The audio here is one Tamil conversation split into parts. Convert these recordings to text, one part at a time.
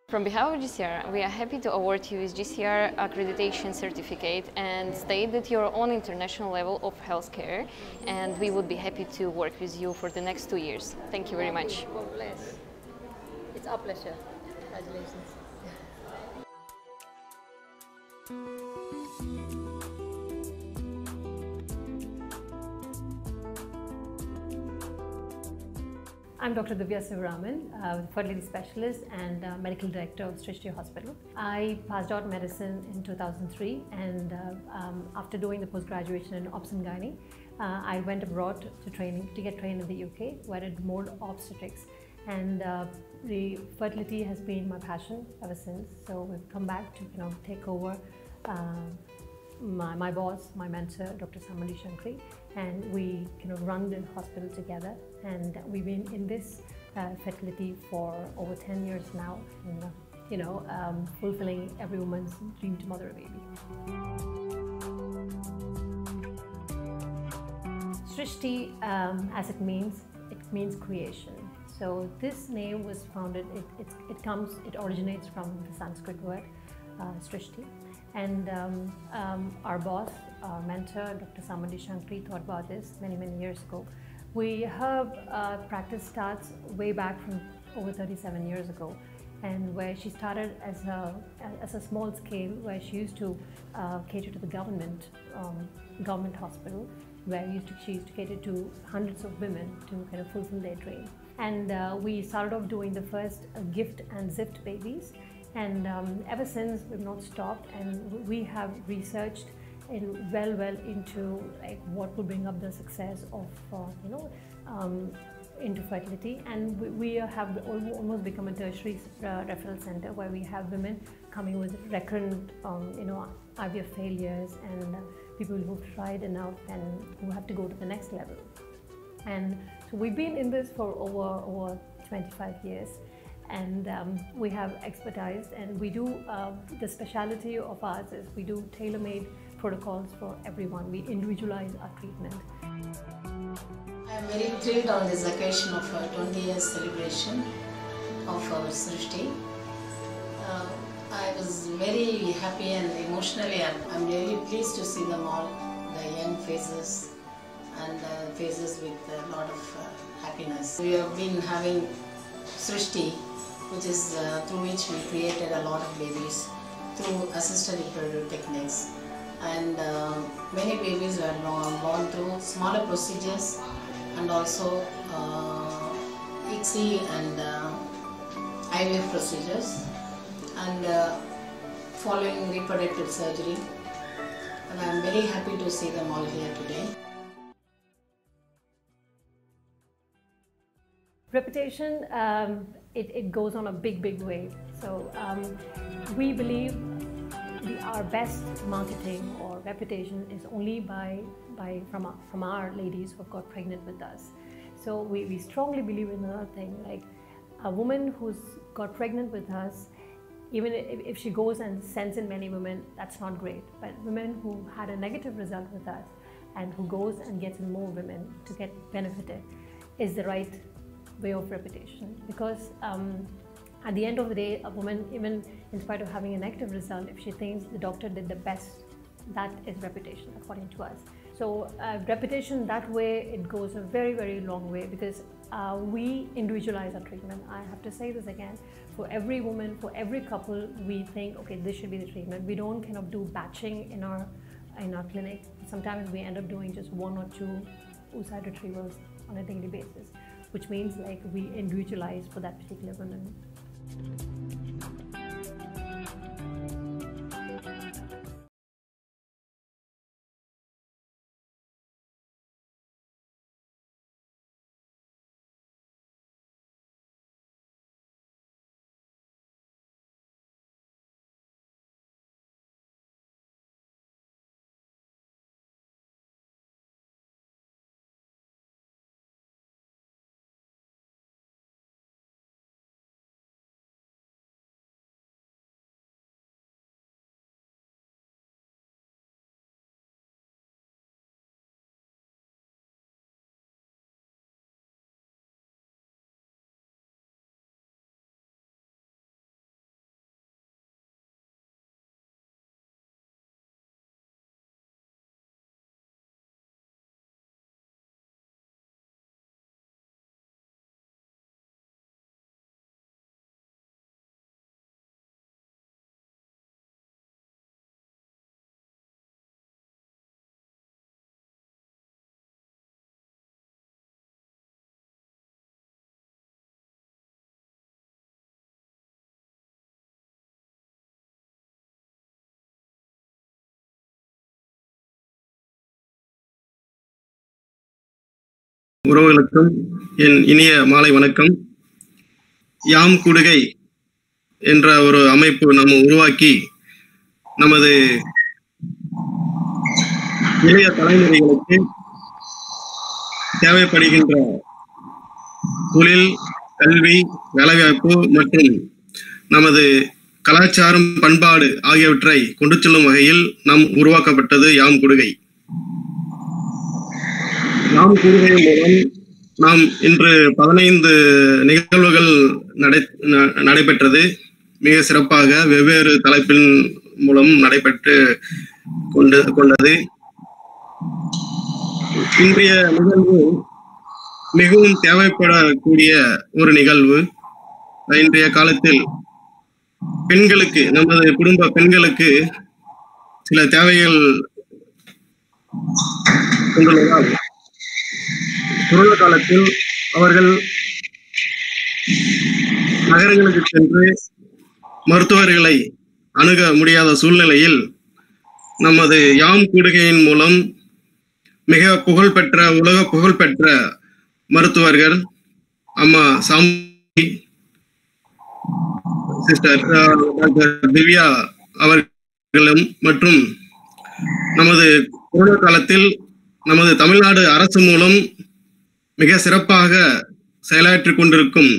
From behalf of GCR, we are happy to award you with GCR accreditation certificate and state that you're on international level of healthcare, and we would be happy to work with you for the next 2 years. Thank you very much. God bless. It's our pleasure. Congratulations. I'm Dr. Divya Sivaraman, fertility specialist and medical director of Srishti Hospital. I passed out medicine in 2003, and after doing the post-graduation in Obs and Gynae, I went abroad to get trained in the UK, where I did more obstetrics. And the fertility has been my passion ever since. So we've come back to take over my boss, my mentor, Dr. Samali Shankri, and we run the hospital together. And we've been in this fertility for over 10 years now, and fulfilling every woman's dream to mother a baby. Srishti, as it means creation. So this name was founded. It originates from the Sanskrit word Srishti. And our boss, our mentor, Dr. Samali Shankri, thought about this many years ago. Her practice starts way back from over 37 years ago, and where she started as a small scale, where she used to cater to the government hospital, where she used to cater to hundreds of women to fulfill their dream. And we started off doing the first gift and zift babies. And ever since, we've not stopped, and we have researched well into what will bring up the success of into fertility. And we have almost become a tertiary referral center, where we have women coming with recurrent IVF failures, and people who've tried enough and who have to go to the next level. And so we've been in this for over 25 years. And we have expertise, and we do, the speciality of ours is we do tailor-made protocols for everyone. We individualize our treatment. I am very thrilled on this occasion of 20 years celebration of our Srishti. I was very happy and emotionally, I'm really pleased to see them all, the young faces and faces with a lot of happiness. We have been having Srishti, which is through which we created a lot of babies through assisted reproductive techniques, and many babies were born through smaller procedures and also ICSI and IVF procedures, and following reproductive surgery. And I am very happy to see them all here today. Reputation, it goes on a big way. So we believe our best marketing or reputation is only from our ladies who have got pregnant with us. So we strongly believe in another thing, like a woman who's got pregnant with us, even if she goes and sends in many women, that's not great. But women who had a negative result with us and who goes and gets in more women to get benefited is the right way of reputation. Because at the end of the day, a woman, even in spite of having a negative result, if she thinks the doctor did the best, that is reputation according to us. So reputation, that way, it goes a very long way, because we individualize our treatment. I have to say this again, for every woman, for every couple, we think, okay, this should be the treatment. We don't do batching in our clinic. Sometimes we end up doing just 1 or 2 oocyte retrievals on a daily basis, which means we individualize for that particular woman. உறவுகளுக்கும் என் இனிய மாலை வணக்கம். யாம் குடுகை என்ற ஒரு அமைப்பு நம்ம உருவாக்கி நமது இளைய தலைமுறைகளுக்கு தேவைப்படுகின்ற தொழில், கல்வி, வேலைவாய்ப்பு மற்றும் நமது கலாச்சாரம், பண்பாடு ஆகியவற்றை கொண்டு செல்லும் வகையில் நாம் உருவாக்கப்பட்டது யாம் குடுகை. யாம் குடுகை மூலம் நாம் இன்று 15 நிகழ்வுகள் நடைபெற்றது. மிக சிறப்பாக வெவ்வேறு தலைப்பின் மூலம் நடைபெற்று கொண்டது. இன்றைய நிகழ்வு மிகவும் தேவைப்படக்கூடிய ஒரு நிகழ்வு. இன்றைய காலத்தில் பெண்களுக்கு, நமது குடும்ப பெண்களுக்கு சில தேவைகள் கொண்டுள்ளதால் கொரோனா காலத்தில் அவர்கள் நகரங்களுக்கு சென்று மருத்துவர்களை அணுக முடியாத சூழ்நிலையில் நமது யாம் குடுகையின் மூலம் மிக புகழ்பெற்ற, உலக புகழ்பெற்ற மருத்துவர்கள் அம்மா சாமுண்டி, சிஸ்டர் டாக்டர் திவ்யா அவர்களும் மற்றும் நமது கொரோனா காலத்தில் நமது தமிழ்நாடு அரசு மூலம் மிக சிறப்பாக செயலாற்றிக் கொண்டிருக்கும்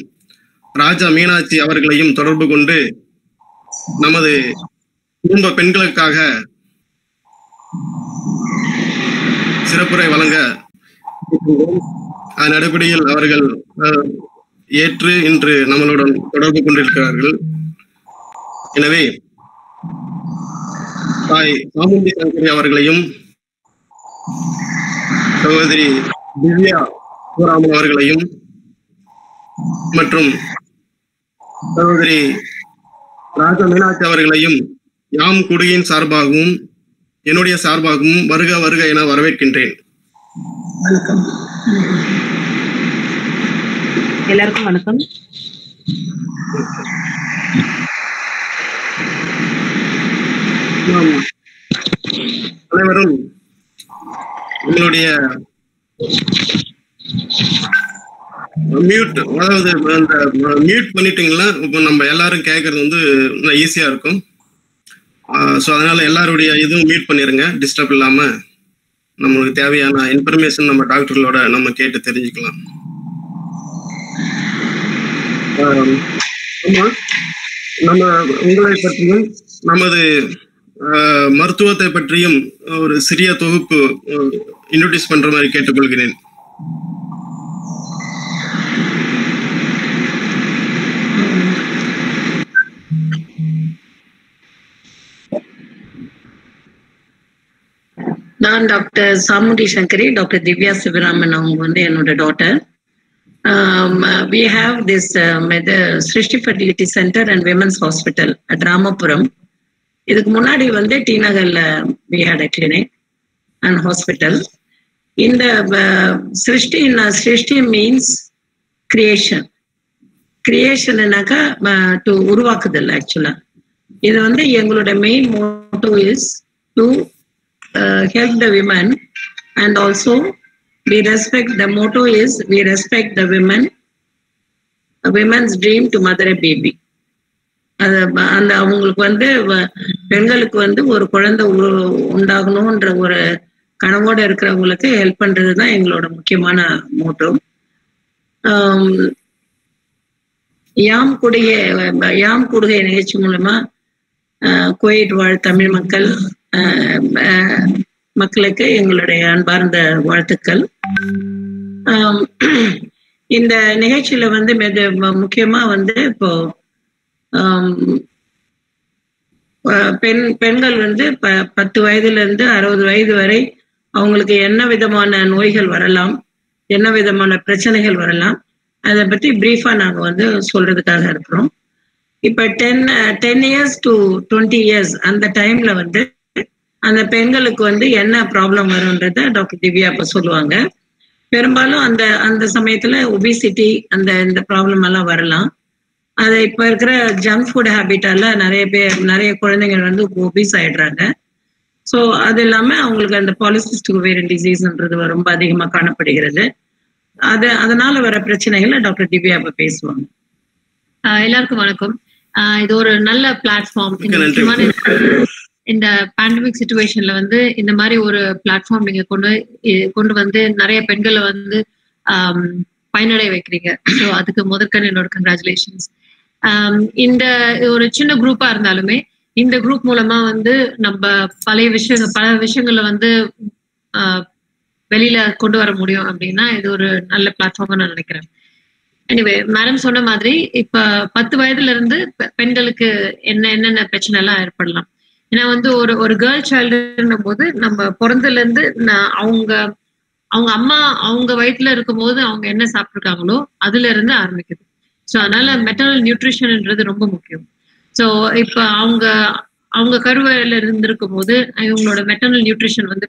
ராஜா மீனாட்சி அவர்களையும் தொடர்பு கொண்டு நமது குடும்ப பெண்களுக்காக சிறப்புரை வழங்க அதன் அடிப்படையில் அவர்கள் ஏற்று இன்று நம்மளுடன் தொடர்பு கொண்டிருக்கிறார்கள். எனவே தாய் சாமுண்டி சங்கரி அவர்களையும் சகோதரி திவ்யா சிவராமன் அவர்களையும் மற்றும் சகோதரி ராஜா மீனாட்சி அவர்களையும் யாம் குடுகையின் சார்பாகவும் என்னுடைய சார்பாகவும் வருக வருக என வரவேற்கின்றேன். வணக்கம். எல்லாருக்கும் வணக்கம். அனைவரும் உங்களுடைய மியூட், அதாவது அந்த மியூட் பண்ணிட்டீங்கன்னா இப்போ நம்ம எல்லாரும் கேட்கறது ஈஸியா இருக்கும். ஸோ அதனால எல்லாருடைய இதுவும் மியூட் பண்ணிருங்க, டிஸ்டர்ப் இல்லாம நம்மளுக்கு தேவையான இன்ஃபர்மேஷன் நம்ம டாக்டர்களோட நம்ம கேட்டு தெரிஞ்சுக்கலாம். ஆமா, நம்ம உங்களை பற்றியும் நமது மருத்துவத்தை பற்றியும் ஒரு சிறிய தொகுப்பு இன்ட்ரோடியூஸ் பண்ற மாதிரி கேட்டுக்கொள்கிறேன். நான் டாக்டர் சாமுண்டி சங்கரி, டாக்டர் திவ்யா சிவராமன் அவங்க என்னோட daughter. We have this Srishti Fertility Center and Women's Hospital at Ramapuram. இதுக்கு முன்னாடி டி நகர்ல we had a clinic and hospital. இந்த சிருஷ்டி மீன்ஸ் கிரியேஷன். கிரியேஷன்னாக்கா டு உருவாக்குதல். ஆக்சுவலா இது எங்களோட main Moto is to help the women, and also we respect, the motto is we respect the women, a women's dream to mother a baby. அந்த அவங்களுக்கு பெண்களுக்கு ஒரு குழந்தை உண்டாகணும்ன்ற ஒரு கனவோட இருக்கிறவங்களுக்கு ஹெல்ப் பண்றதுதான் எங்களோட முக்கியமான மோட்டோ. யாம் குடுகை நிகழ்ச்சி மூலமா குவைட் வாழ் தமிழ் மக்களுக்கு எங்களுடைய அன்பார்ந்த வாழ்த்துக்கள். இந்த நிகழ்ச்சியில முக்கியமா இப்போ பெண்கள் 10 வயதுல இருந்து 60 வயது வரை அவங்களுக்கு என்ன விதமான நோய்கள் வரலாம், என்ன விதமான பிரச்சனைகள் வரலாம், அதை பத்தி பிரீஃபா நாங்க சொல்றதுக்காக இருக்கிறோம். இப்ப 10 years to 20 years அந்த டைம்ல அந்த பெண்களுக்கு என்ன ப்ராப்ளம் வரும்ன்றத டாக்டர் திவ்யா இப்ப சொல்லுவாங்க. பெரும்பாலும் அந்த சமயத்துல ஒபிசிட்டி இந்த ப்ராப்ளம் எல்லாம் வரலாம். அது இப்ப இருக்கிற ஜங்க் ஃபுட் ஹேபிட்டால நிறைய குழந்தைங்க ஒபிஸ் ஆயிடுறாங்க. ஸோ அது இல்லாம அவங்களுக்கு அந்த பாலிசிஸ்டிக் ஓவேரியன் டிசீஸ்ன்றது ரொம்ப அதிகமா காணப்படுகிறது. அதனால வர பிரச்சனைகளை டாக்டர் திவ்யா இப்ப பேசுவாங்க. எல்லாருக்கும் வணக்கம். இது ஒரு நல்ல பிளாட்ஃபார்ம். இந்த பேண்டமிக் சிச்சுவேஷன்ல வந்து இந்த மாதிரி ஒரு பிளாட்ஃபார்ம் நீங்க கொண்டு வந்து நிறைய பெண்களை வந்து பயனடைய வைக்கிறீங்க. ஸோ அதுக்கு முதற்கன் என்னோட கங்க்ராச்சுலேஷன்ஸ். இந்த ஒரு சின்ன குரூப்பா இருந்தாலுமே இந்த குரூப் மூலமா வந்து நம்ம பல விஷயங்களை வந்து வெளியில கொண்டு வர முடியும் அப்படின்னா இது ஒரு நல்ல பிளாட்ஃபார்மா நான் நினைக்கிறேன். எனிவே மேடம் சொன்ன மாதிரி இப்ப 10 வயதுல இருந்து பெண்களுக்கு என்னென்ன பிரச்சனை எல்லாம் ஏற்படலாம். ஏன்னா வந்து ஒரு கேர்ள் சைல்டுன்னும் போது நம்ம பிறந்ததுல இருந்து அவங்க அம்மா அவங்க வயிற்றுல இருக்கும் போது அவங்க என்ன சாப்பிட்டுருக்காங்களோ அதுல இருந்து ஆரம்பிக்குது. ஸோ அதனால மெட்டர்னல் நியூட்ரிஷன்ன்றது ரொம்ப முக்கியம். ஸோ இப்ப அவங்க கருவையில இருந்திருக்கும் போது இவங்களோட மெட்டர்னல் நியூட்ரிஷன் வந்து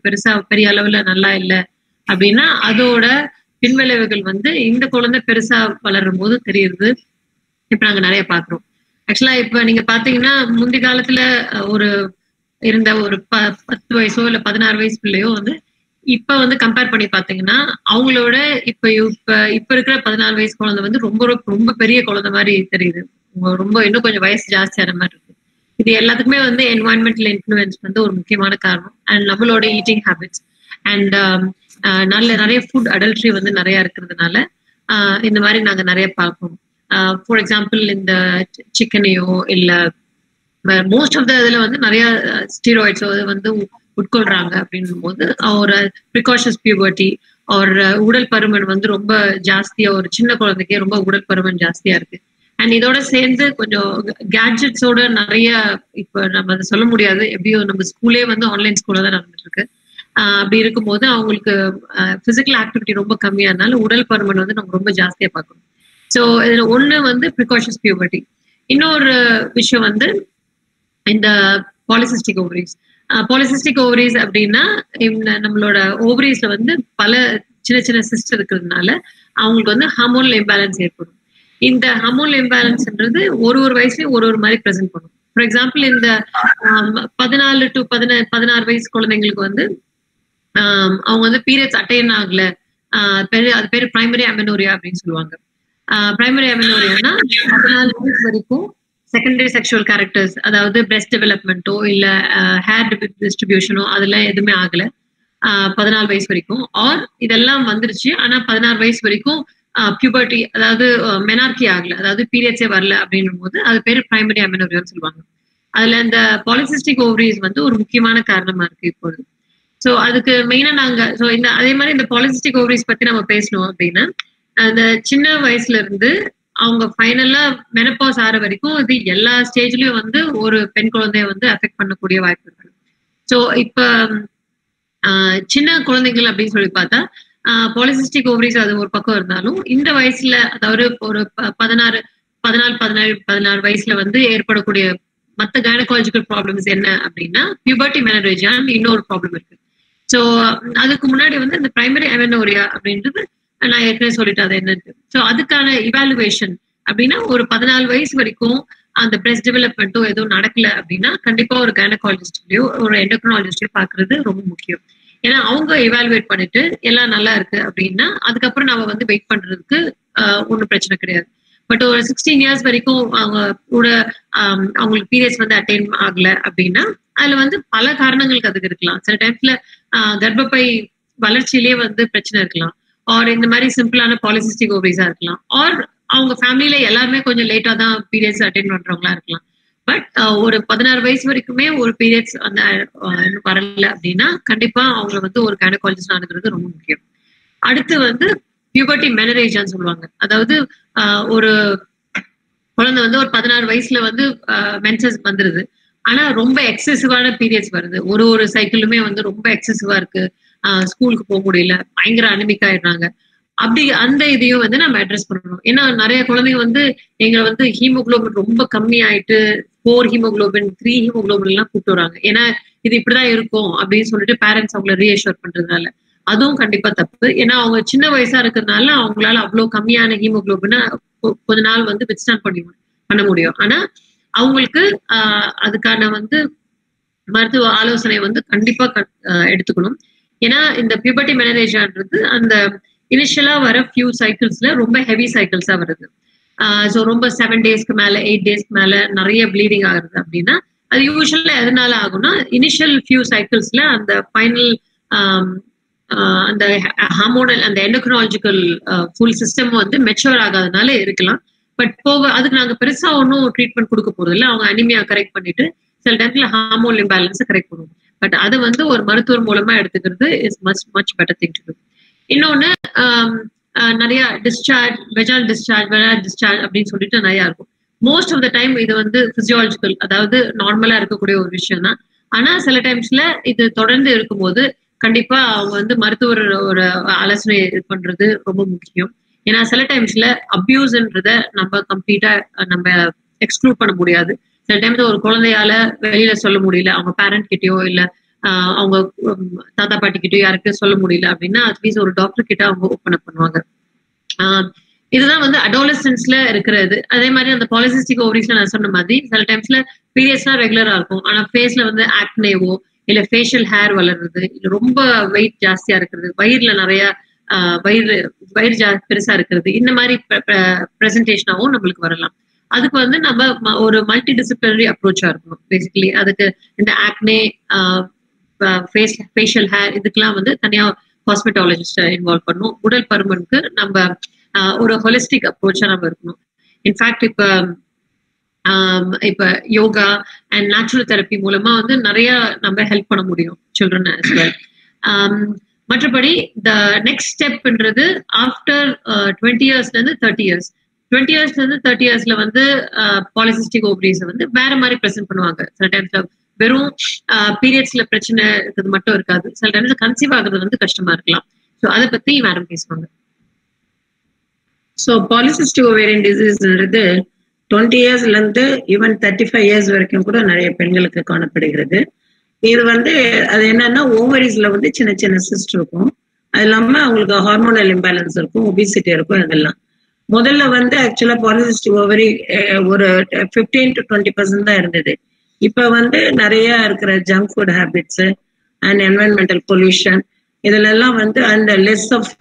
பெரிய அளவுல நல்லா இல்லை அப்படின்னா அதோட பின்விளைவுகள் வந்து இந்த குழந்தை பெருசா வளரும் போது தெரியுது. இப்ப நாங்க நிறைய பாக்குறோம். ஆக்சுவலா இப்ப நீங்க பாத்தீங்கன்னா முந்தைய காலத்துல இருந்த ஒரு 10 வயசோ இல்ல 16 வயசு பிள்ளையோ வந்து இப்ப வந்து கம்பேர் பண்ணி பாத்தீங்கன்னா அவங்களோட இப்ப இருக்கிற 14 வயசு குழந்தை வந்து ரொம்ப ரொம்ப பெரிய குழந்தை மாதிரி தெரியுது. ரொம்ப இன்னும் கொஞ்சம் வயசு ஜாஸ்தியான மாதிரி இருக்கு. இது எல்லாத்துக்குமே வந்து என்வாயன்மெண்டல் இன்ஃப்ளூயன்ஸ் வந்து ஒரு முக்கியமான காரணம். அண்ட் நம்மளோட ஈட்டிங் ஹேபிட்ஸ் அண்ட் நிறைய ஃபுட் அடல்ட்ரி வந்து நிறைய இருக்கிறதுனால இந்த மாதிரி நாங்க நிறைய பார்ப்போம். ஃபார் எக்ஸாம்பிள் இந்த சிக்கனையோ இல்ல மோஸ்ட் ஆஃப் த இதுல வந்து நிறைய ஸ்டீராய்ட்ஸோ வந்து உட்கொள்றாங்க அப்படின்னும் போது ஒரு ப்ரிகாஷன்ஸ் பியூபர்ட்டி ஒரு உடல் பருமன் வந்து ரொம்ப ஜாஸ்தியா ஒரு சின்ன குழந்தைக்கே ரொம்ப உடல் பருமன் ஜாஸ்தியா இருக்கு. அண்ட் இதோட சேர்ந்து கொஞ்சம் கேட்ஜெட்ஸோட நிறைய இப்ப நம்ம அதை சொல்ல முடியாது. எப்படியோ நம்ம ஸ்கூலே வந்து ஆன்லைன் ஸ்கூல்ல தான் நடந்துட்டு இருக்கு. அப்படி இருக்கும்போது அவங்களுக்கு பிசிக்கல் ஆக்டிவிட்டி ரொம்ப கம்மியானால உடல் பருமன் வந்து நம்ம ரொம்ப ஜாஸ்தியா பார்க்கணும். ஸோ இதுல ஒண்ணு வந்து ப்ரிகாஷன்ஸ் பியூபர்ட்டி. இன்னொரு விஷயம் வந்து இந்த பாலிசிஸ்டிக் ஓவரிஸ். பாலிசிஸ்டிக் ஓவரிஸ் அப்படின்னா நம்மளோட ஓவரிஸ்ல வந்து பல சின்ன சின்ன சிஸ்ட் இருக்கிறதுனால அவங்களுக்கு வந்து ஹார்மோனல் இம்பேலன்ஸ் ஏற்படும். இந்த ஹார்மோனல் இம்பேலன்ஸ்ன்றது ஒரு வயசுலயும் ஒரு மாதிரி ப்ரெசென்ட் பண்ணும். ஃபார் எக்ஸாம்பிள் இந்த 14 to 16 வயசு குழந்தைங்களுக்கு வந்து அவங்க வந்து பீரியட்ஸ் அட்டைன் ஆகல, அது பேரு பிரைமரி அமெனோரியா அப்படின்னு சொல்லுவாங்க. பிரைமரி அமெனோரியானா 14 வயசு வரைக்கும் செகண்டரி செக்ஷுவல் கேரக்டர்ஸ் அதாவது பிரெஸ்ட் டெவலப்மெண்ட்டோ இல்ல ஹேர் டிஸ்ட்ரிபியூஷனோ அதெல்லாம் எதுவுமே ஆகல 14 வயசு வரைக்கும். ஆர் இதெல்லாம் வந்துருச்சு ஆனா 16 வயசு வரைக்கும் பியூபர்ட்டி அதாவது மெனார்கி ஆகல, அதாவது பீரியட்ஸே வரல அப்படின்னும் போது அது பேரு பிரைமரி அமெனோரியான்னு சொல்லுவாங்க. அதுல இந்த பாலிசிஸ்டிக் ஓவரிஸ் வந்து ஒரு முக்கியமான காரணமா இருக்கு இப்போது. ஸோ அதுக்கு மெயினா நாங்க அதே மாதிரி இந்த பாலிசிஸ்டிக் ஓவரிஸ் பத்தி நம்ம பேசணும் அப்படின்னா அந்த சின்ன வயசுல இருந்து அவங்க ஃபைனலா மெனப்பாஸ் ஆற வரைக்கும் இது எல்லா ஸ்டேஜ்லயும் வந்து ஒரு பெண் குழந்தைய வந்து அஃபெக்ட் பண்ணக்கூடிய வாய்ப்பு இருக்கு. ஸோ இப்ப சின்ன குழந்தைகள் அப்படின்னு சொல்லி பார்த்தா பாலிசிஸ்டிக் ஓவரிஸ் அது ஒரு பக்கம் இருந்தாலும் இந்த வயசுல அதாவது ஒரு 16 வயசுல வந்து ஏற்படக்கூடிய மற்ற கைனகாலஜிக்கல் ப்ராப்ளம்ஸ் என்ன அப்படின்னா பியூபர்ட்டி மெனரேஜியான்னு இன்னொரு ப்ராப்ளம் இருக்கு. ஸோ அதுக்கு முன்னாடி வந்து இந்த பிரைமரி அமெனோரியா அப்படின்றது நான் ஏற்கனவே சொல்லிட்டேன் அது என்னன்னு. ஸோ அதுக்கான இவாலுவேஷன் அப்படின்னா ஒரு 14 வயசு வரைக்கும் அந்த பிரெஸ்ட் டெவலப்மெண்ட்டோ எதுவும் நடக்கல அப்படின்னா கண்டிப்பா ஒரு கைனகாலஜிஸ்டையோ ஒரு எண்டோக்ரினாலஜிஸ்டையோ பாக்குறது ரொம்ப முக்கியம். ஏன்னா அவங்க இவாலுவேட் பண்ணிட்டு எல்லாம் நல்லா இருக்கு அப்படின்னா அதுக்கப்புறம் நம்ம வந்து வெயிட் பண்றதுக்கு ஒன்றும் பிரச்சனை கிடையாது. பட் ஒரு 16 இயர்ஸ் வரைக்கும் அவங்களுக்கு பீரியட்ஸ் வந்து அட்டைன் ஆகல அப்படின்னா அதுல வந்து பல காரணங்களுக்கு அதுக்கு இருக்கலாம். சில டைம்ஸ்ல கர்ப்பப்பை வளர்ச்சியிலேயே வந்து பிரச்சனை இருக்கலாம். ஆர் இந்த மாதிரி சிம்பிளான பாலிசிஸ்டிக் ஓவரிஸா இருக்கலாம். ஆர் அவங்க ஃபேமிலியில எல்லாருமே கொஞ்சம் லேட்டா தான் பீரியட்ஸ் அட்டைன் பண்றவங்களா இருக்கலாம். பட் ஒரு 16 வயசு வரைக்குமே ஒரு பீரியட்ஸ் அந்த வரல அப்படின்னா கண்டிப்பா அவங்களை வந்து ஒரு கைனகாலஜிஸ்ட் அணுகிறது ரொம்ப முக்கியம். அடுத்து வந்து பியூபர்ட்டி மெனரேஜான்னு சொல்லுவாங்க. அதாவது ஒரு குழந்தை வந்து ஒரு 16 வயசுல வந்து மென்சஸ் வந்துருது. ஆனா ரொம்ப எக்ஸசிவான பீரியட்ஸ் வருது. ஒரு சைக்கிளுமே வந்து ரொம்ப எக்ஸசிவா இருக்கு. ஸ்கூலுக்கு போக முடியல, பயங்கர அனிமிக் ஆயிடுறாங்க. அப்படி அந்த இதையும் வந்து நம்ம அட்ரஸ் பண்ணணும். ஏன்னா நிறைய குழந்தைங்க வந்து எங்களை வந்து ஹீமோகுளோபின் ரொம்ப கம்மி ஆயிட்டு 4 ஹீமோகுளோபின் 3 ஹீமோகுளோபின் எல்லாம் கூப்பிட்டு வராங்க. ஏன்னா இது இப்படிதான் இருக்கும் அப்படின்னு சொல்லிட்டு பேரண்ட்ஸ் அவங்களை ரீஅஷ்யூர் பண்றதுனால அதுவும் கண்டிப்பா தப்பு. ஏன்னா அவங்க சின்ன வயசா இருக்கிறதுனால அவங்களால அவ்வளவு கம்மியான ஹீமோகுளோபினை கொஞ்ச நாள் வந்து வித்ஸ்டாண்ட் பண்ண முடியும். ஆனா அவங்களுக்கு அதுக்கான வந்து மருத்துவ ஆலோசனை வந்து கண்டிப்பா எடுத்துக்கணும். ஏன்னா இந்த பியூபர்ட்டி மெனரேஜான்றது அந்த இனிஷியலா வர ஃபியூ சைக்கிள்ஸ்ல ரொம்ப ஹெவி சைக்கிள்ஸா வருது. ஸோ ரொம்ப 7 டேஸ்க்கு மேல 8 டேஸ்க்கு மேல நிறைய ப்ளீடிங் ஆகுது அப்படின்னா அது யூஸ்வலா எதனால ஆகும்னா இனிஷியல் ஃபியூ சைக்கிள்ஸ்ல அந்த ஃபைனல் அந்த ஹார்மோனல் அந்த எண்டோக்ரினாலஜிக்கல் ஃபுல் சிஸ்டம் வந்து மெச்சூர் ஆகாதனால இருக்கலாம். பட் போக அதுக்கு நாங்க பெருசா ஒன்றும் ட்ரீட்மெண்ட் கொடுக்க போறது இல்லை. அவங்க அனிமியா கரெக்ட் பண்ணிட்டு சில டைம்ல ஹார்மோன் இம்பேலன்ஸை கரெக்ட் பண்ணுவோம். பட் அது வந்து ஒரு மருத்துவர் மூலமா எடுத்துக்கிறது is much better thing to to. இன்னொன்னு நிறைய டிஸ்சார்ஜ் வெஜால் டிஸ்சார்ஜ் அப்படின்னு சொல்லிட்டு நிறைய இருக்கும். மோஸ்ட் ஆஃப் த டைம் இது வந்து பிசியாலஜிக்கல், அதாவது நார்மலா இருக்கக்கூடிய ஒரு விஷயம் தான். ஆனா சில டைம்ஸ்ல இது தொடர்ந்து இருக்கும்போது கண்டிப்பா அவங்க வந்து மருத்துவர் ஒரு ஆலோசனை பண்றது ரொம்ப முக்கியம். ஏன்னா சில டைம்ஸ்ல அபியூஸ்ன்றத நம்ம கம்ப்ளீட்டா நம்ம எக்ஸ்க்ளூட் பண்ண முடியாது. சில டைம்ஸ் ஒரு குழந்தையால வெளியில சொல்ல முடியல, அவங்க பேரண்ட் கிட்டயோ இல்ல அவங்க தாத்தா பாட்டி கிட்டயோ யாருக்கும் சொல்ல முடியல அப்படின்னா அட்லீஸ்ட் ஒரு டாக்டர் கிட்ட அவங்க ஓப்பன் அப் பண்ணுவாங்க. இதுதான் வந்து அடாலசன்ஸ்ல இருக்கிறது. அதே மாதிரி அந்த பாலிசிஸ்டிக் ஓவரிஸ்ல நான் சொன்ன மாதிரி சில டைம்ஸ்ல பீரியட்ஸ்லாம் ரெகுலரா இருக்கும். ஆனா ஃபேஸ்ல வந்து ஆக்னேவோ இல்ல ஃபேஷியல் ஹேர் வளர்றது, இல்ல ரொம்ப வெயிட் ஜாஸ்தியா இருக்கிறது, வயிறுல நிறைய வயிறு பெருசா இருக்கிறது, இந்த மாதிரி பிரசன்டேஷனாவும் நம்மளுக்கு வரலாம். அதுக்கு வந்து நம்ம ஒரு மல்டி டிசிப்ளினரி அப்ரோச்சா இருக்கணும். பேசிக்கலி அதுக்கு இந்த ஆக்னே ஃபேஷியல் ஹேர் இதுக்கெல்லாம் வந்து தனியா ஹாஸ்பிட்டாலஜிஸ்ட் இன்வால்வ் பண்ணும். உடல் பருமனுக்கு நம்ம ஒரு ஹோலிஸ்டிக் அப்ரோச்சா நம்ம இருக்கணும். இன்ஃபேக்ட் இப்ப யோகா அண்ட் நேச்சுரல் தெரப்பி மூலமா வந்து நிறைய நம்ம ஹெல்ப் பண்ண முடியும் சில்ட்ரன் as well. மற்றபடி த நெக்ஸ்ட் ஸ்டெப்ன்றது ஆஃப்டர் 20 இயர்ஸ்ல இருந்து 30 இயர்ஸ் 20 இயர்ஸ்ல இருந்து 30 இயர்ஸ்ல வந்து பாலிசிஸ்டிக் ஓவரிஸ் வந்து வேற மாதிரி ப்ரெசென்ட் பண்ணுவாங்க. சில டைம்ஸ்ல வெறும் பீரியட்ஸ்ல பிரச்சனை இருக்கிறது மட்டும் இருக்காது. சில டைம்ஸ் கன்சீவ் ஆகுறது வந்து கஷ்டமா இருக்கலாம். ஸோ அதை பத்தி மேடம் பேசுவாங்க. ஸோ பாலிசிஸ்டிக் ஓவேரியன் டிசீஸ்ன்றது 20 இயர்ஸ்ல இருந்து ஈவன் 35 இயர்ஸ் வரைக்கும் கூட நிறைய பெண்களுக்கு காணப்படுகிறது. இது வந்து அது என்னன்னா ஓவரிஸ்ல வந்து சின்ன சின்ன சிஸ்ட் இருக்கும். அது இல்லாம அவங்களுக்கு ஹார்மோனல் இம்பேலன்ஸ் இருக்கும், ஒபிசிட்டி இருக்கும். இதெல்லாம் முதல்ல வந்து ஆக்சுவலா பாலிசிஸ்டிக் ஓவரி ஒரு 15 to 20% தான் இருந்தது. இப்ப வந்து நிறைய இருக்கிற junk food habits and environmental pollution இதுலெல்லாம் வந்து அந்த less of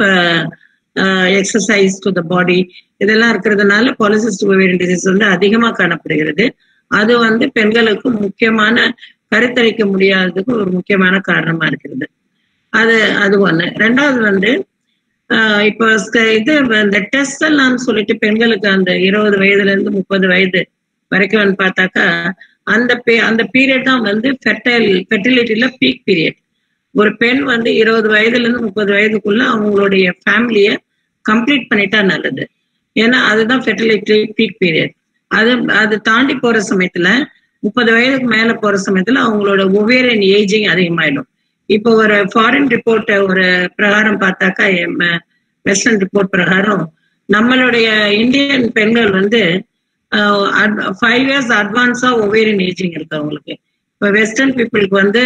exercise to the body இதெல்லாம் இருக்கிறதுனால பாலிசிஸ்டிக் ஓவேரியன் டிசீஸ் வந்து அதிகமா காணப்படுகிறது. அது வந்து பெண்களுக்கு முக்கியமான கருத்தரிக்க முடியாததுக்கு ஒரு முக்கியமான காரணமா இருக்கிறது. அது ஒண்ணு. ரெண்டாவது வந்து இப்போ இது இந்த டெஸ்ட் எல்லாம் சொல்லிட்டு பெண்களுக்கு அந்த 20 வயதுல இருந்து 30 வயது வரைக்கும் பார்த்தாக்கா அந்த பீரியட் தான் வந்து ஃபெர்டிலிட்டியில பீக் பீரியட். ஒரு பெண் வந்து 20 வயதுல இருந்து 30 வயதுக்குள்ள அவங்களுடைய ஃபேமிலிய கம்ப்ளீட் பண்ணிட்டா நல்லது. ஏன்னா அதுதான் ஃபெர்டிலிட்டி பீக் பீரியட். அது தாண்டி போற சமயத்துல 30 வயதுக்கு மேல போற சமயத்துல அவங்களோட ஓவேரியன் ஏஜிங் அதிகமாயிடும். இப்போ ஒரு ஃபாரின் ரிப்போர்ட் ஒரு பிரகாரம் பார்த்தாக்கா வெஸ்டர்ன் ரிப்போர்ட் பிரகாரம் நம்மளுடைய இந்தியன் பெண்கள் வந்து 5 இயர்ஸ் அட்வான்ஸா ஓவேரியன் ஏஜிங் இருக்கு அவங்களுக்கு. இப்போ வெஸ்டர்ன் பீப்புளுக்கு வந்து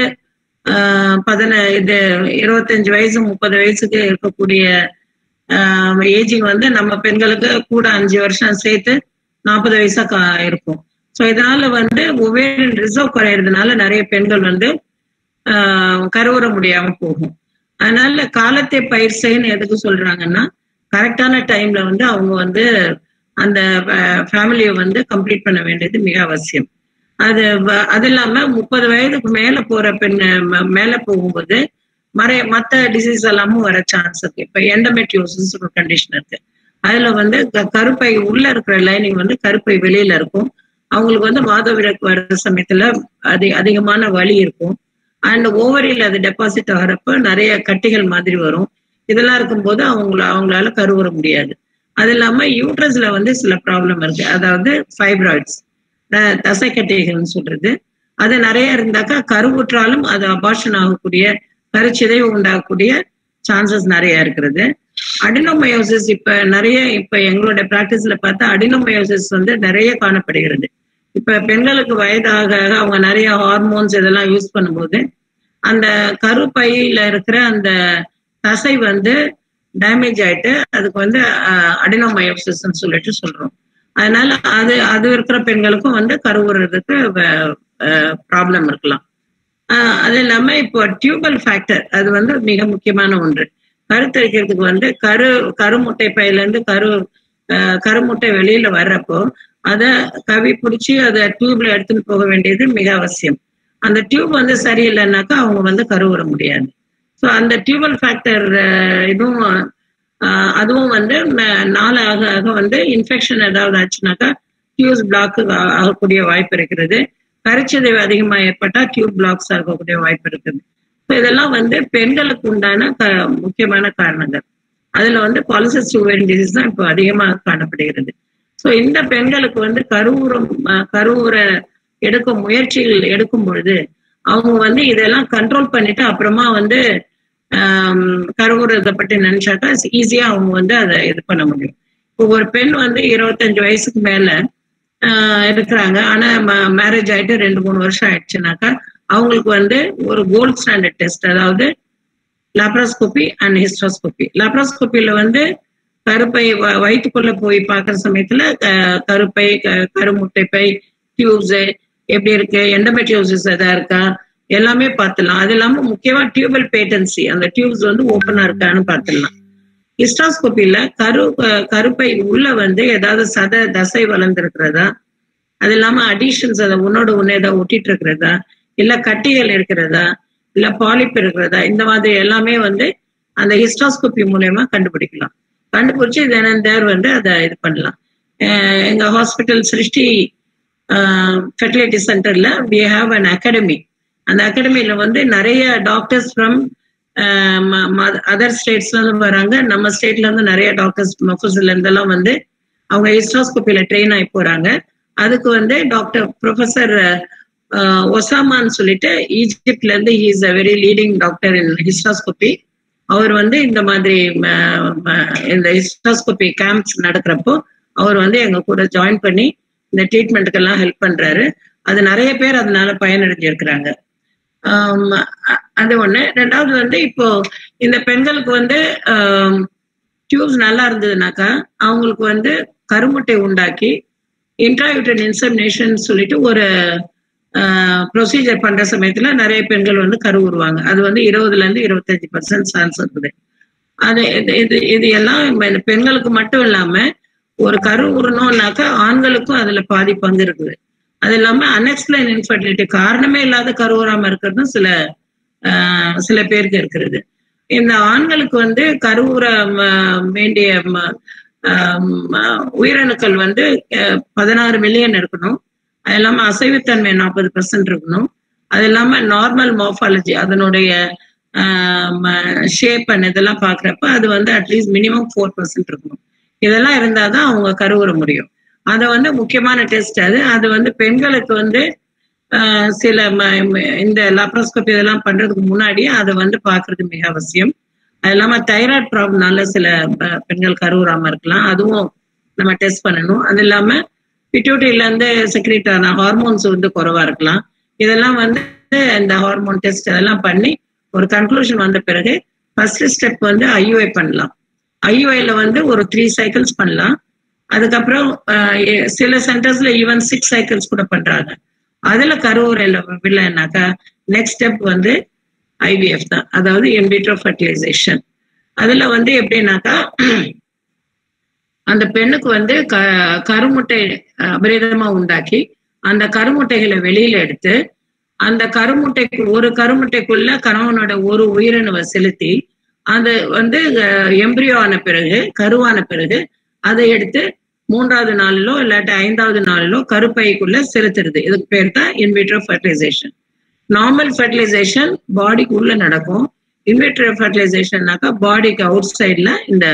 25 வயசு 30 வயசுக்கு இருக்கக்கூடிய ஏஜிங் வந்து நம்ம பெண்களுக்கு கூட 5 வருஷம் சேர்த்து 40 வயசா இருக்கும். ஸோ இதனால வந்து ஓவேரியன் ரிசர்வ் குறையறதுனால நிறைய பெண்கள் வந்து கருவுற முடியாம போகும். அதனால காலத்தை பயிர் செய்யன்னு எதுக்கு சொல்றாங்கன்னா கரெக்டான டைம்ல வந்து அவங்க வந்து அந்த ஃபேமிலியை வந்து கம்ப்ளீட் பண்ண வேண்டியது மிக அவசியம். அது இல்லாம 30 வயதுக்கு மேல போகும்போது மற்ற டிசீஸ் எல்லாமும் வர சான்ஸ் இருக்கு. இப்ப எண்டோமெட்ரியோசிஸ் ஒரு கண்டிஷன் இருக்கு. அதுல வந்து கருப்பை உள்ள இருக்கிற லைனிங் வந்து கருப்பை வெளியில இருக்கும். அவங்களுக்கு வந்து மாதவிலக்கு வர்ற சமயத்துல அதிகமான வலி இருக்கும். அண்ட் ஓவரியில் அது டெபாசிட் ஆகிறப்ப நிறைய கட்டிகள் மாதிரி வரும். இதெல்லாம் இருக்கும்போது அவங்களால கருவுற முடியாது. அது இல்லாம யூட்ரஸ்ல வந்து சில ப்ராப்ளம் இருக்கு. அதாவது ஃபைப்ராய்ட்ஸ் தசை கட்டிகள்னு சொல்றது. அது நிறைய இருந்தாக்கா கருவுற்றாலும் அது அபார்ஷன் ஆகக்கூடிய கருச்சிதைவு உண்டாகக்கூடிய சான்சஸ் நிறைய இருக்கிறது. அடினோமயோசிஸ் இப்ப எங்களோட பிராக்டிஸ்ல பார்த்தா அடினோமயோசிஸ் வந்து நிறைய காணப்படுகிறது. இப்ப பெண்களுக்கு வயதாக அவங்க நிறைய ஹார்மோன்ஸ் இதெல்லாம் யூஸ் பண்ணும்போது அந்த கருப்பையில இருக்கிற அந்த தசை வந்து டேமேஜ் ஆயிட்டு அதுக்கு வந்து அடினோமயோசிஸ் சொல்லிட்டு சொல்றோம். அதனால அது இருக்கிற பெண்களுக்கும் வந்து கருவுறதுக்கு ப்ராப்ளம் இருக்கலாம். அது இல்லாம இப்போ டியூபல் ஃபேக்டர் அது வந்து மிக முக்கியமான ஒன்று. கருத்தரிக்கிறதுக்கு வந்து கருமுட்டை பையில இருந்து கருமுட்டை வெளியில வர்றப்போ அதை கவி பிடிச்சி அதை டியூப்ல எடுத்துட்டு போக வேண்டியது மிக அவசியம். அந்த டியூப் வந்து சரியில்லைன்னாக்கா அவங்க வந்து கருவுற முடியாது. ஸோ அந்த டியூபல் ஃபேக்டர் அதுவும் வந்து நாள் ஆக ஆக வந்து இன்ஃபெக்ஷன் ஏதாவது ஆச்சுனாக்கா டியூப் பிளாக் ஆகக்கூடிய வாய்ப்பு இருக்கிறது. கருச்சிதைவு அதிகமாக ஏற்பட்டா டியூப் பிளாக்ஸ் ஆகக்கூடிய வாய்ப்பு இருக்குது. ஸோ இதெல்லாம் வந்து பெண்களுக்கு உண்டான முக்கியமான காரணங்கள். அதுல வந்து பாலிசிஸ்டிக் ஓவேரியன் டிசீஸ் தான் இப்போ அதிகமாக காணப்படுகிறது. ஸோ இந்த பெண்களுக்கு வந்து கருவுற எடுக்கும் முயற்சிகள் எடுக்கும் பொழுது அவங்க வந்து இதெல்லாம் கண்ட்ரோல் பண்ணிட்டு அப்புறமா வந்து கருவுறதை பற்றி நினைச்சாக்கா ஈஸியா அவங்க வந்து அதை இது பண்ண முடியும். இப்போ ஒரு பெண் வந்து 25 வயசுக்கு மேல இருக்கிறாங்க, ஆனா மேரேஜ் ஆயிட்டு 2-3 வருஷம் ஆயிடுச்சுனாக்கா அவங்களுக்கு வந்து ஒரு கோல்ட் ஸ்டாண்டர்ட் டெஸ்ட், அதாவது லாப்ராஸ்கோபி அண்ட் ஹிஸ்ட்ரோஸ்கோபி. லாப்ராஸ்கோபியில வந்து கருப்பை வயிற்றுக்குள்ள போய் பார்க்குற சமயத்துல கருப்பை, கருமுட்டை பை, டியூப்ஸ் எப்படி இருக்கு, எண்டோமெட்ரியோசிஸ் எதா இருக்கா எல்லாமே பார்த்துடலாம். அது இல்லாம முக்கியமா டியூபல் பேட்டன்சி, அந்த டியூப்ஸ் வந்து ஓப்பனா இருக்கான்னு பார்த்துடலாம். ஹிஸ்ட்ரோஸ்கோபியில கருப்பை உள்ள வந்து ஏதாவது தசை வளர்ந்துருக்கிறதா, அது இல்லாம அடிஷன்ஸ் அதை ஒன்னோட ஒன்னு ஏதாவது ஒட்டிட்டு இருக்கிறதா, இல்ல கட்டிகள் இருக்கிறதா, இல்ல பாலிப் இருக்கிறதா, இந்த மாதிரி எல்லாமே வந்து அந்த ஹிஸ்ட்ரோஸ்கோபி மூலயமா கண்டுபிடிக்கலாம். கண்டுபிடிச்சு தேர் வந்து அதை இது பண்ணலாம். எங்க ஹாஸ்பிட்டல் சிருஷ்டி ஃபெர்டிலிட்டி சென்டர்ல we have an academy. அந்த அகாடமியில வந்து நிறைய டாக்டர்ஸ் ஃப்ரம் அதர் ஸ்டேட்ஸ்ல இருந்து வராங்க. நம்ம ஸ்டேட்ல இருந்து நிறைய டாக்டர்ஸ் மஃபூஸ்ல இருந்தெல்லாம் வந்து அவங்க ஹிஸ்ட்ரோஸ்கோபியில ட்ரெயின் ஆகி போறாங்க. அதுக்கு வந்து டாக்டர் ப்ரொஃபசர் ஒசாமான்னு சொல்லிட்டு ஈஜிப்ட்ல இருந்து he is a very leading doctor in hysteroscopy. அவர் வந்து இந்த மாதிரி இந்த ஹிஸ்ட்ரோஸ்கோபி கேம்ப்ஸ் நடக்கிறப்போ அவர் வந்து எங்க கூட ஜாயின் பண்ணி இந்த ட்ரீட்மெண்ட்டுக்கு எல்லாம் ஹெல்ப் பண்றாரு. அது நிறைய பேர் அதனால பயனடைஞ்சிருக்கிறாங்க. அது ஒண்ணு. ரெண்டாவது வந்து இப்போ இந்த பெண்களுக்கு வந்து டியூப்ஸ் நல்லா இருந்ததுனாக்கா அவங்களுக்கு வந்து கருமுட்டை உண்டாக்கி இன்ட்ராயூட்ரன் இன்செமினேஷன் சொல்லிட்டு ஒரு ப்ரொசீஜர் பண்ற சமயத்துல நிறைய பெண்கள் வந்து கருவுருவாங்க. அது வந்து 20-25% சான்ஸ் இருக்குது. அது இது எல்லாம் பெண்களுக்கு மட்டும் இல்லாம ஒரு கருவுறணும்னாக்கா ஆண்களுக்கும் அதுல பாதி பங்கு இருக்குது. அது இல்லாம அன்எக்ஸ்பிளைன் இன்ஃபர்டிலிட்டி, காரணமே இல்லாத கருவுறாம இருக்கிறதும் சில பேருக்கு இருக்கிறது. இந்த ஆண்களுக்கு வந்து கருவுற வேண்டிய உயிரணுக்கள் வந்து 16 மில்லியன் இருக்கணும். அது இல்லாம அசைவுத்தன்மை 40% இருக்கணும். அது இல்லாம நார்மல் மார்பாலஜி, அதனுடைய ஷேப் அண்ட் இதெல்லாம் பாக்குறப்ப அது வந்து அட்லீஸ்ட் மினிமம் 4% இருக்கணும். இதெல்லாம் இருந்தாதான் அவங்க கருவுற முடியும். அதை வந்து முக்கியமான டெஸ்ட். அது வந்து பெண்களுக்கு வந்து சில இந்த லாப்ரோஸ்கோபி இதெல்லாம் பண்றதுக்கு முன்னாடியே அதை வந்து பாக்குறது மிக அவசியம். அது இல்லாம தைராய்டு ப்ராப்ளம்னால சில பெண்கள் கருவுறாம இருக்கலாம், அதுவும் நம்ம டெஸ்ட் பண்ணணும். அது இல்லாம பிட்யூட்டரியில இருந்து செக்ரேட் ஆன ஹார்மோன்ஸ் வந்து குறைவா இருக்கலாம். இதெல்லாம் வந்து இந்த ஹார்மோன் டெஸ்ட் அதெல்லாம் பண்ணி ஒரு கன்க்ளூஷன் வந்த பிறகு ஃபர்ஸ்ட் ஸ்டெப் வந்து ஐயுஐ பண்ணலாம். ஐயுஐல வந்து ஒரு 3 சைக்கிள்ஸ் பண்ணலாம். அதுக்கப்புறம் சில சென்டர்ஸ்ல ஈவன் 6 சைக்கிள்ஸ் கூட பண்றாங்க. அதுல கருவுறையில இல்லைன்னாக்கா நெக்ஸ்ட் ஸ்டெப் வந்து IVF தான், அதாவது இன்விட்ரோ ஃபெர்டிலைசேஷன். அதுல வந்து எப்படின்னாக்கா அந்த பெண்ணுக்கு வந்து கருமுட்டை அபரிதமா உண்டாக்கி அந்த கருமுட்டைகளை வெளியில எடுத்து அந்த ஒரு கருமுட்டைக்குள்ள கணவனோட ஒரு உயிரணுவை செலுத்தி அது வந்து எம்பிரியோ ஆன பிறகு, கருவான பிறகு அதை எடுத்து 3வது நாளிலோ இல்லாட்டி 5வது நாளிலோ கருப்பைக்குள்ள செலுத்துறது. இதுக்கு பேர் தான் இன்விட்ரோ ஃபெர்டிலைசேஷன். நார்மல் ஃபெர்டிலைசேஷன் பாடிக்கு உள்ள நடக்கும். இன்விட்ரோ ஃபெர்டிலைசேஷன்னாக்கா பாடிக்கு அவுட் சைட்ல இந்த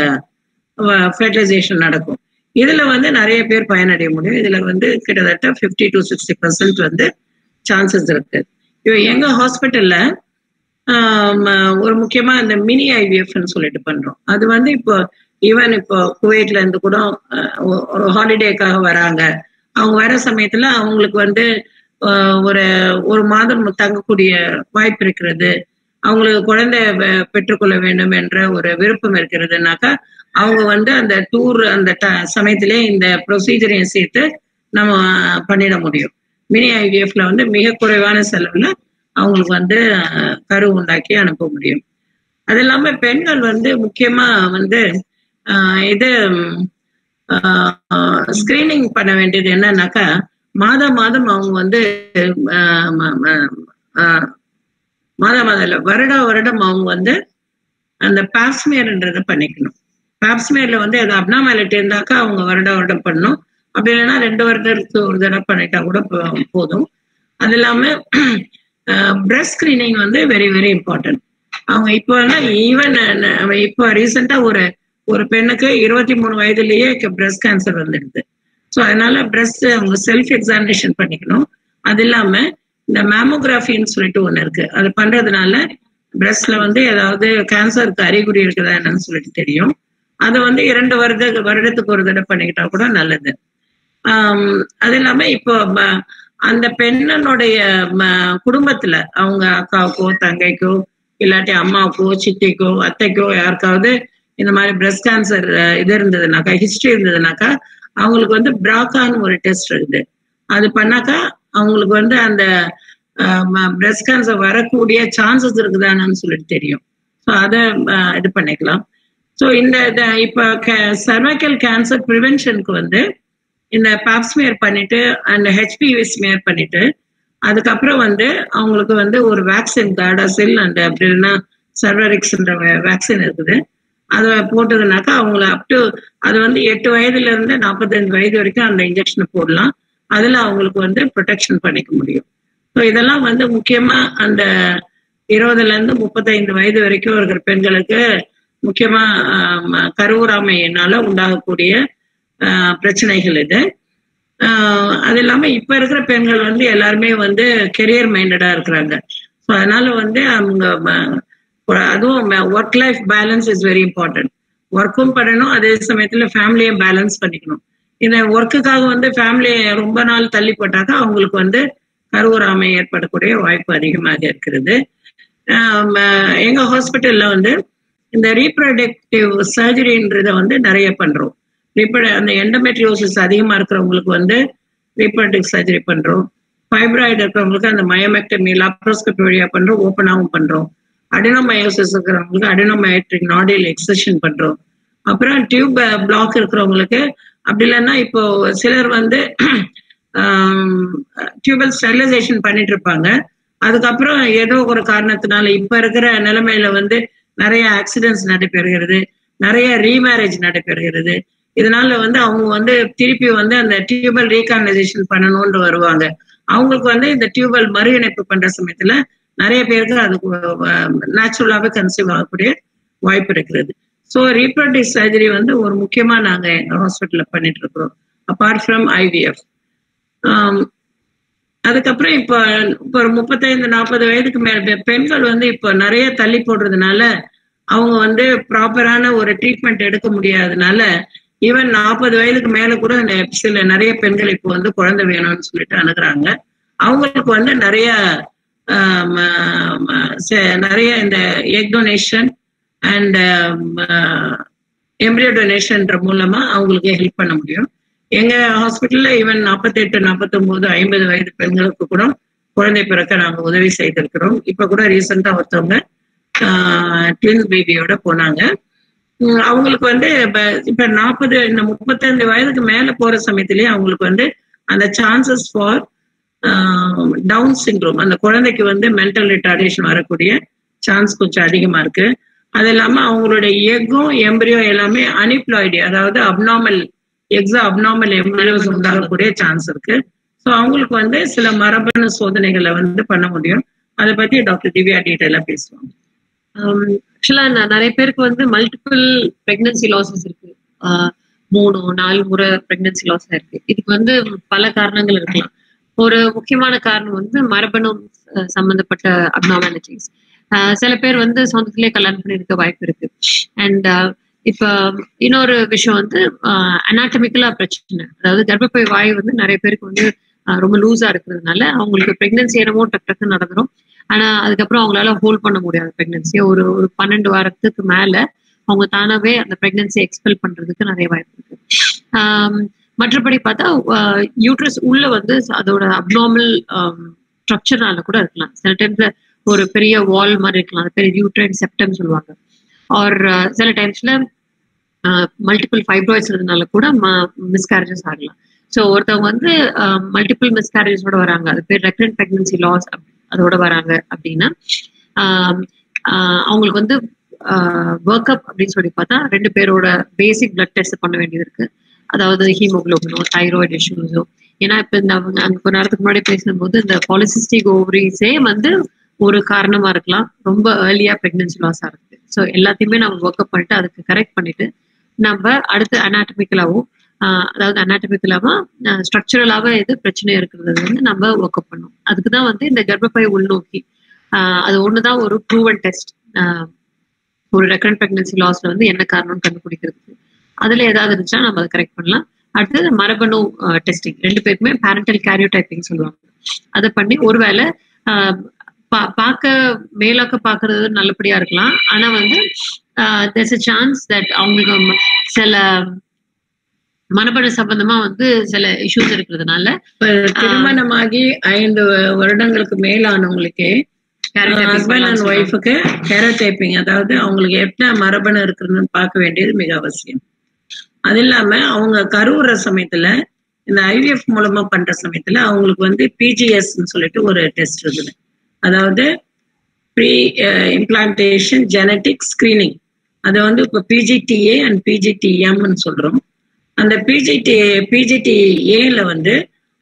ஃபெர்டிலைசேஷன் நடக்கும். இதுல வந்து நிறைய பேர் பயனடைய முடியும். இதுல வந்து கிட்டத்தட்ட 50-60% வந்து சான்சஸ் இருக்கு. இப்போ எங்க ஹாஸ்பிட்டல்ல ஒரு முக்கியமா இந்த மினி IVFன்னு சொல்லிட்டு பண்றோம். அது வந்து இப்போ ஈவன் இப்போ குவைட்ல இருந்து கூட ஒரு ஹாலிடேக்காக வராங்க. அவங்க வர சமயத்துல அவங்களுக்கு வந்து ஒரு மாதம் தங்கக்கூடிய வாய்ப்பு இருக்கிறது, அவங்களுக்கு குழந்தை பெற்றுக்கொள்ள வேண்டும் என்ற ஒரு விருப்பம் இருக்கிறதுனாக்கா அவங்க வந்து அந்த டூர் அந்த சமயத்திலே இந்த ப்ரொசீஜரையும் சேர்த்து நம்ம பண்ணிட முடியும். மினி IVFல வந்து மிக குறைவான செலவுல அவங்களுக்கு வந்து கரு உண்டாக்கி அனுப்ப முடியும். அது இல்லாம பெண்கள் வந்து முக்கியமா வந்து இது ஸ்கிரீனிங் பண்ண வேண்டியது என்னன்னாக்கா, மாதம் அவங்க வந்து மாதம் இல்ல, வருடம் அவங்க வந்து அந்த பாப்ஸ்மியர்ன்றத பண்ணிக்கணும். பாப்ஸ்மியர்ல வந்து அது அப்னார்மாலிட்டி இருந்தாக்கா அவங்க வருடம் பண்ணணும். அப்படி இல்லைன்னா 2 வருடத்துக்கு ஒரு தடவை பண்ணிட்டா கூட போதும். அது இல்லாம பிரெஸ்ட் ஸ்கிரீனிங் வந்து வெரி வெரி இம்பார்ட்டன்ட். அவங்க இப்போ ஈவன் இப்போ ரீசெண்டா ஒரு பெண்ணுக்கு 23 வயதுலயே பிரெஸ்ட் கேன்சர் வந்துடுது. ஸோ அதனால பிரெஸ்ட் அவங்க செல்ஃப் எக்ஸாமினேஷன் பண்ணிக்கணும். அது இல்லாம இந்த மேமோகிராஃபின்னு சொல்லிட்டு ஒண்ணு இருக்கு. அது பண்றதுனால பிரெஸ்ட்ல வந்து ஏதாவது கேன்சருக்கு அறிகுறி இருக்குதா என்னன்னு சொல்லிட்டு தெரியும். அதை வந்து 2 வருடத்துக்கு ஒரு தடவை பண்ணிக்கிட்டா கூட நல்லது. அது இல்லாம இப்போ அந்த பெண்ணனுடைய குடும்பத்துல அவங்க அக்காவுக்கோ தங்கைக்கோ இல்லாட்டி அம்மாவுக்கோ சித்திக்கோ அத்தைக்கோ யாருக்காவது இந்த மாதிரி பிரெஸ்ட் கேன்சர் இது இருந்ததுனாக்கா, ஹிஸ்டரி இருந்ததுனாக்கா, அவங்களுக்கு வந்து பிராக்கான்னு ஒரு டெஸ்ட் இருக்குது. அது பண்ணாக்கா அவங்களுக்கு வந்து அந்த பிரெஸ்ட் கேன்சர் வரக்கூடிய சான்சஸ் இருக்குதான்னு சொல்லிட்டு தெரியும். ஸோ அதை இது பண்ணிக்கலாம். ஸோ இந்த இப்போ சர்வைக்கல் கேன்சர் ப்ரிவென்ஷனுக்கு வந்து இந்த பாப்ஸ்மியர் பண்ணிட்டு அண்ட் ஹெச்பிவி ஸ்மியர் பண்ணிட்டு அதுக்கப்புறம் வந்து அவங்களுக்கு வந்து ஒரு வேக்சின் கார்டாசில் அண்ட் அப்படி இல்லைன்னா சர்வரிக்ஸ்ன்ற வேக்சின் இருக்குது. அதை போட்டதுனாக்கா அவங்கள அது வந்து 8 வயதுல இருந்து 45 வயது வரைக்கும் அந்த இன்ஜெக்ஷனை போடலாம். அதுல அவங்களுக்கு வந்து ப்ரொடெக்ஷன் பண்ணிக்க முடியும். ஸோ இதெல்லாம் வந்து முக்கியமா அந்த 20ல இருந்து 35 வயது வரைக்கும் இருக்கிற பெண்களுக்கு முக்கியமா கருவுறாமையினால உண்டாகக்கூடிய பிரச்சனைகள் இது. அது இல்லாம இப்ப இருக்கிற பெண்கள் வந்து எல்லாருமே வந்து கெரியர் மைண்டடா இருக்கிறாங்க. ஸோ அதனால வந்து அவங்க அதுவும் work life balance is very important. ஒர்க்கும் பண்ணணும், அதே சமயத்துல ஃபேமிலியை பேலன்ஸ் பண்ணிக்கணும். இந்த ஒர்க்குக்காக வந்து ஃபேமிலியை ரொம்ப நாள் தள்ளி போட்டாக்கா அவங்களுக்கு வந்து கருவுறாமை ஏற்படக்கூடிய வாய்ப்பு அதிகமாக இருக்கிறது. எங்க ஹாஸ்பிட்டல்ல வந்து இந்த ரீப்ரொடக்டிவ் சர்ஜரின்றத வந்து நிறைய பண்றோம். அந்த எண்டோமெட்ரியோசிஸ் அதிகமா இருக்கிறவங்களுக்கு வந்து ரீப்ரொடக்டிவ் சர்ஜரி பண்றோம். ஃபைப்ராய்டு இருக்கிறவங்களுக்கு அந்த மயோமெக்டமி லாப்ரோஸ்கோபி வழியா பண்றோம், ஓப்பனாகவும் பண்றோம். அடினோமயோசிஸ் இருக்கிறவங்களுக்கு அடினோமயோட்ரிக் நாடியல் எக்ஸஷன் பண்றோம். அப்புறம் டியூப் பிளாக் இருக்கிறவங்களுக்கு அப்படி இல்லைன்னா இப்போ சிலர் வந்து டியூபல் ஸ்டெரிலைசேஷன் பண்ணிட்டு இருப்பாங்க. அதுக்கப்புறம் ஏதோ ஒரு காரணத்தினால இப்ப இருக்கிற நிலைமையில வந்து நிறைய ஆக்சிடென்ட்ஸ் நடைபெறுகிறது, நிறைய ரீமேரேஜ் நடைபெறுகிறது. இதனால வந்து அவங்க வந்து திருப்பி வந்து அந்த டியூபல் ரீகானலைசேஷன் பண்ணணும்னு வருவாங்க. அவங்களுக்கு வந்து இந்த டியூபல் மறு இணைப்பு பண்ற சமயத்துல நிறைய பேருக்கு அதுக்கு நேச்சுரலாவே கன்சீவ் ஆகக்கூடிய வாய்ப்பு இருக்கிறது. ஸோ ரீப்ரொடக்டிவ் சர்ஜரி வந்து ஒரு முக்கியமா நாங்க எங்க ஹாஸ்பிட்டல்ல பண்ணிட்டு இருக்கிறோம், அப்பார்ட் ஃப்ரம் IVF. அதுக்கப்புறம் இப்போ ஒரு 35-40 வயதுக்கு மேல பெண்கள் வந்து இப்போ நிறைய தள்ளி போடுறதுனால அவங்க வந்து ப்ராப்பரான ஒரு ட்ரீட்மெண்ட் எடுக்க முடியாததுனால ஈவன் 40 வயதுக்கு மேல கூட சில நிறைய பெண்கள் இப்போ வந்து குழந்தை வேணும்னு சொல்லிட்டு அணுகுறாங்க. அவங்களுக்கு வந்து நிறைய இந்த எக் டொனேஷன் அண்ட் எம்ப்ரியோ டொனேஷன்ற மூலமா அவங்களுக்கு ஹெல்ப் பண்ண முடியும். எங்க ஹாஸ்பிட்டல்ல ஈவன் 48, 49, 50 வயது பெண்களுக்கு கூட குழந்தை பிறக்க நாங்க உதவி செய்திருக்கிறோம். இப்ப கூட ரீசெண்டா ஒருத்தவங்க ட்வின்ஸ் பேபியோட போனாங்க. அவங்களுக்கு வந்து இப்ப 35 வயதுக்கு மேல போற சமயத்திலேயே அவங்களுக்கு வந்து அந்த சான்சஸ் ஃபார் டவுன் சிண்ட்ரோம், அந்த குழந்தைக்கு வந்து மென்டல் ரிட்டார்டேஷன் வரக்கூடிய சான்ஸ் கொஞ்சம் அதிகமா இருக்கு. அது இல்லாம அவங்களுடைய எக்கும் எம்பிரியோ எல்லாமே அனிப்ளாய்டு, அதாவது அப்நார்மல் எம்பிரியோஸ் உண்டாகக்கூடிய சான்ஸ் இருக்கு. ஸோ அவங்களுக்கு வந்து சில மரபணு சோதனைகளை வந்து பண்ண முடியும். அதை பத்தி டாக்டர் திவ்யா டீட்டெயிலா பேசுவாங்க. ஆக்சுவலா நிறைய பேருக்கு வந்து மல்டிபிள் பிரெக்னன்சி லாசஸ் இருக்கு, 3-4 முறை பிரெக்னன்சி லாஸ் இருக்கு. இதுக்கு வந்து பல காரணங்கள் இருக்கலாம். ஒரு முக்கியமான காரணம் வந்து மரபணு சம்பந்தப்பட்ட அப்நார்மாலிட்டிஸ். சில பேர் வந்து சொந்தத்திலே கல்யாணம் பண்ணிருக்க வாய்ப்பு இருக்கு. அண்ட் இப்ப இன்னொரு விஷயம் வந்து அனாட்டமிக்கலா பிரச்சனை, அதாவது கர்ப்பப்பை வாய் வந்து நிறைய பேருக்கு வந்து ரொம்ப லூஸா இருக்கிறதுனால அவங்களுக்கு பிரெக்னன்சி என்னமோ டக்கு நடந்துடும். ஆனா அதுக்கப்புறம் அவங்களால ஹோல்ட் பண்ண முடியாது பிரெக்னன்சியை. ஒரு 12 வாரத்துக்கு மேல அவங்க தானாவே அந்த பிரெக்னன்சி எக்ஸ்பெல் பண்றதுக்கு நிறைய வாய்ப்பு இருக்கு. மற்றபடி பார்த்தா யூட்ரஸ் உள்ள வந்து அதோட அப்நார்மல் ஸ்ட்ரக்சர்னால கூட இருக்கலாம். சில டைம்ல ஒரு பெரிய வால் மாதிரி இருக்கலாம், அது பெரிய யூட்ரைன் செப்டம் சொல்லுவாங்க. ஆர் சில டைம்ஸ்ல மல்டிபிள் ஃபைப்ராய்ட்ஸ் இருந்ததுனால கூட மிஸ்கேரேஜஸ் ஆகலாம். ஸோ ஒருத்தவங்க வந்து மல்டிபிள் மிஸ்கேரேஜஸோட வராங்க, அது பேர் ரெக்கரண்ட் பிரெக்னன்சி லாஸ் அதோட வராங்க அப்படின்னா அவங்களுக்கு வந்து ஒர்க் அப் அப்படின்னு சொல்லி பார்த்தா 2 பேரோட பேசிக் பிளட் டெஸ்ட் பண்ண வேண்டியது இருக்கு. அதாவது ஹீமோகுளோபினோ, தைராய்டு இஷ்யூஸோ. ஏன்னா இப்ப இந்த கொஞ்ச நேரத்துக்கு முன்னாடி பேசும்போது இந்த பாலிசிஸ்டிக் ஓவரிஸே வந்து ஒரு காரணமா இருக்கலாம் ரொம்ப ஏர்லியா பிரெக்னன்சி லாஸ் ஆகுது. ஸோ எல்லாத்தையுமே நம்ம ஒர்க் அப் பண்ணிட்டு அதுக்கு கரெக்ட் பண்ணிட்டு நம்ம அடுத்து அனாட்டமிக்கலாவும் அதாவது அனாட்டமிக்கலாவா ஸ்ட்ரக்சரலாவா எது பிரச்சனை இருக்கிறது வந்து நம்ம ஒர்க் அப் பண்ணணும். அதுக்குதான் வந்து இந்த கர்ப்பப்பை உள்நோக்கி அது ஒண்ணுதான் ஒரு ப்ரூவன் டெஸ்ட். ஒரு ரெக்கரண்ட் பிரெக்னன்சி லாஸ்ல வந்து என்ன காரணம்னு கண்டுபிடிக்கிறதுக்கு அதுல ஏதாவது இருந்துச்சுன்னா நம்ம அதை கரெக்ட் பண்ணலாம். அடுத்தது மரபணு டெஸ்டிங், 2 பேருக்குமே பேரண்டல் கேரியோடைப்பிங் சொல்லுவாங்க. அதை பண்ணி ஒருவேளை பார்க்க மேலாக்க பாக்குறது நல்லபடியா இருக்கலாம், ஆனா வந்து there's a chance that அவங்களுக்கு சில மரபணு சம்பந்தமா வந்து சில இஷ்யூஸ் இருக்கிறதுனால திருமணமாகி 5 வருடங்களுக்கு மேலானவங்களுக்கு ஹஸ்பண்ட் அண்ட் ஒய்ஃபுக்கு கேரோடைப்பிங், அதாவது அவங்களுக்கு என்ன மரபணு இருக்குன்னு பார்க்க வேண்டியது மிக அவசியம். அது இல்லாம அவங்க கருவுற சமயத்துல இந்த ஐவிஎஃப் மூலமா பண்ற சமயத்துல அவங்களுக்கு வந்து பிஜிஎஸ்ன்னு சொல்லிட்டு ஒரு டெஸ்ட் இருக்குது. அதாவது ப்ரீ இம்ப்ளான்டேஷன் ஜெனட்டிக் ஸ்கிரீனிங். அதை வந்து இப்போ பிஜிடிஏ அண்ட் பிஜிடிஎம்னு சொல்றோம். அந்த பிஜிடிஏல வந்து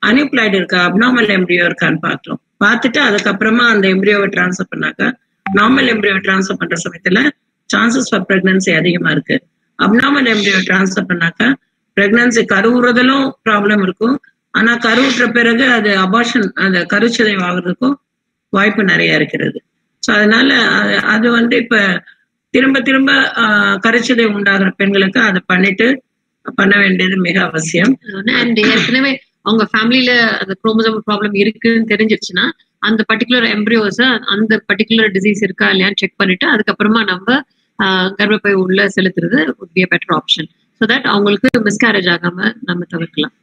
அன்யூப்ளாய்டு இருக்கா, அப்நார்மல் எம்ப்ரியோ இருக்கான்னு பார்த்தோம். பார்த்துட்டு அதுக்கப்புறமா அந்த எம்ப்ரியோவை டிரான்ஸ்ஃபர் பண்ணாக்கா நார்மல் எம்ப்ரியோ டிரான்ஸ்ஃபர் பண்ற சமயத்துல சான்சஸ் ஃபார் பிரெக்னன்சி அதிகமா இருக்கு. அப்நார்மல் எம்ப்ரியோ டிரான்ஸ்ஃபர் பண்ணாக்கா பிரெக்னன்சி கருவுறதிலும் ப்ராப்ளம் இருக்கும், ஆனா கருவுற்ற பிறகு அது அபார்ஷன் அந்த கருச்சிதைவு ஆகுறதுக்கும் வாய்ப்பு நிறைய இருக்கிறது. ஸோ அதனால அது வந்து இப்ப திரும்ப திரும்ப கருச்சிதைவு உண்டாகிற பெண்களுக்கு அதை பண்ண வேண்டியது மிக அவசியம். ஏற்கனவே அவங்க ஃபேமிலியில அந்த குரோமோசோம் ப்ராப்ளம் இருக்குன்னு தெரிஞ்சிருச்சுன்னா அந்த பர்டிகுலர் எம்ப்ரியோஸ அந்த பர்டிகுலர் டிசீஸ் இருக்கா இல்லையான்னு செக் பண்ணிட்டு அதுக்கப்புறமா நம்ம கர்ப்பப்பை உள்ள செலுத்துறது would be a better option, so that அவங்களுக்கு மிஸ்கேரேஜ் ஆகாம நம்ம தவிர்க்கலாம்.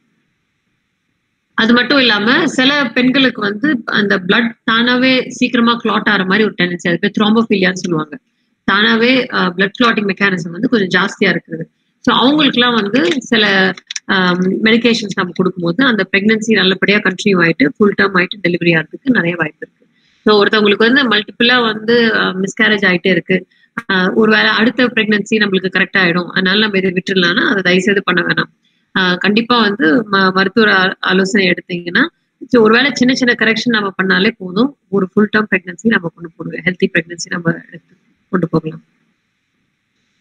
அது மட்டும் இல்லாம சில பெண்களுக்கு வந்து அந்த பிளட் தானாவே சீக்கிரமா கிளாட் ஆகிற மாதிரி ஒரு டெண்டன்சி, அது பேர் த்ரோம்போஃபிலியான்னு சொல்லுவாங்க. தானாவே பிளட் கிளாட்டிங் மெக்கானிசம் வந்து கொஞ்சம் ஜாஸ்தியா இருக்குது. ஸோ அவங்களுக்குலாம் வந்து சில மெடிகேஷன்ஸ் நம்ம கொடுக்கும்போது அந்த பிரெக்னன்சி நல்லபடியா கண்டினியூ ஆயிட்டு ஃபுல் டேர்ம் ஆயிட்டு டெலிவரி ஆகிறதுக்கு நிறைய வாய்ப்பு இருக்கு. ஸோ ஒருத்தவங்களுக்கு வந்து மல்டிபிளா வந்து மிஸ்கேரேஜ் ஆகிட்டே இருக்கு, ஒருவேளை அடுத்த பிரெக்னன்சி நம்மளுக்கு கரெக்ட் ஆயிடும் அதனால நம்ம இதை விட்டுடலாம்னா அதை தயவுசெய்து பண்ண வேணாம். கண்டிப்பா வந்து மருத்துவ ஆலோசனை எடுத்தீங்கன்னா ஒருவேளை சின்ன சின்ன கரெக்ஷன் நம்ம பண்ணாலே போதும், ஒரு ஃபுல் டேர்ம் பிரெக்னன்சி நம்ம கொண்டு போடுவோம், ஹெல்த்தி பிரெக்னன்சி நம்ம எடுத்து கொண்டு போகலாம்.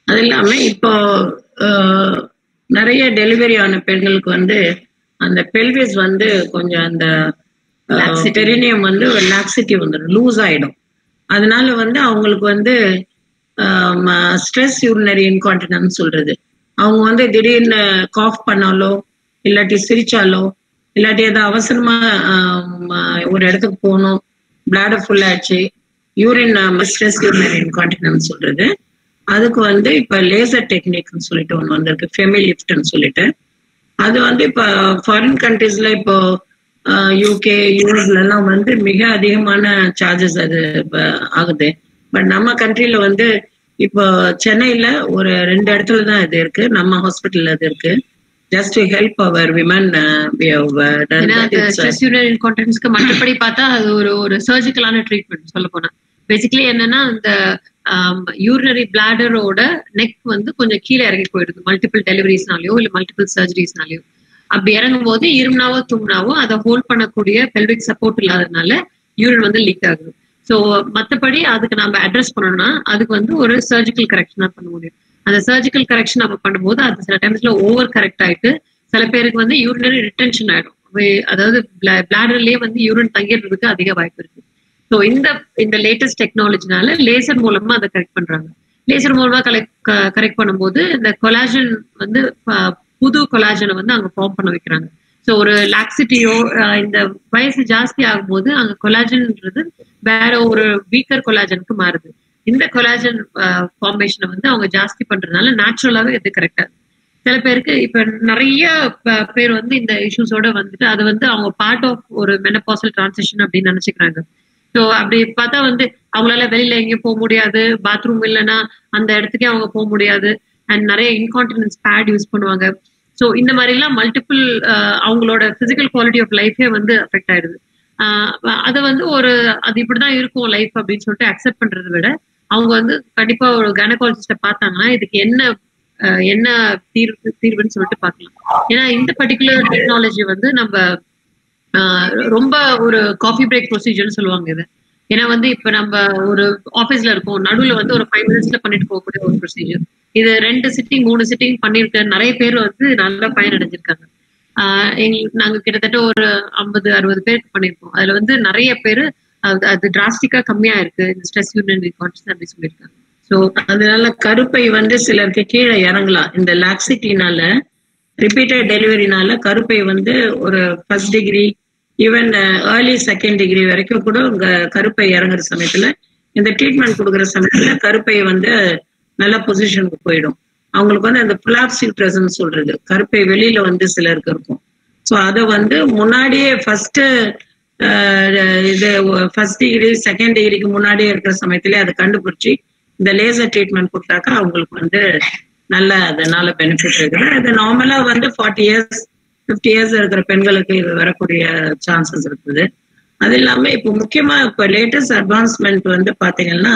அது இல்லாம இப்போ நிறைய டெலிவரி ஆன பெண்களுக்கு வந்து அந்த பெல்விஸ் வந்து கொஞ்சம் அந்த பெரினியம் வந்து லாக்ஸிட்டி வந்துடும், லூஸ் ஆயிடும். அதனால வந்து அவங்களுக்கு வந்து ஸ்ட்ரெஸ் யூரினரி இன்கான்டினன்ஸ் சொல்றது. அவங்க வந்து திடீர்னு காஃப் பண்ணாலோ இல்லாட்டி சிரிச்சாலோ இல்லாட்டி ஏதாவது அவசரமா ஒரு இடத்துக்கு போகணும், பிளாடர் ஃபுல் ஆச்சு, யூரின் ஸ்ட்ரெஸ் யூரினரி இன்கான்டினன்ஸ் சொல்றது. அதுக்கு வந்து இப்ப லேசர் டெக்னிக்னு சொல்லிட்டு ஒண்ணு வந்திருக்கு, ஃபெமி லிஃப்ட்னு சொல்லிட்டு. அது வந்து இப்ப ஃபாரின் கண்ட்ரீஸ்ல இப்போ யூகே யூஎஸ்ல எல்லாம் வந்து மிக அதிகமான சார்ஜஸ் அது ஆகுது. பட் நம்ம கண்ட்ரில வந்து இப்போ சென்னையில ஒரு 2 இடத்துல தான் இது இருக்கு, நம்ம ஹாஸ்பிட்டல்ல அது இருக்கு. Just to help our women. மற்றபடி பார்த்தா அது ஒரு சர்ஜிக்கலான ட்ரீட்மெண்ட் சொல்ல போனா. பேசிக்கலி என்னன்னா அந்த யூரினரி பிளாடரோட நெக் வந்து கொஞ்சம் கீழே இறங்கி போயிடுது மல்டிபிள் டெலிவரிஸ்னாலயோ இல்ல மல்டிபிள் சர்ஜரிஸ்னாலயோ. அப்படி இறங்கும் போது இருமுனாவோ தும்னாவோ அதை ஹோல்ட் பண்ணக்கூடிய பெல்விக் சப்போர்ட் இல்லாததுனால யூரின் வந்து லீக் ஆகுது. ஸோ மற்றபடி அதுக்கு நம்ம அட்ரஸ் பண்ணணும்னா அதுக்கு வந்து ஒரு சர்ஜிக்கல் கரெக்ஷன் தான் பண்ண முடியும். அந்த சர்ஜிக்கல் கரெக்ஷன் நம்ம பண்ணும்போது அது சில டைம்ஸ்ல ஓவர் கரெக்ட் ஆயிட்டு சில பேருக்கு வந்து யூரினரி ரிட்டென்ஷன் ஆயிடும், அதாவது பிளாடர்லயே வந்து யூரின் தங்கிடுறதுக்கு அதிக வாய்ப்பு இருக்கு. ஸோ இந்த லேட்டஸ்ட் டெக்னாலஜினால லேசர் மூலமா அதை கரெக்ட் பண்றாங்க. லேசர் மூலமா கரெக்ட் பண்ணும்போது இந்த கொலாஜன் வந்து புது கொலாஜனை வந்து அங்க ஃபார்ம் பண்ண வைக்கிறாங்க. ஸோ ஒரு லாக்ஸிட்டியோ இந்த வயசு ஜாஸ்தி ஆகும்போது அங்க கொலாஜன்ன்றது வேற ஒரு வீக்கர் கொலாஜனுக்கு மாறுது. இந்த கொலாஜன் ஃபார்மேஷனை வந்து அவங்க ஜாஸ்தி பண்றதுனால நேச்சுரலாவே இது கரெக்டா. சில பேருக்கு இப்ப நிறைய பேர் வந்து இந்த இஷ்யூஸோட வந்துட்டு அது வந்து அவங்க பார்ட் ஆஃப் ஒரு மெனபாசல் டிரான்சிஷன் அப்படின்னு நினைச்சுக்கிறாங்க. ஸோ அப்படி பார்த்தா வந்து அவங்களால வெளியில எங்கேயும் போக முடியாது, பாத்ரூம் இல்லைன்னா அந்த இடத்துக்கே அவங்க போக முடியாது, அண்ட் நிறைய இன்கான்டினன்ஸ் பேட் யூஸ் பண்ணுவாங்க. ஸோ இந்த மாதிரி எல்லாம் மல்டிபிள் அவங்களோட பிசிக்கல் குவாலிட்டி ஆஃப் லைஃபே வந்து அஃபெக்ட் ஆயிடுது. அதை வந்து அது இப்படிதான் இருக்கும் லைஃப் அப்படின்னு சொல்லிட்டு அக்செப்ட் பண்றதை விட அவங்க வந்து கண்டிப்பா ஒரு கைனகாலஜிஸ்ட பார்த்தாங்கன்னா இதுக்கு என்ன தீர்வுன்னு சொல்லிட்டு பார்க்கலாம். ஏன்னா இந்த பர்டிகுலர் டெக்னாலஜி வந்து நம்ம ரொம்ப ஒரு காஃபி பிரேக் ப்ரொசீஜர்னு சொல்லுவாங்க இது. ஏன்னா வந்து இப்ப நம்ம ஒரு ஆபீஸ்ல இருக்கோம், நடுவுல வந்து ஒரு 5 minutesல பண்ணிட்டு போகக்கூடிய ஒரு ப்ரொசீஜர். இது 2 சிட்டிங் 3 சிட்டிங் பண்ணிருக்க நிறைய பேர் வந்து நல்லா பயனடைஞ்சிருக்காங்க. நாங்க கிட்டத்தட்ட ஒரு 50-60 பேருக்கு பண்ணிருக்கோம். அதுல வந்து நிறைய பேரு அது டிராஸ்டிக்கா கம்மியா இருக்கு இந்த ஸ்ட்ரெஸ் யூரினரி இன்கான்டினன்ஸ் அப்படி சொல்லியிருக்காங்க. ஸோ அதனால கருப்பை வந்து சிலருக்கு கீழே இறங்கலாம். இந்த லாக்ஸிட்டினால, ரிப்பீட்டட் டெலிவரினால கருப்பை வந்து ஒரு 1st degree even early 2nd degree வரைக்கும் கூட உங்க கருப்பை இறங்குற சமயத்துல இந்த ட்ரீட்மெண்ட் கொடுக்குற சமயத்துல கருப்பை வந்து நல்ல பொசிஷனுக்கு போயிடும். அவங்களுக்கு வந்து அந்த பிளாப்ஸ் யூட்ரஸ்ன்னு சொல்றது, கருப்பை வெளியில வந்து சிலருக்கு இருக்கும். ஸோ அதை வந்து முன்னாடியே ஃபர்ஸ்ட் இது 1st டிகிரி 2nd டிகிரிக்கு முன்னாடியே இருக்கிற சமயத்திலே அதை கண்டுபிடிச்சி இந்த லேசர் ட்ரீட்மெண்ட் கொடுத்தாக்கா அவங்களுக்கு வந்து நல்ல அதனால பெனிஃபிட் இருக்குது. அது நார்மலா வந்து 40 years 50 years இருக்கிற பெண்களுக்கு இது வரக்கூடிய சான்சஸ் இருக்குது. அது இல்லாம இப்போ முக்கியமா இப்போ லேட்டஸ்ட் அட்வான்ஸ்மெண்ட் வந்து பாத்தீங்கன்னா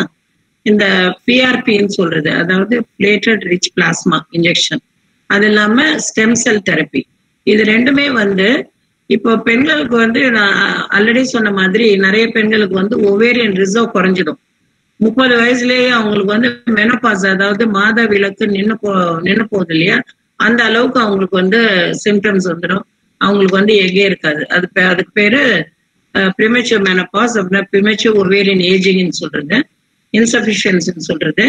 இந்த பிஆர்பின்னு சொல்றது, அதாவது பிளேட்டட் ரிச் பிளாஸ்மா இன்ஜெக்ஷன், அது இல்லாம ஸ்டெம் செல் தெரப்பி. இது ரெண்டுமே வந்து இப்போ பெண்களுக்கு வந்து நான் ஆல்ரெடி சொன்ன மாதிரி நிறைய பெண்களுக்கு வந்து ஓவேரியன் ரிசர்வ் குறைஞ்சிடும். 30 வயசுலயே அவங்களுக்கு வந்து மெனோபாஸ், அதாவது மாத விலக்கு நின்று போகுது இல்லையா, அந்த அளவுக்கு அவங்களுக்கு வந்து சிம்டம்ஸ் வந்துடும். அவங்களுக்கு வந்து எகே இருக்காது. அதுக்கு பேரு ப்ரிமெச்சூர் மெனோபாஸ் அப்படின்னா ப்ரிமெச்சூர் ஓவேரியன் ஏஜிங்னு சொல்றது, இன்சஃபிஷியன்சின்னு சொல்றது.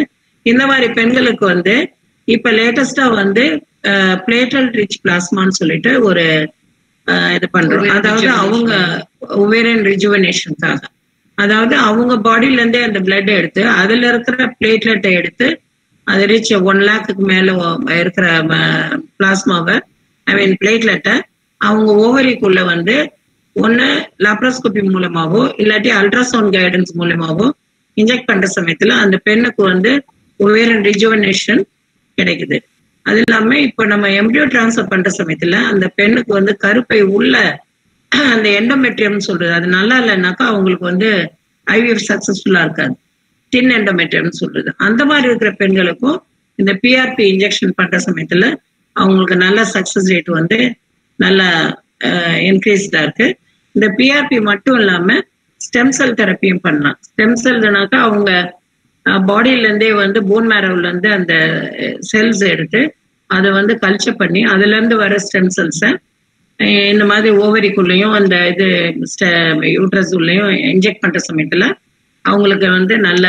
இந்த மாதிரி பெண்களுக்கு வந்து இப்ப லேட்டஸ்டா வந்து பிளேட்டட் ரிச் பிளாஸ்மான்னு சொல்லிட்டு ஒரு இது பண்றோம். அதாவது அவங்க ஓவேரியன் ரிஜுவனேஷனுக்காக, அதாவது அவங்க பாடியில இருந்தே அந்த பிளட் எடுத்து அதுல இருக்கிற பிளேட்லெட்டை எடுத்து அது ரிச் 1 lakhக்கு மேல இருக்கிற பிளாஸ்மாவை பிளேட்லெட்டை அவங்க ஓவரிக்குள்ள வந்து ஒன்னு லாப்ரோஸ்கோபி மூலமாவோ இல்லாட்டி அல்ட்ராசவுண்ட் கைடன்ஸ் மூலமாவோ இன்ஜெக்ட் பண்ற சமயத்துல அந்த பெண்ணுக்கு வந்து ஓவேரியன் ரிஜுவனேஷன் கிடைக்குது. அது இல்லாம இப்ப நம்ம எம்ப்ரியோ டிரான்ஸ்ஃபர் பண்ற சமயத்துல அந்த பெண்ணுக்கு வந்து கருப்பை உள்ள அந்த எண்டோமெட்ரியம் சொல்றது அது நல்லா இல்லைன்னாக்கா அவங்களுக்கு வந்து ஐவிஎஃப் சக்சஸ்ஃபுல்லா இருக்காது, டின் எண்டோமெட்ரியம் சொல்றது. அந்த மாதிரி இருக்கிற பெண்களுக்கும் இந்த பிஆர்பி இன்ஜெக்ஷன் பண்ற சமயத்துல அவங்களுக்கு நல்ல சக்சஸ் ரேட் வந்து நல்லா இன்க்ரீஸ்டா இருக்கு. இந்த பிஆர்பி மட்டும் இல்லாம ஸ்டெம் செல் தெரப்பியும் பண்ணலாம். ஸ்டெம் செல்னாக்கா அவங்க பாடியில இருந்தே வந்து போன் மேரோல இருந்து அந்த செல்ஸ் எடுத்து அதை வந்து கல்ச்சர் பண்ணி அதுல இருந்து வர ஸ்டெம் செல்ஸை இந்த மாதிரி ஓவரிக்குள்ளேயும் அந்த இது யூட்ரஸ் உள்ளேயும் இன்ஜெக்ட் பண்ற சமயத்துல அவங்களுக்கு வந்து நல்ல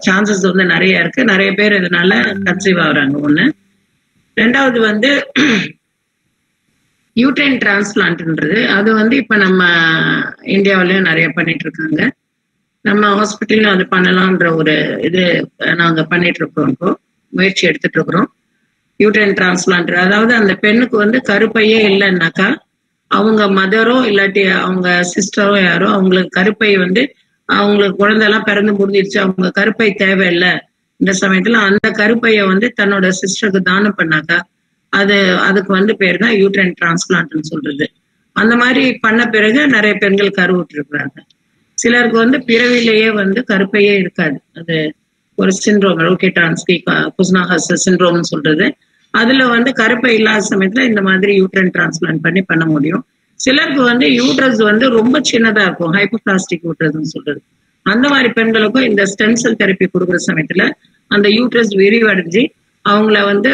சான்சஸ் வந்து நிறைய இருக்கு. நிறைய பேர் இதனால கன்சீவ் ஆகுறாங்க. ஒண்ணு. ரெண்டாவது வந்து யூட்ரைன் டிரான்ஸ்பிளான்ட்ன்றது அது வந்து இப்ப நம்ம இந்தியாவிலயும் நிறைய பண்ணிட்டு இருக்காங்க. நம்ம ஹாஸ்பிட்டல்ல அது பண்ணலாம்ன்ற ஒரு இது நாங்க பண்ணிட்டு இருக்கோம். இப்போ முயற்சி எடுத்துட்டு இருக்கிறோம். யூட்ரைன் டிரான்ஸ்பிளான்ட், அதாவது அந்த பெண்ணுக்கு வந்து கருப்பையே இல்லைன்னாக்கா அவங்க மதரோ இல்லாட்டி அவங்க சிஸ்டரோ யாரோ அவங்களுக்கு கருப்பை வந்து அவங்களுக்கு குழந்தைலாம் பிறந்து முடிஞ்சிருச்சு, அவங்க கருப்பை தேவையில்லை இந்த சமயத்துல அந்த கருப்பையை வந்து தன்னோட சிஸ்டருக்கு தானம் பண்ணாக்கா அதுக்கு வந்து பேர் தான் யூட்ரைன் டிரான்ஸ்பிளான்ட்னு சொல்றது. அந்த மாதிரி பண்ண பிறகு நிறைய பெண்கள் கருவுற்று இருக்கிறாங்க. சிலருக்கு வந்து பிறவிலேயே வந்து கருப்பையே இருக்காது. அது ஒரு சிண்ட்ரோம், ரோகேட்டான்ஸ்கி குஸ்னாஹஸ் சிண்ட்ரோம்னு சொல்றது. அதுல வந்து கருப்பை இல்லாத சமயத்துல இந்த மாதிரி யூட்ரைன் டிரான்ஸ்பிளான்ட் பண்ண முடியும். சிலருக்கு வந்து யூட்ரஸ் வந்து ரொம்ப சின்னதா இருக்கும், ஹைப்போபிளாஸ்டிக் யூட்ரஸ்ன்னு சொல்றது. அந்த மாதிரி பெண்களுக்கும் இந்த ஸ்டெம் செல் தெரப்பி கொடுக்குற சமயத்துல அந்த யூட்ரஸ் விரிவடைஞ்சு அவங்கள வந்து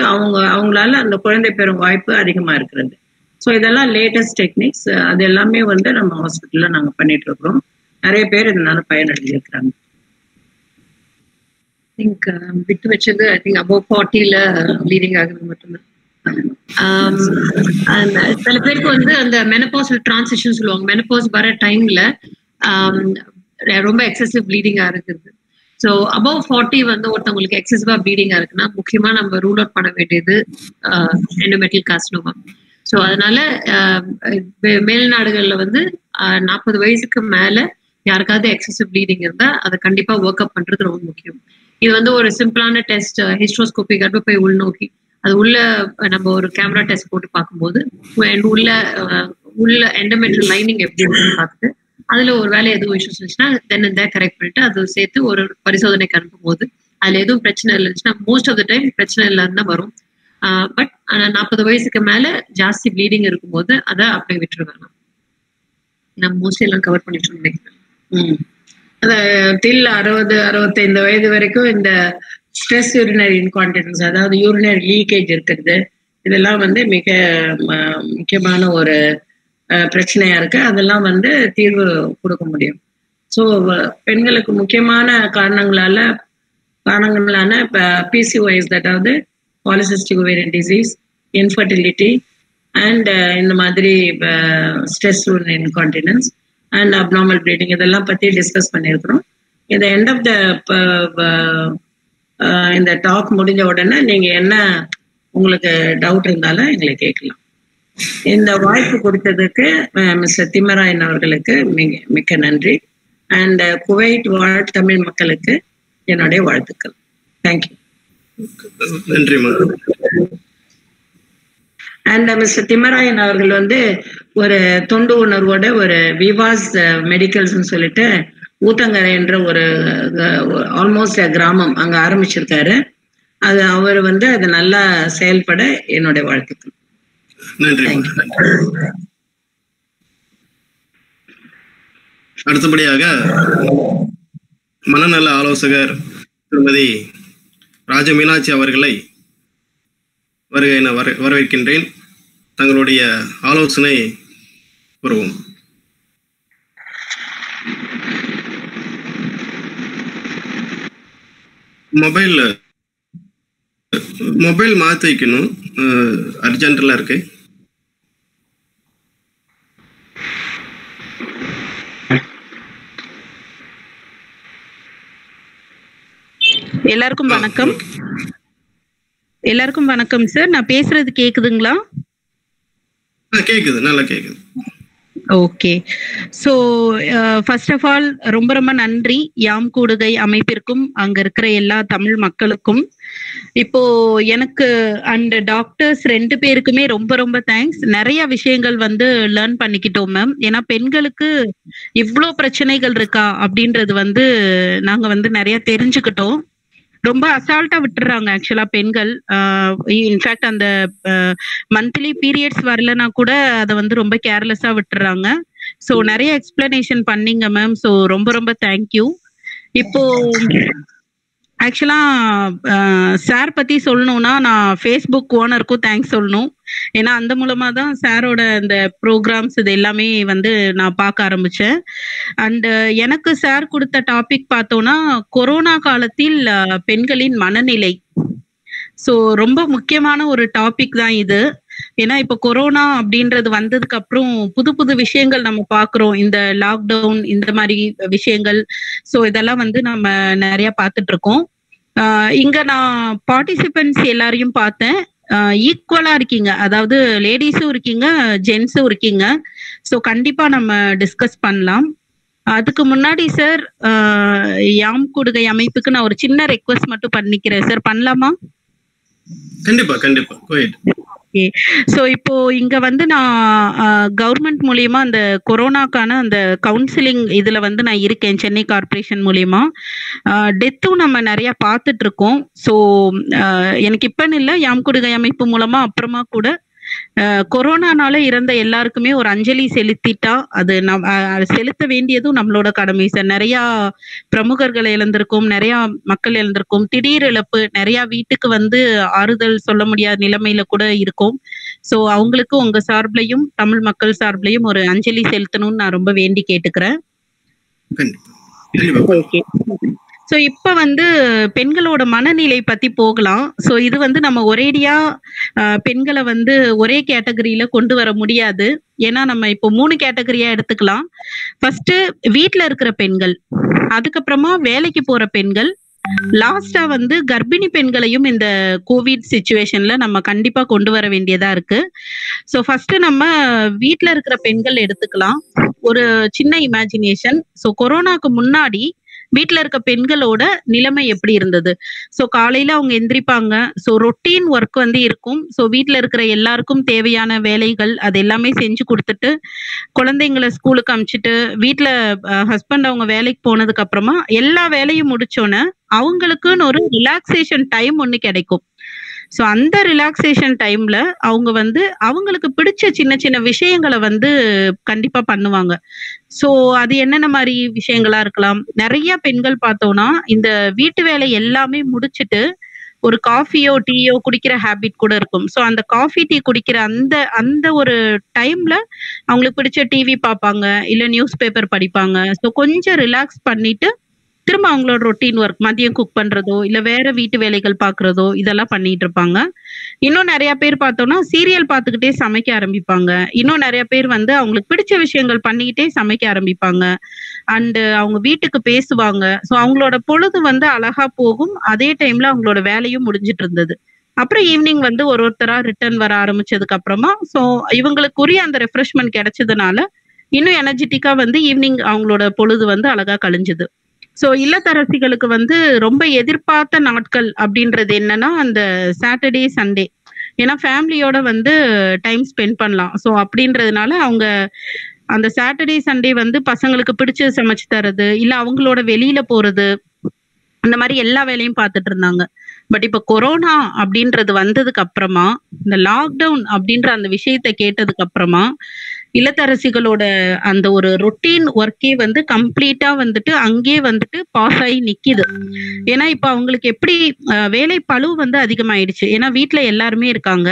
அவங்களால அந்த குழந்தை பெறும் வாய்ப்பு அதிகமா இருக்கிறது. ஸோ இதெல்லாம் லேட்டஸ்ட் டெக்னிக்ஸ். அது எல்லாமே வந்து நம்ம ஹாஸ்பிட்டல்ல நாங்க பண்ணிட்டு இருக்கிறோம். நிறைய பேர் இதனால பயனடைஞ்சிருக்கிறாங்க. திங்க் விட்டு வச்சது ஐ திங்க் அபவ் 40ல ப்ளீடிங் ஆகுது மட்டும்தான். சில பேருக்கு வந்து அந்த மெனபாசல் டிரான்சிஷன் சொல்லுவாங்க. மெனபாஸ் வர டைம்ல ரொம்ப எக்ஸசிவ் ப்ளீடிங்கா இருக்குது. ஸோ அபவ் 40 வந்து ஒருத்தவங்களுக்கு எக்ஸசிவா ப்ளீடிங்கா இருக்குன்னா முக்கியமா நம்ம ரூல் அவுட் பண்ண வேண்டியது எண்டோமெட்ரியல் கார்சினோமா. ஸோ அதனால மேல் நாடுகள்ல வந்து 40 வயசுக்கு மேல யாருக்காவது எக்ஸசிவ் ப்ளீடிங் இருந்தா அதை கண்டிப்பா ஒர்க் அப் பண்றது ரொம்ப முக்கியம். இது வந்து ஒரு சிம்பிளான டெஸ்ட், ஹிஸ்ட்ரோஸ்கோபி, கர்ப்பப்பை உள்நோக்கி அது உள்ள நம்ம ஒரு கேமரா டெஸ்ட் போட்டு பார்க்கும்போது உள்ள எண்டோமெட்ரியல் லைனிங் எப்படி இருக்குன்னு பார்த்துட்டு அதுல ஒரு வேலை எதுவும் இஷ்யூஸ் இருந்துச்சுன்னா தென் இந்த கரெக்ட் பண்ணிட்டு அது சேர்த்து ஒரு பரிசோதனைக்கு அனுப்பும் போது அதுல எதுவும் பிரச்சனை இருந்துச்சுன்னா மோஸ்ட் ஆஃப் த டைம் பிரச்சனை இல்லாம தான் வரும். பட் ஆனா 40 வயசுக்கு மேல ஜாஸ்தி ப்ளீடிங் இருக்கும்போது அதை அப்படியே விட்டுருவேன். நான் மோஸ்ட்லி எல்லாம் கவர் பண்ணிட்டு இருந்தேன். டில் 60-65 வயது வரைக்கும் இந்த ஸ்ட்ரெஸ் யூரினரி இன்கான்டினன்ஸ், அதாவது யூரினரி லீக்கேஜ் இருக்கிறது, இதெல்லாம் வந்து மிக முக்கியமான ஒரு பிரச்சனையா இருக்கு. அதெல்லாம் வந்து தீர்வு கொடுக்க முடியும். ஸோ பெண்களுக்கு முக்கியமான காரணங்களான PCOS, அதாவது polycystic ovarian disease, infertility and இந்த மாதிரி stress urinary incontinence and abnormal bleeding இதெல்லாம் பத்தி டிஸ்கஸ் பண்ணியிருக்கிறோம். இந்த எண்ட் ஆஃப் த இந்த டாக் முடிஞ்ச உடனே நீங்க என்ன உங்களுக்கு டவுட் இருந்தாலும் எங்களை கேட்கலாம். இந்த வாய்ப்பு கொடுத்ததுக்கு மிஸ்டர் திம்மராயன் அவர்களுக்கு மிக்க நன்றி. அண்ட் குவைட் வாழ் தமிழ் மக்களுக்கு என்னுடைய வாழ்த்துக்கள். தேங்க்யூ. நன்றி. அண்ட் மிஸ்டர் திம்மராயன் அவர்கள் வந்து ஒரு தொண்டு உணர்வோட ஒரு விவாஸ் மெடிக்கல்ஸ் சொல்லிட்டு ஊத்தங்கரை என்ற ஒரு ஆல்மோஸ்ட் கிராமம் அங்க ஆரம்பிச்சிருக்காரு. அது அவர் வந்து அது நல்லா செயல்பட என்னுடைய வாழ்த்துக்கள். நன்றி. அடுத்தபடியாக மனநல ஆலோசகர் திருமதி ராஜ மீனாட்சி அவர்களை வரவேற்கின்றேன். தங்களுடைய ஆலோசனை கூறுவோம். மொபைல் மாற்றி வைக்கணும், அர்ஜென்ட்ல இருக்கு. எல்லாருக்கும் வணக்கம். எல்லாருக்கும் வணக்கம் சார். நான் பேசுறது கேக்குதுங்களா? கேக்குது, நல்லா கேக்குது. Okay. So first of all ரொம்ப ரொம்ப நன்றி யாம் கூடுகை அமைப்பிற்கும் அங்க இருக்கிற எல்லா தமிழ் மக்களுக்கும். இப்போ எனக்கு அண்ட் டாக்டர்ஸ் 2 பேருக்குமே ரொம்ப ரொம்ப தேங்க்ஸ். நிறைய விஷயங்கள் வந்து லேர்ன் பண்ணிக்கிட்டோம் மேம். ஏன்னா பெண்களுக்கு இவ்வளோ பிரச்சனைகள் இருக்கா அப்படின்றது வந்து நாங்க வந்து நிறைய தெரிஞ்சுக்கிட்டோம். ரொம்ப அசால்ட்டா விட்டுறாங்க ஆக்சுவலா பெண்கள். இன்ஃபேக்ட் அந்த மந்த்லி பீரியட்ஸ் வரலன்னா கூட அதை வந்து ரொம்ப கேர்லெஸ்ஸா விட்டுறாங்க. ஸோ நிறைய எக்ஸ்பிளனேஷன் பண்ணீங்க மேம். ஸோ ரொம்ப ரொம்ப தேங்க்யூ. இப்போ ஆக்சுவலா சார் பத்தி சொல்லணும்னா நான் ஃபேஸ்புக் ஓனருக்கும் தேங்க்ஸ் சொல்லணும். ஏன்னா அந்த மூலமா தான் சாரோட இந்த ப்ரோக்ராம்ஸ் இது எல்லாமே வந்து நான் பார்க்க ஆரம்பிச்சேன். அண்ட் எனக்கு சார் கொடுத்த டாபிக் பார்த்தோம்னா கொரோனா காலத்தில் பெண்களின் மனநிலை. ஸோ ரொம்ப முக்கியமான ஒரு டாபிக் தான் இது. ஏன்னா இப்ப கொரோனா அப்படின்றது வந்ததுக்கு அப்புறம் புது புது விஷயங்கள் நம்ம பாக்குறோம். இந்த லாக்டவுன் இந்த மாதிரி விஷயங்கள். ஸோ இதெல்லாம் வந்து நம்ம நிறைய பார்த்துட்டு இருக்கோம். இங்க நான் பார்ட்டிசிபென்ட்ஸ் எல்லாரையும் பார்த்தேன். ஈக்குவலா இருக்கீங்க, அதாவது லேடிஸும் இருக்கீங்க, ஜென்ஸும் இருக்கீங்க. ஸோ கண்டிப்பா நம்ம டிஸ்கஸ் பண்ணலாம். அதுக்கு முன்னாடி சார் யாம் கூடுகை அமைப்புக்கு நான் ஒரு சின்ன ரெக்வஸ்ட் மட்டும் பண்ணிக்கிறேன் சார். பண்ணலாமா? கண்டிப்பா கண்டிப்பா. ஓகே. ஸோ இப்போ இங்க வந்து நான் கவர்மெண்ட் மூலியமா அந்த கொரோனாக்கான அந்த கவுன்சிலிங் இதுல வந்து நான் இருக்கேன் சென்னை கார்பரேஷன் மூலியமா. டெத்தும் நம்ம நிறைய பார்த்துட்டு இருக்கோம். ஸோ எனக்கு இப்பன்னு இல்லை, யாம் கூடுகை அமைப்பு மூலமா அப்புறமா கூட கொரோனானால இறந்த எல்லாருக்குமே ஒரு அஞ்சலி செலுத்திட்டா அது செலுத்த வேண்டியதும் நம்மளோட கடமை சார். நிறைய பிரமுகர்கள் இழந்திருக்கும், நிறைய மக்கள் இழந்திருக்கும், திடீர் இழப்பு, நிறைய வீட்டுக்கு வந்து ஆறுதல் சொல்ல முடியாத நிலைமையில கூட இருக்கும். ஸோ அவங்களுக்கு உங்க சார்பிலையும் தமிழ் மக்கள் சார்பிலையும் ஒரு அஞ்சலி செலுத்தணும்னு நான் ரொம்ப வேண்டி கேட்டுக்கிறேன். ஓகே. ஸோ இப்போ வந்து பெண்களோட மனநிலை பத்தி போகலாம். ஸோ இது வந்து நம்ம ஒரேடியா பெண்களை வந்து ஒரே கேட்டகரியில கொண்டு வர முடியாது. ஏன்னா நம்ம இப்போ 3 கேட்டகரியா எடுத்துக்கலாம். ஃபர்ஸ்ட் வீட்டுல இருக்கிற பெண்கள், அதுக்கப்புறமா வேலைக்கு போற பெண்கள், லாஸ்டா வந்து கர்ப்பிணி பெண்களையும் இந்த கோவிட் சிச்சுவேஷன்ல நம்ம கண்டிப்பா கொண்டு வர வேண்டியதா இருக்கு. ஸோ ஃபர்ஸ்ட் நம்ம வீட்ல இருக்கிற பெண்கள் எடுத்துக்கலாம். ஒரு சின்ன இமேஜினேஷன். ஸோ கொரோனாக்கு முன்னாடி வீட்ல இருக்க பெண்களோட நிலைமை எப்படி இருந்தது? ஸோ காலையில அவங்க எந்திரிப்பாங்க. ஸோ ரொட்டீன் ஒர்க் வந்து இருக்கும். ஸோ வீட்ல இருக்கிற எல்லாருக்கும் தேவையான வேலைகள் அது எல்லாமே செஞ்சு கொடுத்துட்டு, குழந்தைங்களை ஸ்கூலுக்கு அனுப்பிச்சிட்டு, வீட்ல ஹஸ்பண்ட் அவங்க வேலைக்கு போனதுக்கு அப்புறமா எல்லா வேலையும் முடிச்சோன்னே அவங்களுக்குன்னு ஒரு ரிலாக்ஸேஷன் டைம் ஒண்ணு கிடைக்கும். ஸோ அந்த ரிலாக்ஸேஷன் டைம்ல அவங்க வந்து அவங்களுக்கு பிடிச்ச சின்ன சின்ன விஷயங்களை வந்து கண்டிப்பா பண்ணுவாங்க. ஸோ அது என்னென்ன மாதிரி விஷயங்களா இருக்கலாம்? நிறைய பெண்கள் பார்த்தோம்னா இந்த வீட்டு வேலை எல்லாமே முடிச்சுட்டு ஒரு காஃபியோ டீயோ குடிக்கிற ஹேபிட் கூட இருக்கும். ஸோ அந்த காஃபி டீ குடிக்கிற அந்த அந்த ஒரு டைம்ல அவங்களுக்கு பிடிச்ச டிவி பார்ப்பாங்க, இல்ல நியூஸ் பேப்பர் படிப்பாங்க. ஸோ கொஞ்சம் ரிலாக்ஸ் பண்ணிட்டு திரும்ப அவங்களோட ரொட்டீன் ஒர்க் மதியம் குக் பண்றதோ இல்ல வேற வீட்டு வேலைகள் பாக்குறதோ இதெல்லாம் பண்ணிட்டு இருப்பாங்க. இன்னும் நிறைய பேர் பார்த்தோம்னா சீரியல் பார்த்துக்கிட்டே சமைக்க ஆரம்பிப்பாங்க. இன்னும் நிறைய பேர் வந்து அவங்களுக்கு பிடிச்ச விஷயங்கள் பண்ணிக்கிட்டே சமைக்க ஆரம்பிப்பாங்க. அண்ட் அவங்க வீட்டுக்கு பேசுவாங்க. ஸோ அவங்களோட பொழுது வந்து அழகா போகும். அதே டைம்ல அவங்களோட வேலையும் முடிஞ்சிட்டு இருந்தது. அப்புறம் ஈவினிங் வந்து ஒருத்தரா ரிட்டர்ன் வர ஆரம்பிச்சதுக்கு அப்புறமா ஸோ இவங்களுக்குரிய அந்த ரெஃப்ரெஷ்மெண்ட் கிடைச்சதுனால இன்னும் எனர்ஜெட்டிக்கா வந்து ஈவினிங் அவங்களோட பொழுது வந்து அழகா கழிஞ்சுது. ஸோ இல்லத்தரசிகளுக்கு வந்து ரொம்ப எதிர்பார்த்த நாட்கள் அப்படின்றது என்னன்னா அந்த சாட்டர்டே சண்டே. ஏன்னா ஃபேமிலியோட வந்து டைம் ஸ்பெண்ட் பண்ணலாம். ஸோ அப்படின்றதுனால அவங்க அந்த சாட்டர்டே சண்டே வந்து பசங்களுக்கு பிடிச்சது சமைச்சு தரது, இல்ல அவங்களோட வெளியில போறது, அந்த மாதிரி எல்லா வேலையும் பார்த்துட்டு இருந்தாங்க. பட் இப்ப கொரோனா அப்படின்றது வந்ததுக்கு அப்புறமா, இந்த லாக்டவுன் அப்படின்ற அந்த விஷயத்த கேட்டதுக்கு அப்புறமா இல்லத்தரசிகளோட அந்த ஒரு ரொட்டீன் ஒர்க்கே வந்து கம்ப்ளீட்டா வந்துட்டு அங்கேயே வந்துட்டு பாஸ் ஆகி நிக்குது. ஏன்னா இப்ப அவங்களுக்கு எப்படி வேலை பளு வந்து அதிகமாயிடுச்சு. ஏன்னா வீட்டுல எல்லாருமே இருக்காங்க.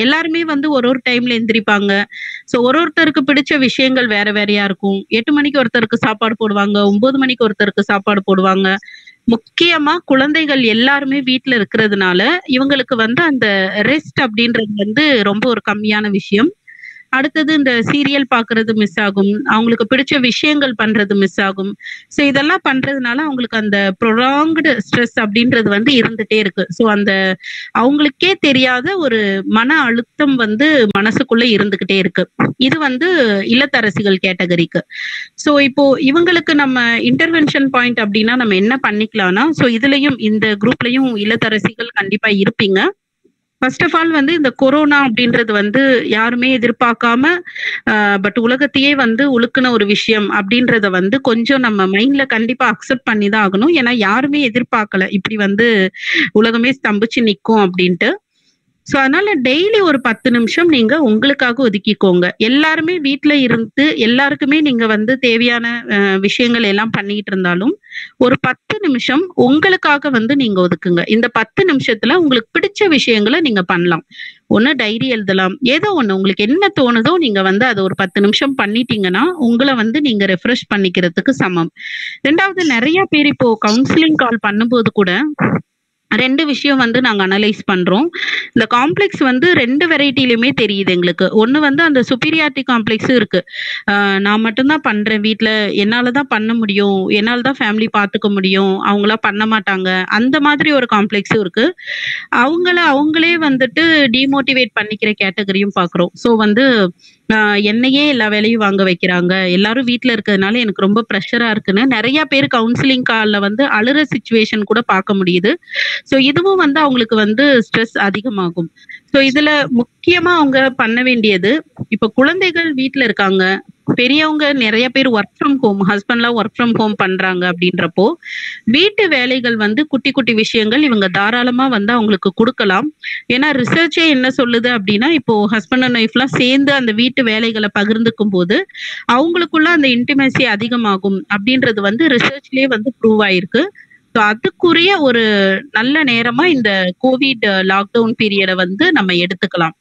எல்லாருமே வந்து ஒரு ஒரு டைம்ல எந்திரிப்பாங்க. ஸோ ஒருத்தருக்கு பிடிச்ச விஷயங்கள் வேற வேறையா இருக்கும். 8 மணிக்கு ஒருத்தருக்கு சாப்பாடு போடுவாங்க, 9 மணிக்கு ஒருத்தருக்கு சாப்பாடு போடுவாங்க. முக்கியமா குழந்தைகள் எல்லாருமே வீட்டுல இருக்கிறதுனால இவங்களுக்கு வந்து அந்த ரெஸ்ட் அப்படின்றது வந்து ரொம்ப ஒரு கம்மியான விஷயம். அடுத்தது இந்த சீரியல் பாக்குறது மிஸ் ஆகும். அவங்களுக்கு பிடிச்ச விஷயங்கள் பண்றது மிஸ் ஆகும். ஸோ இதெல்லாம் பண்றதுனால அவங்களுக்கு அந்த ப்ரொலாங்டு ஸ்ட்ரெஸ் அப்படின்றது வந்து இருந்துட்டே இருக்கு. ஸோ அந்த அவங்களுக்கே தெரியாத ஒரு மன அழுத்தம் வந்து மனசுக்குள்ள இருந்துகிட்டே இருக்கு. இது வந்து இல்லத்தரசிகள் கேட்டகரிக்கு. ஸோ இப்போ இவங்களுக்கு நம்ம இன்டர்வென்ஷன் பாயிண்ட் அப்படின்னா நம்ம என்ன பண்ணிக்கலாம்னா, ஸோ இதுலயும் இந்த குரூப்லயும் இல்லத்தரசிகள் கண்டிப்பா இருப்பீங்க. ஃபர்ஸ்ட் ஆஃப் ஆல் வந்து இந்த கொரோனா அப்படின்றது வந்து யாருமே எதிர்பார்க்காம பட் உலகத்தையே வந்து உழுக்குன ஒரு விஷயம் அப்படின்றத வந்து கொஞ்சம் நம்ம மைண்ட்ல கண்டிப்பா அக்செப்ட் பண்ணி தான் ஆகணும். ஏன்னா யாருமே எதிர்பார்க்கல இப்படி வந்து உலகமே ஸ்தம்பிச்சு நிற்கும் அப்படின்ட்டு. ஸோ அதனால டெய்லி ஒரு 10 நிமிஷம் நீங்க உங்களுக்காக ஒதுக்கிக்கோங்க. எல்லாருமே வீட்டுல இருந்து எல்லாருக்குமே நீங்க வந்து தேவையான விஷயங்கள் எல்லாம் பண்ணிட்டு இருந்தாலும் ஒரு 10 நிமிஷம் உங்களுக்காக வந்து நீங்க ஒதுக்குங்க. இந்த 10 நிமிஷத்துல உங்களுக்கு பிடிச்ச விஷயங்களை நீங்க பண்ணலாம். ஒண்ணு டைரி எழுதலாம், ஏதோ ஒண்ணு உங்களுக்கு என்ன தோணுதோ நீங்க வந்து அதை ஒரு 10 நிமிஷம் பண்ணிட்டீங்கன்னா உங்களை வந்து நீங்க ரெஃப்ரெஷ் பண்ணிக்கிறதுக்கு சமம். ரெண்டாவது, நிறைய பேர் இப்போ கவுன்சிலிங் கால் பண்ணும்போது கூட 2 விஷயம் வந்து நாங்க அனலைஸ் பண்றோம். இந்த காம்ப்ளெக்ஸ் வந்து 2 வெரைட்டிலுமே தெரியுது எங்களுக்கு. ஒண்ணு வந்து அந்த சுப்பீரியாரிட்டி காம்ப்ளெக்ஸும் இருக்கு. நான் மட்டும்தான் பண்றேன் வீட்டுல, என்னாலதான் பண்ண முடியும், என்னாலதான் ஃபேமிலி பாத்துக்க முடியும், அவங்களா பண்ண மாட்டாங்க, அந்த மாதிரி ஒரு காம்ப்ளெக்ஸும் இருக்கு. அவங்களே வந்துட்டு டிமோட்டிவேட் பண்ணிக்கிற கேட்டகரியும் பாக்குறோம். ஸோ வந்து என்னையே எல்லா வேலையும் வாங்க வைக்கிறாங்க, எல்லாரும் வீட்டுல இருக்கிறதுனால எனக்கு ரொம்ப ப்ரெஷரா இருக்குன்னு நிறைய பேர் கவுன்சிலிங் கால்ல வந்து அழுற சிச்சுவேஷன் கூட பார்க்க முடியுது. ஸோ இதுவும் வந்து அவங்களுக்கு வந்து ஸ்ட்ரெஸ் அதிகமாகும். ஸோ இதுல முக்கியமா அவங்க பண்ண வேண்டியது, இப்ப குழந்தைகள் வீட்டுல இருக்காங்க, பெரியவங்க நிறைய பேர் ஒர்க் ஃப்ரம் ஹோம், ஹஸ்பண்ட்லாம் ஒர்க் ஃப்ரம் ஹோம் பண்றாங்க அப்படின்றப்போ வீட்டு வேலைகள் வந்து குட்டி குட்டி விஷயங்கள் இவங்க தாராளமா வந்து அவங்களுக்கு கொடுக்கலாம். ஏன்னா ரிசர்ச்சே என்ன சொல்லுது அப்படின்னா, இப்போ ஹஸ்பண்ட் அண்ட் ஒய்ஃப்லாம் சேர்ந்து அந்த வீட்டு வேலைகளை பகிர்ந்துக்கும் போது அவங்களுக்குள்ள அந்த இன்டிமேசி அதிகமாகும் அப்படின்றது வந்து ரிசர்ச்லயே வந்து ப்ரூவ் ஆயிருக்கு. ஸோ அதுக்குரிய ஒரு நல்ல நேரமா இந்த கோவிட் லாக்டவுன் பீரியடை வந்து நம்ம எடுத்துக்கலாம்.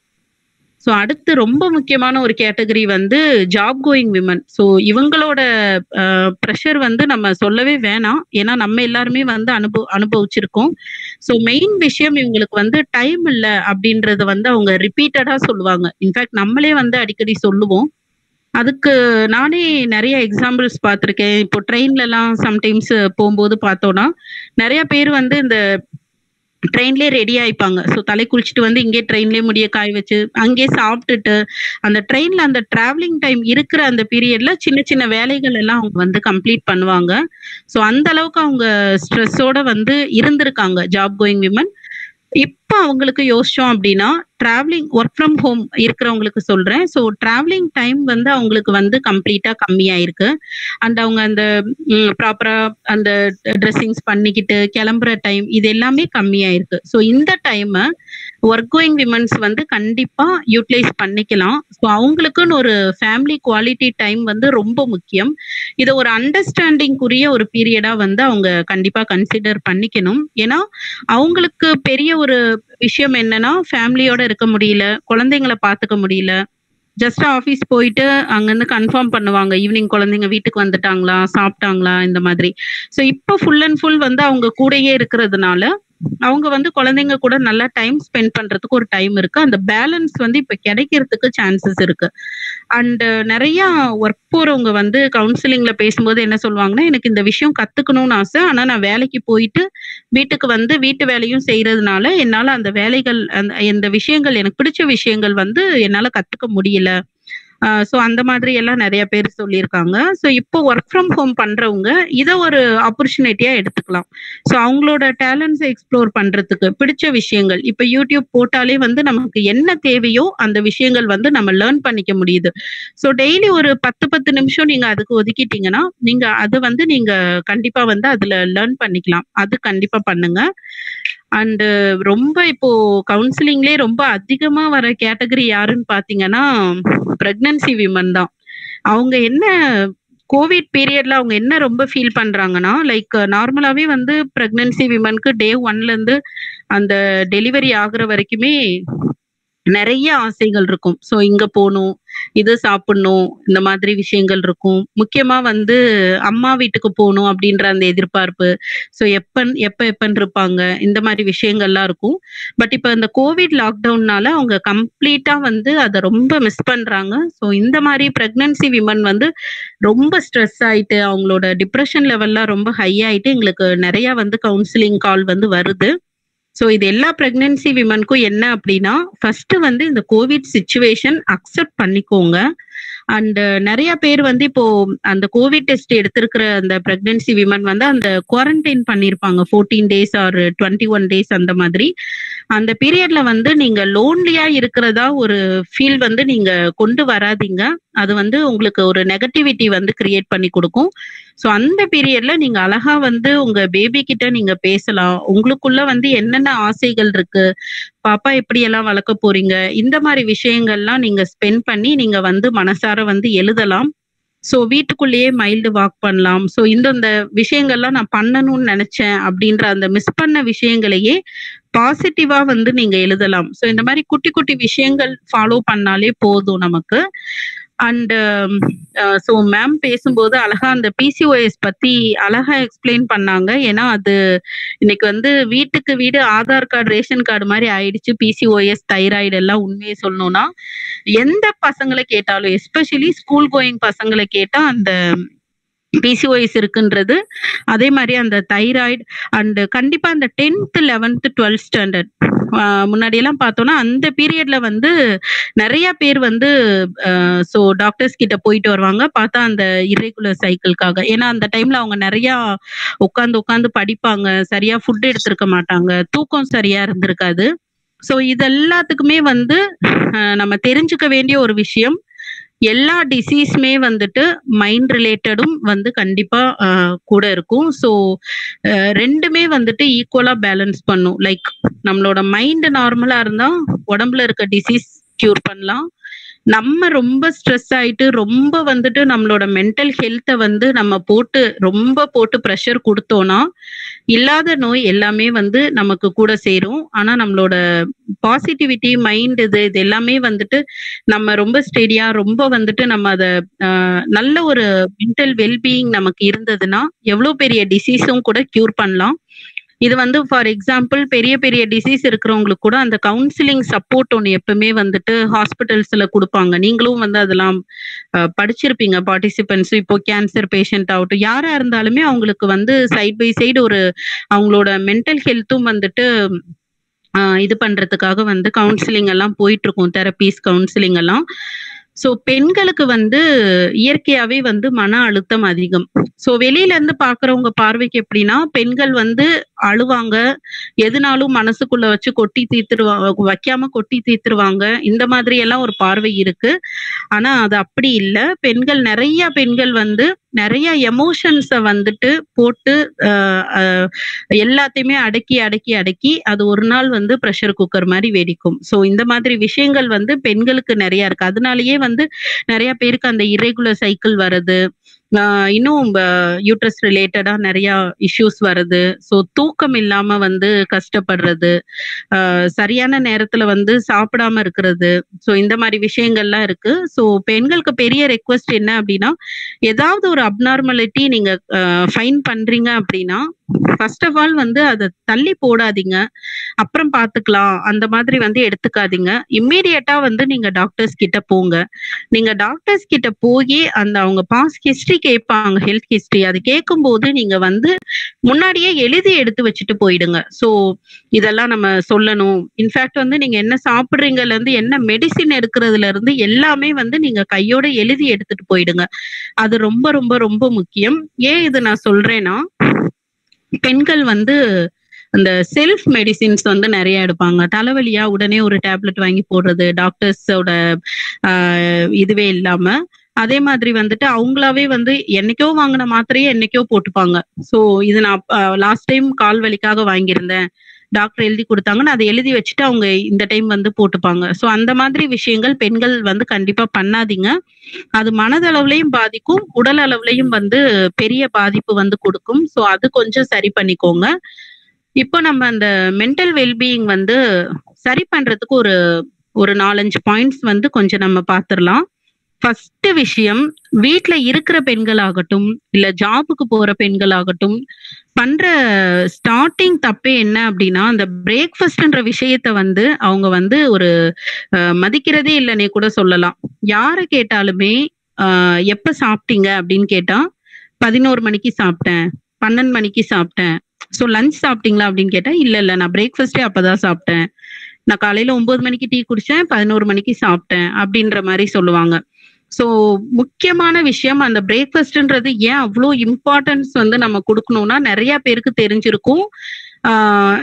ஸோ அடுத்து ரொம்ப முக்கியமான ஒரு கேட்டகரி வந்து ஜாப் கோயிங் விமன். ஸோ இவங்களோட ப்ரெஷர் வந்து நம்ம சொல்லவே வேணாம். ஏன்னா நம்ம எல்லாருமே வந்து அனுபவிச்சிருக்கோம். ஸோ மெயின் விஷயம் இவங்களுக்கு வந்து டைம் இல்லை அப்படின்றத வந்து அவங்க ரிப்பீட்டடா சொல்லுவாங்க. இன்ஃபேக்ட் நம்மளே வந்து அடிக்கடி சொல்லுவோம். அதுக்கு நானே நிறைய எக்ஸாம்பிள்ஸ் பார்த்துருக்கேன். இப்போ ட்ரெயின்லலாம் சம்டைம்ஸ் போகும்போது பார்த்தோன்னா நிறைய பேர் வந்து இந்த ட்ரெயின்லேயே ரெடி ஆயிப்பாங்க. ஸோ தலை குளிச்சுட்டு வந்து இங்கே ட்ரெயின்லேயே முடிய காய வச்சு அங்கேயே சாப்பிட்டுட்டு அந்த ட்ரெயின்ல அந்த டிராவலிங் டைம் இருக்கிற அந்த பீரியட்ல சின்ன சின்ன வேலைகள் எல்லாம் அவங்க வந்து கம்ப்ளீட் பண்ணுவாங்க. ஸோ அந்த அளவுக்கு அவங்க ஸ்ட்ரெஸ்ஸோட வந்து இருந்திருக்காங்க ஜாப் கோயிங் விமன். இப்போ அவங்களுக்கு யோசிச்சோம் அப்படின்னா டிராவலிங் ஒர்க் ஃப்ரம் ஹோம் இருக்கிறவங்களுக்கு சொல்றேன். ஸோ டிராவலிங் டைம் வந்து அவங்களுக்கு வந்து கம்ப்ளீட்டா கம்மியாயிருக்கு. அண்ட் அவங்க அந்த ப்ராப்பரா அந்த ட்ரெஸ்ஸிங்ஸ் பண்ணிக்கிட்டு கிளம்புற டைம் இது எல்லாமே கம்மியாயிருக்கு. ஸோ இந்த டைமை ஒர்க் கோயிங் விமன்ஸ் வந்து கண்டிப்பா யூட்டிலைஸ் பண்ணிக்கலாம். ஸோ அவங்களுக்குன்னு ஒரு ஃபேமிலி குவாலிட்டி டைம் வந்து ரொம்ப முக்கியம். இதை ஒரு அண்டர்ஸ்டாண்டிங்குரிய ஒரு பீரியடா வந்து அவங்க கண்டிப்பா கன்சிடர் பண்ணிக்கணும். ஏன்னா அவங்களுக்கு பெரிய ஒரு விஷயம் என்னன்னா ஃபேமிலியோட இருக்க முடியல, குழந்தைங்களை பார்த்துக்க முடியல. ஜஸ்ட் ஆஃபீஸ் போயிட்டு அங்கேருந்து கன்ஃபார்ம் பண்ணுவாங்க ஈவினிங் குழந்தைங்க வீட்டுக்கு வந்துட்டாங்களா, சாப்பிட்டாங்களா, இந்த மாதிரி. ஸோ இப்போ ஃபுல் அண்ட் ஃபுல் வந்து அவங்க கூடயே இருக்கிறதுனால அவங்க வந்து குழந்தைங்க கூட நல்லா டைம் ஸ்பெண்ட் பண்றதுக்கு ஒரு டைம் இருக்கு. அந்த பேலன்ஸ் வந்து இப்ப கிடைக்கிறதுக்கு சான்சஸ் இருக்கு. அண்ட் நிறைய ஒர்க் போறவங்க வந்து கவுன்சிலிங்ல பேசும்போது என்ன சொல்லுவாங்கன்னா, எனக்கு இந்த விஷயம் கத்துக்கணும்னு ஆசை, ஆனா நான் வேலைக்கு போயிட்டு வீட்டுக்கு வந்து வீட்டு வேலையும் செய்யறதுனால என்னால அந்த வேலைகள் இந்த விஷயங்கள் எனக்கு பிடிச்ச விஷயங்கள் வந்து என்னால கத்துக்க முடியல. ஸோ அந்த மாதிரி எல்லாம் நிறைய பேர் சொல்லியிருக்காங்க. ஸோ இப்போ ஒர்க் ஃப்ரம் ஹோம் பண்றவங்க இதை ஒரு ஆப்பர்ச்சுனிட்டியா எடுத்துக்கலாம். ஸோ அவங்களோட டேலண்ட்ஸை எக்ஸ்ப்ளோர் பண்றதுக்கு பிடிச்ச விஷயங்கள் இப்போ யூடியூப் போட்டாலே வந்து நமக்கு என்ன தேவையோ அந்த விஷயங்கள் வந்து நம்ம லேர்ன் பண்ணிக்க முடியுது. ஸோ டெய்லி ஒரு 10 நிமிஷம் நீங்க அதுக்கு ஒதுக்கிட்டீங்கன்னா நீங்க அது வந்து நீங்க கண்டிப்பா வந்து அதுல லேர்ன் பண்ணிக்கலாம். அது கண்டிப்பா பண்ணுங்க. அண்டு ரொம்ப இப்போ கவுன்சிலிங்லேயே ரொம்ப அதிகமா வர கேட்டகரி யாருன்னு பாத்தீங்கன்னா பிரெக்னன்சி விமன் தான். அவங்க என்ன கோவிட் பீரியட்ல அவங்க என்ன ரொம்ப ஃபீல் பண்றாங்கன்னா, லைக் நார்மலாவே வந்து பிரெக்னன்சி விமனுக்கு டே 1ல இருந்து அந்த டெலிவரி ஆகுற வரைக்குமே நிறைய ஆசைகள் இருக்கும். ஸோ இங்க போகணும், இது சாப்பிடணும், இந்த மாதிரி விஷயங்கள் இருக்கும். முக்கியமா வந்து அம்மா வீட்டுக்கு போகணும் அப்படின்ற அந்த எதிர்பார்ப்பு. ஸோ எப்பன்னு இருப்பாங்க, இந்த மாதிரி விஷயங்கள்லாம் இருக்கும். பட் இப்போ இந்த கோவிட் லாக்டவுன்னால அவங்க கம்ப்ளீட்டா வந்து அதை ரொம்ப மிஸ் பண்றாங்க. ஸோ இந்த மாதிரி பிரெக்னன்சி விமன் வந்து ரொம்ப ஸ்ட்ரெஸ் ஆயிட்டு அவங்களோட டிப்ரெஷன் லெவல்லாம் ரொம்ப ஹை ஆயிட்டு எங்களுக்கு நிறைய வந்து கவுன்சிலிங் கால் வந்து வருது. ஸோ இது எல்லா பிரெக்னன்சி விமனுக்கும் என்ன அப்படின்னா, ஃபர்ஸ்ட் வந்து இந்த கோவிட் சிச்சுவேஷன் அக்செப்ட் பண்ணிக்கோங்க. அண்ட் நிறைய பேர் வந்து இப்போ அந்த கோவிட் டெஸ்ட் எடுத்திருக்கிற அந்த பிரெக்னன்சி விமன் வந்து அந்த குவாரண்டைன் பண்ணியிருப்பாங்க 14 டேஸ் ஆர் 21 டேஸ் அந்த மாதிரி. அந்த பீரியட்ல வந்து நீங்க லோன்லியா இருக்கிறதா ஒரு ஃபீல் வந்து நீங்க கொண்டு வராதீங்க. அது வந்து உங்களுக்கு ஒரு நெகட்டிவிட்டி வந்து கிரியேட் பண்ணி கொடுக்கும். ஸோ அந்த பீரியட்ல நீங்க அழகா வந்து உங்க பேபி கிட்ட நீங்க பேசலாம். உங்களுக்குள்ள வந்து என்னென்ன ஆசைகள் இருக்கு, பாப்பா எப்படி எல்லாம் வளர்க்க போறீங்க, இந்த மாதிரி விஷயங்கள்லாம் நீங்க ஸ்பெண்ட் பண்ணி நீங்க வந்து மனசார வந்து எழுதலாம். ஸோ வீட்டுக்குள்ளேயே மைல்டு வாக் பண்ணலாம். ஸோ இந்த விஷயங்கள்லாம் நான் பண்ணணும்னு நினைச்சேன் அப்படின்ற அந்த மிஸ் பண்ண விஷயங்களையே பாசிட்டிவா வந்து நீங்க எழுதலாம். ஸோ இந்த மாதிரி குட்டி குட்டி விஷயங்கள் ஃபாலோ பண்ணாலே போதும் நமக்கு. அண்ட் ஸோ மேம் பேசும்போது அழகா அந்த பிசிஓஎஸ் பத்தி அழகா எக்ஸ்பிளைன் பண்ணாங்க. ஏன்னா அது இன்னைக்கு வந்து வீட்டுக்கு வீடு ஆதார் கார்டு ரேஷன் கார்டு மாதிரி ஆயிடுச்சு. பிசிஓஎஸ் தைராய்டு எல்லாம் உண்மையை சொல்லணும்னா எந்த பசங்களை கேட்டாலும் எஸ்பெஷலி ஸ்கூல் கோயிங் பசங்களை கேட்டா அந்த பிசிஓஎஸ் இருக்குன்றது, அதே மாதிரி அந்த தைராய்டு அண்ட் கண்டிப்பா அந்த 10th 11th 12th ஸ்டாண்டர்ட் முன்னாடி எல்லாம் பார்த்தோம்னா அந்த பீரியட்ல வந்து நிறைய பேர் வந்து ஸோ டாக்டர்ஸ் கிட்ட போயிட்டு வருவாங்க. பார்த்தா அந்த இர்ரெகுலர் சைக்கிள்காக. ஏன்னா அந்த டைம்ல அவங்க நிறைய உட்காந்து படிப்பாங்க, சரியா ஃபுட் எடுத்திருக்க மாட்டாங்க, தூக்கம் சரியா இருந்திருக்காது. ஸோ இது எல்லாத்துக்குமே வந்து நம்ம தெரிஞ்சுக்க வேண்டிய ஒரு விஷயம், எல்லா டிசீஸுமே வந்துட்டு மைண்ட் ரிலேட்டடும் வந்து கண்டிப்பா கூட இருக்கும். ஸோ ரெண்டுமே வந்துட்டு ஈக்குவலா பேலன்ஸ் பண்ணும். லைக் நம்மளோட மைண்ட் நார்மலா இருந்தா உடம்புல இருக்க டிசீஸ் கியூர் பண்ணலாம். நம்ம ரொம்ப ஸ்ட்ரெஸ் ஆயிட்டு ரொம்ப வந்துட்டு நம்மளோட மென்டல் ஹெல்த்தை வந்து நம்ம ரொம்ப போட்டு ப்ரெஷர் கொடுத்தோம்னா இல்லாத நோய் எல்லாமே வந்து நமக்கு கூட சேரும். ஆனா நம்மளோட பாசிட்டிவிட்டி மைண்ட் இது எல்லாமே வந்துட்டு நம்ம ரொம்ப ஸ்டெடியா ரொம்ப வந்துட்டு நம்ம அதை நல்ல ஒரு மென்டல் வெல்பீயிங் நமக்கு இருந்ததுன்னா எவ்வளவு பெரிய டிசீஸும் கூட கியூர் பண்ணலாம். இது வந்து ஃபார் எக்ஸாம்பிள் பெரிய பெரிய டிசீஸ் இருக்கிறவங்களுக்கு கூட அந்த கவுன்சிலிங் சப்போர்ட் ஒன்று எப்பவுமே வந்துட்டு ஹாஸ்பிட்டல்ஸ்ல கொடுப்பாங்க. நீங்களும் வந்து அதெல்லாம் படிச்சிருப்பீங்க பார்ட்டிசிபென்ட்ஸ். இப்போ கேன்சர் பேஷண்ட் ஆகட்டும், யாரா இருந்தாலுமே அவங்களுக்கு வந்து சைட் பை சைடு ஒரு அவங்களோட மென்டல் ஹெல்த்தும் வந்துட்டு இது பண்றதுக்காக வந்து கவுன்சிலிங் எல்லாம் போயிட்டு இருக்கும், தெரப்பீஸ் கவுன்சிலிங் எல்லாம். ஸோ பெண்களுக்கு வந்து இயற்கையாவே வந்து மன அழுத்தம் அதிகம். ஸோ வெளியில இருந்து பாக்குறவங்க பார்வைக்கு எப்படின்னா, பெண்கள் வந்து அழுவாங்க, எதுனாலும் மனசுக்குள்ள வச்சு கொட்டி தீர்த்துருவாங்க, வைக்காம கொட்டி தீர்த்துருவாங்க, இந்த மாதிரி எல்லாம் ஒரு பார்வை இருக்கு. ஆனா அது அப்படி இல்லை. நிறைய பெண்கள் வந்து நிறைய எமோஷன்ஸை வந்துட்டு போட்டு எல்லாத்தையுமே அடக்கி அடக்கி அடக்கி அது ஒரு நாள் வந்து ப்ரெஷர் குக்கர் மாதிரி வெடிக்கும். ஸோ இந்த மாதிரி விஷயங்கள் வந்து பெண்களுக்கு நிறைய இருக்கு. அதனாலயே வந்து நிறைய பேருக்கு அந்த இரெகுலர் சைக்கிள் வருது, இன்னும் யூட்ரஸ் ரிலேட்டடா நிறைய இஷ்யூஸ் வருது. ஸோ தூக்கம் இல்லாம வந்து கஷ்டப்படுறது, சரியான நேரத்துல வந்து சாப்பிடாம இருக்கிறது, ஸோ இந்த மாதிரி விஷயங்கள்லாம் இருக்கு. ஸோ பெண்களுக்கு பெரிய ரெக்வஸ்ட் என்ன அப்படின்னா, ஏதாவது ஒரு அப்நார்மலிட்டி நீங்க ஃபைன் பண்றீங்க அப்படின்னா ஃபர்ஸ்ட் ஆஃப் ஆல் வந்து அதை தள்ளி போடாதீங்க, அப்புறம் பார்த்துக்கலாம் அந்த மாதிரி வந்து எடுத்துக்காதீங்க. இம்மீடியட்டா வந்து நீங்க டாக்டர்ஸ் கிட்ட போங்க. நீங்க டாக்டர்ஸ் கிட்ட போய் அந்த அவங்க பாஸ்ட் ஹிஸ்டரி கேட்பாங்க, ஹெல்த் ஹிஸ்டரி. அது கேட்கும் போது நீங்க வந்து முன்னாடியே எழுதி எடுத்து வச்சுட்டு போயிடுங்க. ஸோ இதெல்லாம் நம்ம சொல்லணும். இன்ஃபேக்ட் வந்து நீங்க என்ன சாப்பிடுறீங்கல இருந்து என்ன மெடிசின் எடுக்கிறதுல இருந்து எல்லாமே வந்து நீங்க கையோட எழுதி எடுத்துட்டு போயிடுங்க. அது ரொம்ப ரொம்ப ரொம்ப முக்கியம். ஏன் இது நான் சொல்றேன்னா, பெண்கள் வந்து அந்த செல்ஃப் மெடிசின்ஸ் வந்து நிறைய எடுப்பாங்க. தலைவலியா உடனே ஒரு டேப்லெட் வாங்கி போடுறது, டாக்டர்ஸோட இதுவே இல்லாம. அதே மாதிரி வந்துட்டு அவங்களாவே வந்து என்னைக்கோ வாங்கின மாத்திரையே என்னைக்கோ போட்டுப்பாங்க. ஸோ இது நான் லாஸ்ட் டைம் கால் வலிக்காக வாங்கியிருந்தேன், டாக்டர் எழுதி கொடுத்தாங்கன்னு அதை எழுதி வச்சுட்டு அவங்க இந்த டைம் வந்து போட்டுப்பாங்க. ஸோ அந்த மாதிரி விஷயங்கள் பெண்கள் வந்து கண்டிப்பா பண்ணாதீங்க. அது மனதளவுலையும் பாதிக்கும், உடல் அளவுலையும் வந்து பெரிய பாதிப்பு வந்து கொடுக்கும். ஸோ அது கொஞ்சம் சரி பண்ணிக்கோங்க. இப்போ நம்ம அந்த மென்டல் வெல்பீயிங் வந்து சரி பண்றதுக்கு ஒரு 4-5 பாயிண்ட்ஸ் வந்து கொஞ்சம் நம்ம பார்த்துடலாம். ஃபர்ஸ்ட் விஷயம், வீட்டுல இருக்கிற பெண்களாகட்டும் இல்ல ஜாபுக்கு போற பெண்களாகட்டும் பண்ற ஸ்டார்டிங் தப்பே என்ன அப்படின்னா, அந்த பிரேக்ஃபாஸ்ட்ன்ற விஷயத்த வந்து அவங்க வந்து ஒரு மதிக்கிறதே இல்லைன்னே கூட சொல்லலாம். யார கேட்டாலுமே எப்ப சாப்பிட்டீங்க அப்படின்னு கேட்டா 11 மணிக்கு சாப்பிட்டேன், 12 மணிக்கு சாப்பிட்டேன். ஸோ லஞ்ச் சாப்பிட்டீங்களா அப்படின்னு கேட்டா இல்ல நான் பிரேக்ஃபாஸ்டே அப்பதான் சாப்பிட்டேன், நான் காலையில 9 மணிக்கு டீ குடிச்சேன், 11 மணிக்கு சாப்பிட்டேன் அப்படின்ற மாதிரி சொல்லுவாங்க. ஸோ முக்கியமான விஷயம், அந்த பிரேக்ஃபாஸ்ட்ன்றது ஏன் அவ்வளோ இம்பார்ட்டன்ஸ் வந்து நம்ம கொடுக்கணும்னா நிறைய பேருக்கு தெரிஞ்சிருக்கும்.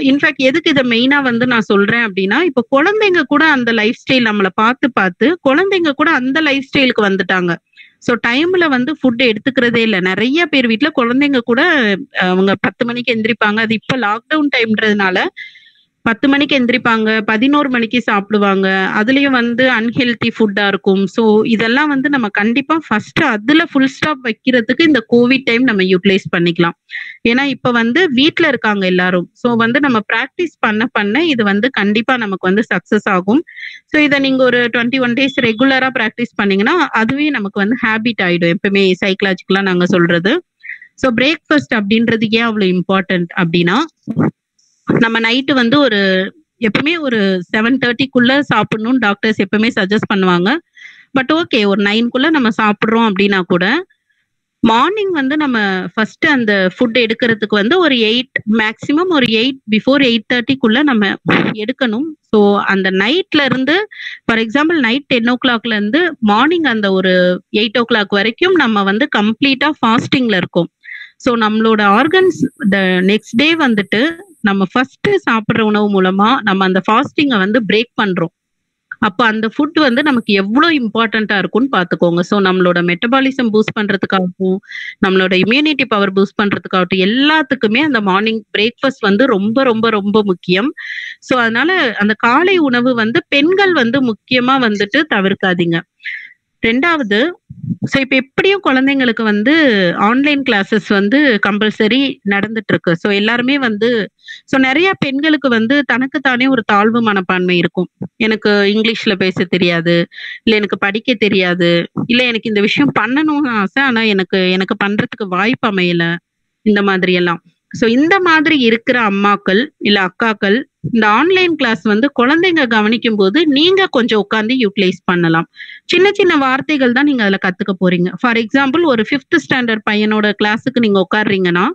இன்ஃபேக்ட் எதுக்கு இதை மெயினா வந்து நான் சொல்றேன் அப்படின்னா, இப்போ குழந்தைங்க கூட அந்த லைஃப் ஸ்டைல் நம்மளை பார்த்து குழந்தைங்க கூட அந்த லைஃப் ஸ்டைலுக்கு வந்துட்டாங்க. ஸோ டைம்ல வந்து ஃபுட் எடுத்துக்கிறதே இல்லை. நிறைய பேர் வீட்டுல குழந்தைங்க கூட அவங்க 10 மணிக்கு எந்திரிப்பாங்க. அது இப்போ லாக்டவுன் டைம்ன்றதுனால 10 மணிக்கு எந்திரிப்பாங்க, 11 மணிக்கு சாப்பிடுவாங்க. அதுலயும் வந்து அன்ஹெல்தி ஃபுட்டா இருக்கும். ஸோ இதெல்லாம் வந்து நம்ம கண்டிப்பா ஃபர்ஸ்ட் அதுல ஃபுல் ஸ்டாப் வைக்கிறதுக்கு இந்த கோவிட் டைம் நம்ம யூட்டிலைஸ் பண்ணிக்கலாம். ஏன்னா இப்ப வந்து வீட்டுல இருக்காங்க எல்லாரும். ஸோ வந்து நம்ம பிராக்டிஸ் பண்ண இது வந்து கண்டிப்பா நமக்கு வந்து சக்சஸ் ஆகும். ஸோ இதை நீங்க ஒரு 21 days ரெகுலரா பிராக்டிஸ் பண்ணீங்கன்னா அதுவே நமக்கு வந்து ஹேபிட் ஆயிடும். எப்பவுமே சைக்கலாஜிக்கலா நாங்க சொல்றது. ஸோ பிரேக்ஃபாஸ்ட் அப்படின்றது ஏன் அவ்வளவு இம்பார்ட்டன்ட் அப்படின்னா, நம்ம நைட்டு வந்து எப்பவுமே ஒரு 7:30க்குள்ள சாப்பிடணும்னு டாக்டர்ஸ் எப்பவுமே சஜஸ்ட் பண்ணுவாங்க. பட் ஓகே, ஒரு 9க்குள்ள நம்ம சாப்பிட்றோம் அப்படின்னா கூட மார்னிங் வந்து நம்ம ஃபர்ஸ்ட் அந்த ஃபுட் எடுக்கிறதுக்கு வந்து ஒரு 8 மேக்சிமம் ஒரு 8 பிஃபோர் 8:30க்குள்ள நம்ம எடுக்கணும். ஸோ அந்த நைட்ல இருந்து ஃபார் எக்ஸாம்பிள் நைட் 10 o'clock இருந்து மார்னிங் அந்த ஒரு 8 o'clock வரைக்கும் நம்ம வந்து கம்ப்ளீட்டா ஃபாஸ்டிங்ல இருக்கோம். ஸோ நம்மளோட ஆர்கன்ஸ் நெக்ஸ்ட் டே வந்துட்டு நம்ம ஃபர்ஸ்ட் சாப்பிட்ற உணவு மூலமா நம்ம அந்த ஃபாஸ்டிங்கை வந்து பிரேக் பண்றோம். அப்போ அந்த ஃபுட் வந்து நமக்கு எவ்வளவு இம்பார்ட்டண்டா இருக்கும்னு பாத்துக்கோங்க. ஸோ நம்மளோட மெட்டபாலிசம் பூஸ்ட் பண்றதுக்காகவும் நம்மளோட இம்யூனிட்டி பவர் பூஸ்ட் பண்றதுக்காகட்டும் எல்லாத்துக்குமே அந்த மார்னிங் பிரேக்ஃபாஸ்ட் வந்து ரொம்ப ரொம்ப ரொம்ப முக்கியம். ஸோ அதனால அந்த காலை உணவு வந்து பெண்கள் வந்து முக்கியமா வந்துட்டு தவிர்க்காதீங்க. ரெண்டாவது, ஸோ இப்போ எப்படியும் குழந்தைங்களுக்கு வந்து ஆன்லைன் கிளாஸஸ் வந்து கம்பல்சரி நடந்துட்டு இருக்கு. ஸோ எல்லாருமே வந்து ஸோ நிறைய பெண்களுக்கு வந்து தனக்குத்தானே ஒரு தாழ்வு மனப்பான்மை இருக்கும். எனக்கு இங்கிலீஷ்ல பேச தெரியாது, இல்லை எனக்கு படிக்க தெரியாது, இல்லை எனக்கு இந்த விஷயம் பண்ணணும்னு ஆசை ஆனா எனக்கு பண்றதுக்கு வாய்ப்பு அமையல, இந்த மாதிரி எல்லாம். ஸோ இந்த மாதிரி இருக்கிற அம்மாக்கள் இல்ல அக்காக்கள் இந்த ஆன்லைன் கிளாஸ் வந்து குழந்தைங்க கவனிக்கும் போது நீங்க கொஞ்சம் உட்காந்து யூட்டிலைஸ் பண்ணலாம். சின்ன சின்ன வார்த்தைகள் தான் நீங்க அதுல கத்துக்க போறீங்க. ஃபார் எக்ஸாம்பிள் ஒரு 5th ஸ்டாண்டர்ட் பையனோட கிளாஸுக்கு நீங்க உட்காடுறீங்கன்னா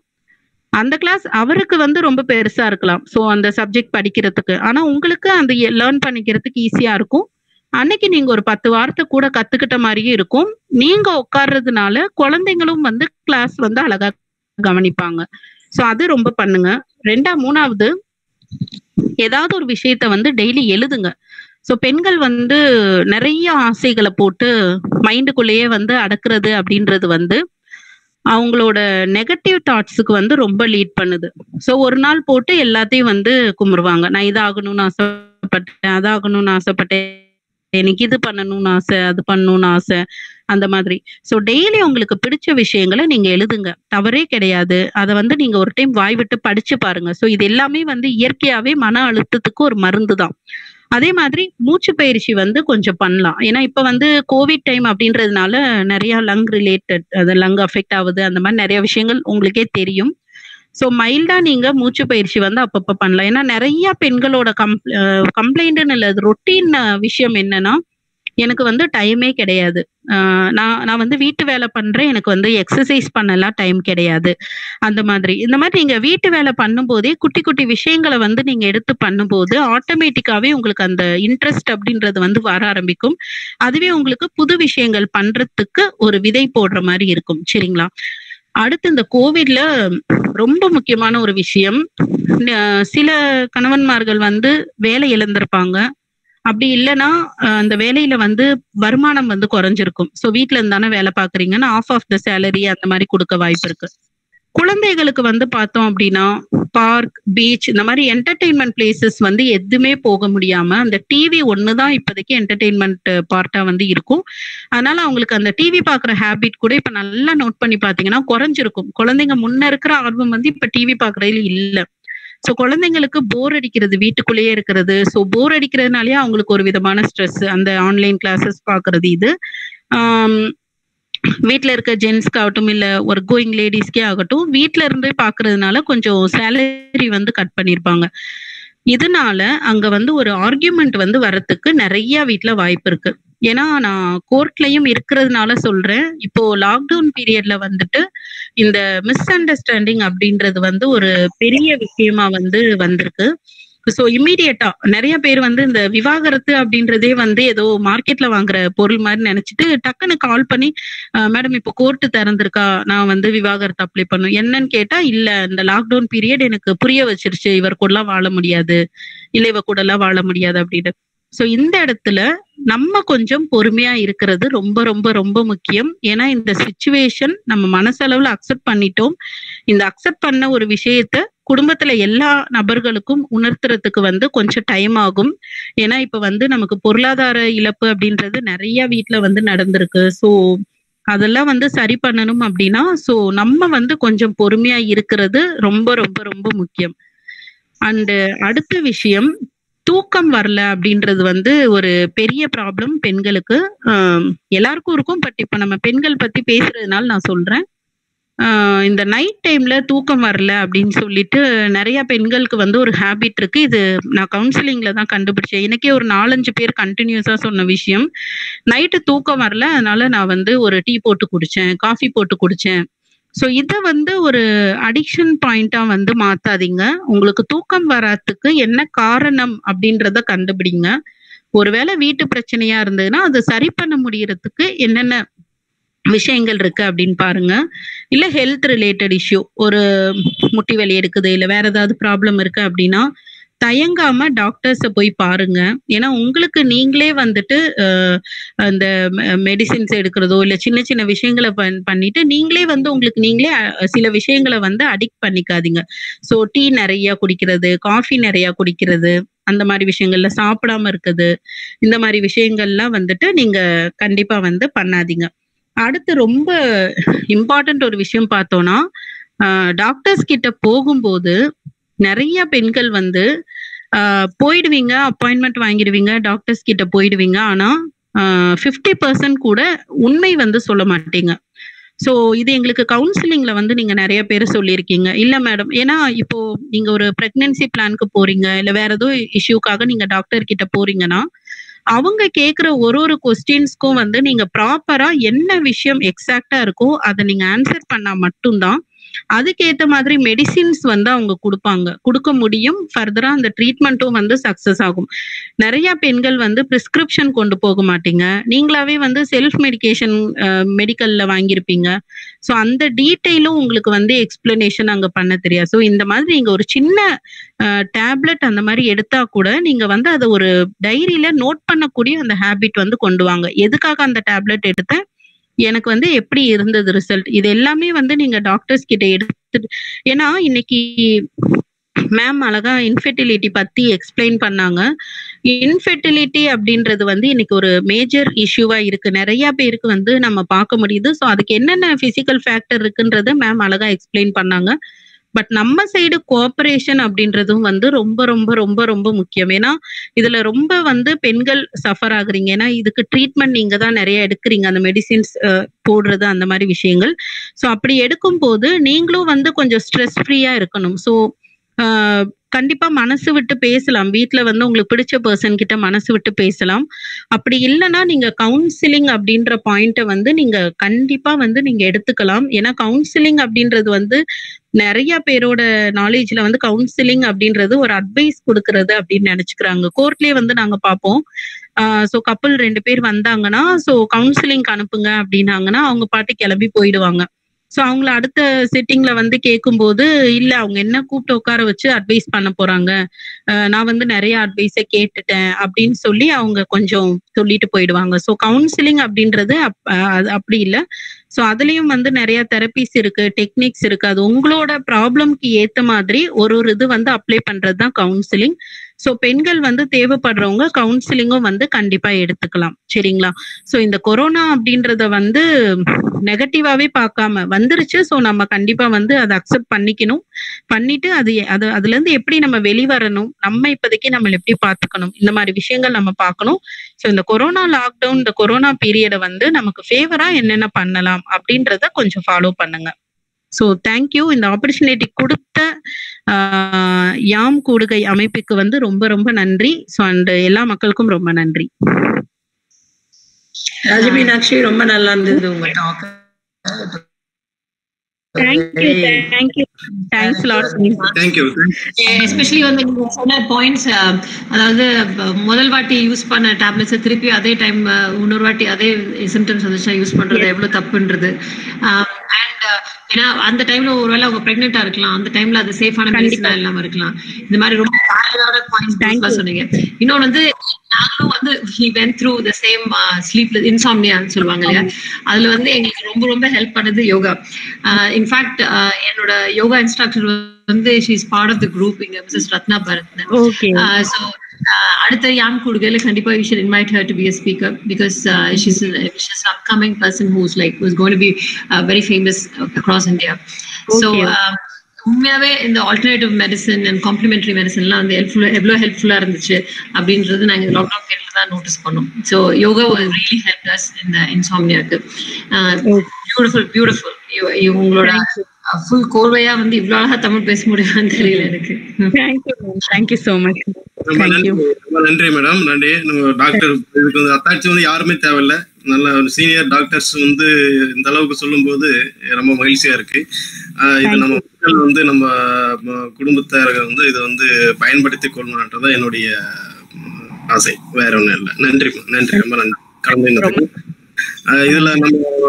அந்த கிளாஸ் அவருக்கு வந்து ரொம்ப பெருசா இருக்கலாம், ஸோ அந்த சப்ஜெக்ட் படிக்கிறதுக்கு. ஆனா உங்களுக்கு அந்த லேர்ன் பண்ணிக்கிறதுக்கு ஈஸியா இருக்கும். அன்னைக்கு நீங்க ஒரு 10 வார்த்தை கூட கத்துக்கிட்ட மாதிரியே இருக்கும். நீங்க உட்கார்றதுனால குழந்தைங்களும் வந்து கிளாஸ் வந்து அழகா கவனிப்பாங்க. ஸோ அது ரொம்ப பண்ணுங்க. மூணாவது ஏதாவது ஒரு விஷயத்த வந்து டெய்லி எழுதுங்க. ஸோ பெண்கள் வந்து நிறைய ஆசைகளை போட்டு மைண்டுக்குள்ளேயே வந்து அடக்குறது அப்படின்றது வந்து அவங்களோட நெகட்டிவ் தாட்ஸுக்கு வந்து ரொம்ப லீட் பண்ணுது. ஸோ ஒரு நாள் போட்டு எல்லாத்தையும் வந்து கும்பிடுவாங்க. நான் இதாகணும்னு ஆசைப்பட்டேன், அதாகணும்னு ஆசைப்பட்டேன், எனக்கு இது பண்ணணும்னு ஆசை, அது பண்ணணும்னு ஆசை, அந்த மாதிரி. ஸோ டெய்லி உங்களுக்கு பிடிச்ச விஷயங்களை நீங்க எழுதுங்க, தவறே கிடையாது. அதை வந்து நீங்க ஒரு டைம் வாய் விட்டு படிச்சு பாருங்க. ஸோ இது எல்லாமே வந்து இயற்கையாவே மன அழுத்தத்துக்கு ஒரு மருந்து தான். அதே மாதிரி மூச்சு பயிற்சி வந்து கொஞ்சம் பண்ணலாம். ஏன்னா இப்ப வந்து கோவிட் டைம் அப்படின்றதுனால நிறைய லங் ரிலேட்டட், அது லங் அஃபெக்ட் ஆகுது, அந்த மாதிரி நிறைய விஷயங்கள் உங்களுக்கே தெரியும். ஸோ மைல்டா நீங்க மூச்சு பயிற்சி வந்து அப்பப்ப பண்ணலாம். ஏன்னா நிறைய பெண்களோட கம்ப்ளைண்ட்னு இல்லை, ரொட்டீன் விஷயம் என்னன்னா, எனக்கு வந்து டைமே கிடையாது, நான் வந்து வீட்டு வேலை பண்றேன், எனக்கு வந்து எக்ஸசைஸ் பண்ணலாம் டைம் கிடையாது, அந்த மாதிரி. இந்த மாதிரி நீங்க வீட்டு வேலை பண்ணும்போதே குட்டி குட்டி விஷயங்களை வந்து நீங்க எடுத்து பண்ணும்போது ஆட்டோமேட்டிக்காவே உங்களுக்கு அந்த இன்ட்ரெஸ்ட் அப்படின்றது வந்து வர ஆரம்பிக்கும். அதுவே உங்களுக்கு புது விஷயங்கள் பண்றதுக்கு ஒரு விதை போடுற மாதிரி இருக்கும். சரிங்களா? அடுத்து இந்த கோவிட்ல ரொம்ப முக்கியமான ஒரு விஷயம், சில கணவன்மார்கள் வந்து வேலை இழந்திருப்பாங்க. அப்படி இல்லைன்னா அந்த வேலையில வந்து வருமானம் வந்து குறைஞ்சிருக்கும். ஸோ வீட்டுல இருந்தானே வேலை பாக்குறீங்கன்னா ஆஃப் த சேலரி அந்த மாதிரி கொடுக்க வாய்ப்பு இருக்கு. குழந்தைகளுக்கு வந்து பார்த்தோம் அப்படின்னா பார்க், பீச், இந்த மாதிரி என்டர்டெயின்மெண்ட் பிளேசஸ் வந்து எதுவுமே போக முடியாம அந்த டிவி ஒண்ணுதான் இப்போதைக்கு என்டர்டெயின்மெண்ட் பார்ட்டா வந்து இருக்கும். அதனால அவங்களுக்கு அந்த டிவி பாக்குற ஹேபிட் கூட இப்ப நல்லா நோட் பண்ணி பாத்தீங்கன்னா குறைஞ்சிருக்கும். குழந்தைங்க முன்ன இருக்கிற ஆர்வம் வந்து இப்ப டிவி பாக்குறதுல இல்லை. ஸோ குழந்தைங்களுக்கு போர் அடிக்கிறது, வீட்டுக்குள்ளேயே இருக்கிறது. ஸோ போர் அடிக்கிறதுனாலயே அவங்களுக்கு ஒரு விதமான ஸ்ட்ரெஸ், அந்த ஆன்லைன் கிளாஸஸ் பாக்குறது. இது வீட்டுல இருக்க ஜென்ஸ்க்கு ஆகட்டும், இல்ல ஒர்க் கோயிங் லேடிஸ்க்கே ஆகட்டும், வீட்டுல இருந்து பாக்குறதுனால கொஞ்சம் சேலரி வந்து கட் பண்ணிருப்பாங்க. இதனால அங்க வந்து ஒரு ஆர்கியூமெண்ட் வந்து வரத்துக்கு நிறைய வீட்டுல வாய்ப்பு இருக்கு. ஏன்னா நான் கோர்ட்லயும் இருக்கிறதுனால சொல்றேன். இப்போ லாக்டவுன் பீரியட்ல வந்துட்டு இந்த மிஸ் அண்டர்ஸ்டாண்டிங் அப்படின்றது வந்து ஒரு பெரிய விஷயமா வந்து வந்திருக்கு. ஸோ இம்மீடியட்டா நிறைய பேர் வந்து இந்த விவாகரத்து அப்படின்றதே வந்து ஏதோ மார்க்கெட்ல வாங்குற பொருள் மாதிரி நினைச்சிட்டு டக்குன்னு கால் பண்ணி, மேடம் இப்போ கோர்ட்டு திறந்திருக்கா, நான் வந்து விவாகரத்து அப்ளை பண்ணும். என்னன்னு கேட்டா, இல்ல இந்த லாக்டவுன் பீரியட் எனக்கு புரிய வச்சிருச்சு, இவர் கூடலாம் வாழ முடியாது, இல்ல இவ கூட எல்லாம் வாழ முடியாது அப்படின்னு. ஸோ இந்த இடத்துல நம்ம கொஞ்சம் பொறுமையா இருக்கிறது ரொம்ப ரொம்ப ரொம்ப முக்கியம். ஏன்னா இந்த சிச்சுவேஷன் நம்ம மனசளவுல அக்செப்ட் பண்ணிட்டோம். இந்த அக்செப்ட் பண்ண ஒரு விஷயத்த குடும்பத்துல எல்லா நபர்களுக்கும் உணர்த்துறதுக்கு வந்து கொஞ்சம் டைம் ஆகும். ஏன்னா இப்ப வந்து நமக்கு பொருளாதார இழப்பு அப்படின்றது நிறைய வீட்டுல வந்து நடந்திருக்கு. ஸோ அதெல்லாம் வந்து சரி பண்ணணும் அப்படின்னா ஸோ நம்ம வந்து கொஞ்சம் பொறுமையா இருக்கிறது ரொம்ப ரொம்ப ரொம்ப முக்கியம். அண்ட் அடுத்த விஷயம், தூக்கம் வரல அப்படின்றது வந்து ஒரு பெரிய ப்ராப்ளம் பெண்களுக்கு. எல்லாருக்கும் இருக்கும், பட் இப்ப நம்ம பெண்கள் பத்தி பேசுறதுனால நான் சொல்றேன். இந்த நைட் டைம்ல தூக்கம் வரல அப்படின்னு சொல்லிட்டு நிறைய பெண்களுக்கு வந்து ஒரு ஹேபிட் இருக்கு. இது நான் கவுன்சிலிங்ல தான் கண்டுபிடிச்சேன். எனக்கே ஒரு 4-5 பேர் கண்டினியூஸா சொன்ன விஷயம், நைட்டு தூக்கம் வரல, அதனால நான் வந்து ஒரு டீ போட்டு குடிச்சேன், காஃபி போட்டு குடிச்சேன். ஸோ இதை வந்து ஒரு அடிக்ஷன் பாயிண்டா வந்து மாத்தாதீங்க. உங்களுக்கு தூக்கம் வராதுக்கு என்ன காரணம் அப்படின்றத கண்டுபிடிங்க. ஒருவேளை வீட்டு பிரச்சனையா இருந்ததுன்னா அதை சரி பண்ண முடியறதுக்கு என்னென்ன விஷயங்கள் இருக்கு அப்படின்னு பாருங்க. இல்ல ஹெல்த் ரிலேட்டட் இஷ்யூ, ஒரு முட்டி வலி எடுக்குது, இல்ல வேற ஏதாவது ப்ராப்ளம் இருக்கு அப்படின்னா தயங்காம டாக்டர்ஸை போய் பாருங்க. ஏன்னா உங்களுக்கு நீங்களே வந்துட்டு அந்த மெடிசின்ஸ் எடுக்கிறதோ இல்ல சின்ன சின்ன விஷயங்களை பண்ணிட்டு நீங்களே வந்து உங்களுக்கு நீங்களே சில விஷயங்களை வந்து அடிக்ட் பண்ணிக்காதீங்க. ஸோ டீ நிறைய குடிக்கிறது, காஃபி நிறைய குடிக்கிறது, அந்த மாதிரி விஷயங்கள்ல சாப்பிடாம இருக்குது, இந்த மாதிரி விஷயங்கள்லாம் வந்துட்டு நீங்க கண்டிப்பா வந்து பண்ணாதீங்க. அடுத்து ரொம்ப இம்பார்ட்டன்ட் ஒரு விஷயம் பார்த்தோம்னா, டாக்டர்ஸ் கிட்ட போகும்போது நிறைய பெண்கள் வந்து போயிடுவீங்க, அப்பாயின்மெண்ட் வாங்கிடுவீங்க, டாக்டர்ஸ் கிட்ட போயிடுவீங்க. ஆனா 50% கூட உண்மை வந்து சொல்ல மாட்டீங்க. ஸோ இது எங்களுக்கு கவுன்சிலிங்ல வந்து நீங்க நிறைய பேர் சொல்லியிருக்கீங்க. இல்ல மேடம், ஏன்னா இப்போ நீங்க ஒரு பிரெக்னன்சி பிளானுக்கு போறீங்க, இல்ல வேற ஏதோ இஷ்யூக்காக நீங்க டாக்டர் கிட்ட போறீங்கன்னா, அவங்க கேட்கிற ஒரு கொஸ்டின்ஸ்க்கும் வந்து நீங்க ப்ராப்பரா என்ன விஷயம் எக்ஸாக்டா இருக்கோ அதை நீங்க ஆன்சர் பண்ணா மட்டும்தான் அதுக்கேத்த மாதிரி மெடிசின்ஸ் வந்து அவங்க கொடுக்க முடியும். ஃபர்தரா அந்த ட்ரீட்மெண்ட்டும் வந்து சக்சஸ் ஆகும். நிறைய பெண்கள் வந்து பிரிஸ்கிரிப்ஷன் கொண்டு போக மாட்டீங்க, நீங்களாவே வந்து செல்ஃப் மெடிகேஷன் மெடிக்கல்ல வாங்கியிருப்பீங்க. ஸோ அந்த டீட்டெயிலும் உங்களுக்கு வந்து எக்ஸ்பிளனேஷன் அங்க பண்ண தெரியாது. ஸோ இந்த மாதிரி நீங்க ஒரு சின்ன டேப்லெட் அந்த மாதிரி எடுத்தா கூட நீங்க வந்து அதை ஒரு டைரியில நோட் பண்ணக்கூடிய அந்த ஹேபிட் வந்து கொண்டு வாங்க. எதுக்காக அந்த டேப்லெட் எடுத்தேன், எனக்கு வந்து எப்படி இருந்தது ரிசல்ட், இது எல்லாமே வந்து நீங்க டாக்டர்ஸ் கிட்ட எடுத்துட்டு, ஏன்னா இன்னைக்கு மேம் அழகா இன்ஃபெர்டிலிட்டி பத்தி எக்ஸ்பிளைன் பண்ணாங்க. இன்ஃபெர்டிலிட்டி அப்படின்றது வந்து இன்னைக்கு ஒரு மேஜர் இஷ்யூவா இருக்கு, நிறைய பேருக்கு வந்து நம்ம பார்க்க முடியுது. ஸோ அதுக்கு என்னென்ன பிசிக்கல் ஃபேக்டர் இருக்குன்றத மேம் அழகா எக்ஸ்பிளைன் பண்ணாங்க. பட் நம்ம சைடு கோஆபரேஷன் அப்படின்றதும் வந்து ரொம்ப ரொம்ப ரொம்ப ரொம்ப முக்கியம். ஏன்னா இதுல ரொம்ப வந்து பெண்கள் சஃபர் ஆகுறீங்க. ஏன்னா இதுக்கு ட்ரீட்மெண்ட் நீங்க தான் நிறைய எடுக்கிறீங்க, அந்த மெடிசின்ஸ் போடுறது அந்த மாதிரி விஷயங்கள். ஸோ அப்படி எடுக்கும் போது நீங்களும் வந்து கொஞ்சம் ஸ்ட்ரெஸ் ஃப்ரீயா இருக்கணும். ஸோ கண்டிப்பா மனசு விட்டு பேசலாம். வீட்ல வந்து உங்களுக்கு பிடிச்ச பர்சன் கிட்ட மனசு விட்டு பேசலாம். அப்படி இல்லைன்னா நீங்க கவுன்சிலிங் அப்படின்ற பாயிண்ட்டை வந்து நீங்க கண்டிப்பா வந்து நீங்க எடுத்துக்கலாம். ஏன்னா கவுன்சிலிங் அப்படின்றது வந்து நிறைய பேரோட நாலேஜ்ல வந்து கவுன்சிலிங் அப்படின்றது ஒரு அட்வைஸ் கொடுக்கறது அப்படின்னு நினைச்சுக்கிறாங்க. கோர்ட்லயே வந்து நாங்க பார்ப்போம். ஸோ கப்பல் 2 பேர் வந்தாங்கன்னா, ஸோ கவுன்சிலிங் அனுப்புங்க அப்படின்னாங்கன்னா அவங்க பாட்டு கிளம்பி போயிடுவாங்க. ஸோ அவங்கள அடுத்த சிட்டிங்ல வந்து கேட்கும்போது, இல்ல அவங்க என்ன கூப்பிட்டு உட்கார வச்சு அட்வைஸ் பண்ண போறாங்க, நான் வந்து நிறைய அட்வைஸை கேட்டுட்டேன் அப்படின்னு சொல்லி அவங்க கொஞ்சம் சொல்லிட்டு போயிடுவாங்க. ஸோ கவுன்சிலிங் அப்படின்றது அப்படி இல்லை. ஸோ அதுலயும் வந்து நிறைய தெரபிஸ் இருக்கு, டெக்னிக்ஸ் இருக்கு. அது உங்களோட ப்ராப்ளம்க்கு ஏத்த மாதிரி ஒரு இது வந்து அப்ளை பண்றது தான் கவுன்சிலிங். ஸோ பெண்கள் வந்து தேவைப்படுறவங்க கவுன்சிலிங்கும் வந்து கண்டிப்பா எடுத்துக்கலாம். சரிங்களா? ஸோ இந்த கொரோனா அப்படின்றத வந்து நெகட்டிவாவே பார்க்காம வந்துருச்சு. ஸோ நம்ம கண்டிப்பா வந்து அதை அக்செப்ட் பண்ணிக்கணும். பண்ணிட்டு அதுல இருந்து எப்படி நம்ம வெளிவரணும், நம்ம இப்போதைக்கு நம்ம எப்படி பார்த்துக்கணும், இந்த மாதிரி விஷயங்கள் நம்ம பார்க்கணும். ஸோ இந்த கொரோனா லாக்டவுன், இந்த கொரோனா பீரியடை வந்து நமக்கு ஃபேவரா என்னென்ன பண்ணலாம் அப்படின்றத கொஞ்சம் ஃபாலோ பண்ணுங்க. So thank you. இந்த ஆப்பர்ச்சுனிட்டி கொடுத்த யாம் கூடுகை அமைப்புக்கு வந்து ரொம்ப ரொம்ப நன்றி. ஸோ அண்ட் எல்லா மக்களுக்கும் ரொம்ப நன்றி. ராஜமீனாட்சி, ரொம்ப நல்லா இருந்தது உங்க டாக். எஸ்பெஷலி வந்து நீங்க சொன்ன பாயிண்ட்ஸ், அதாவது முதல் வாட்டி யூஸ் பண்ண டேப்லெட்ஸ் திருப்பி அதே டைம் இன்னொரு வாட்டி அதே சிம்டம்ஸ் வந்துச்சுன்னா யூஸ் பண்றது எவ்வளவு தப்புன்றது. அண்ட் ஏன்னா அந்த டைம்ல ஒருவேளை அவங்க பிரெக்னெண்டா இருக்கலாம், அந்த டைம்ல அது சேஃபான மெடிசனா இல்லாம இருக்கலாம். இந்த மாதிரி ரொம்ப வேலிடான பாயிண்ட்ஸ் சொன்னீங்க. இன்னொன்னு வந்து நாங்களும் வந்து we went through the same sleepless insomnia சொல்லுவாங்க இல்லையா, அதுல வந்து எங்களுக்கு ரொம்ப ரொம்ப ஹெல்ப் பண்ணது யோகா. இன்ஃபேக்ட் என்னோட யோகா இன்ஸ்ட்ரக்டர் வந்து she is part of the group இங்க மிஸ்ஸஸ் ரத்னா பரத்ன. ஸோ அடுத்த யாம் கூடுகையில கண்டிப்பா you should invite her to be a speaker because she's an upcoming person who's going to be very famous across India. So உண்மையாவே இந்த ஆல்டர்னேட்டிவ் மெடிசன் அண்ட் காம்ப்ளிமெண்டரி மெடிசன்லாம் வந்து எவ்வளோ ஹெல்ப்ஃபுல்லா இருந்துச்சு அப்படின்றது நாங்கள் லாக்டவுன் பீரியட்ல தான் நோட்டீஸ் பண்ணோம். So yoga really helped us இந்த இன்சாம்னியாக்கு. பியூட்டிஃபுல். உங்களோட ஃபுல் கோர்வையா வந்து இவ்வளவு அழகா தமிழ் பேச முடியுமான்னு தெரியல எனக்கு. Thank you so much. ரொம்ப நன்றி மேடம். நன்றி. நம்ம டாக்டர் இதுக்கு வந்து அத்தாட்சி வந்து யாருமே தேவையில்லை, நல்ல ஒரு சீனியர் டாக்டர்ஸ் வந்து இந்த அளவுக்கு சொல்லும் போது ரொம்ப மகிழ்ச்சியா இருக்கு. இது நம்ம மக்கள் வந்து நம்ம குடும்பத்தார்கள் வந்து இதை வந்து பயன்படுத்தி கொள்ளணும்ன்றதான் என்னுடைய ஆசை, வேற ஒண்ணும் இல்லை. நன்றி நன்றி, ரொம்ப நன்றி கலந்து. இதுல நம்ம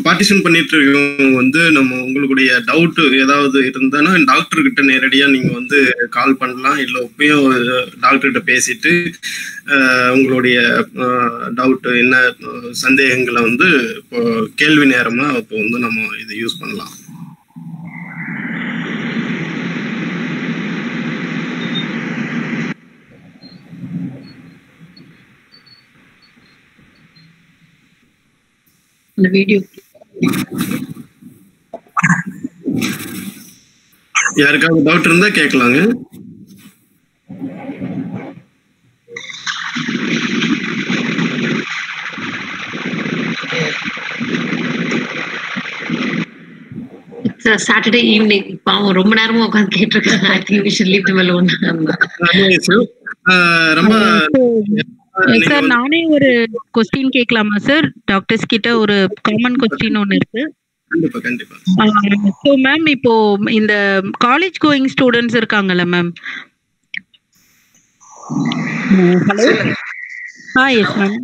பார்ட்டிசிபேட் பண்ணிட்டு இருக்கவங்க வந்து நம்ம உங்களுடைய டவுட் ஏதாவது இருந்தானா டாக்டர் கிட்ட நேரடியா நீங்க வந்து கால் பண்ணலாம், இல்ல இப்பயும் டாக்டர் கிட்ட பேசிட்டு உங்களுடைய டவுட் என்ன சந்தேகங்களை வந்து இப்போ கேள்வி நேரமா இப்போ வந்து நம்ம இதை யூஸ் பண்ணலாம். இந்த வீடியோ யாருக்காவது டவுட் இருந்தா கேட்கலாங்க. சாட்டர்டே ஈவினிங் பாவம் ரொம்ப நேரமா உட்காந்து கேட்டிருக்காங்க. I think we should leave them alone. ரொம்ப சார் நானே ஒரு கொஸ்டின் கேட்கலாமா சார்? டாக்டர்ஸ் கிட்ட ஒரு காமன் கொஸ்டின் ஒன்னு இருக்கு. கண்டிப்பா கண்டிப்பா. ஸோ மேம் இப்போ இந்த காலேஜ் கோயிங் ஸ்டூடெண்ட்ஸ் இருக்காங்கல்ல ma'am. Hello. Yes ma'am.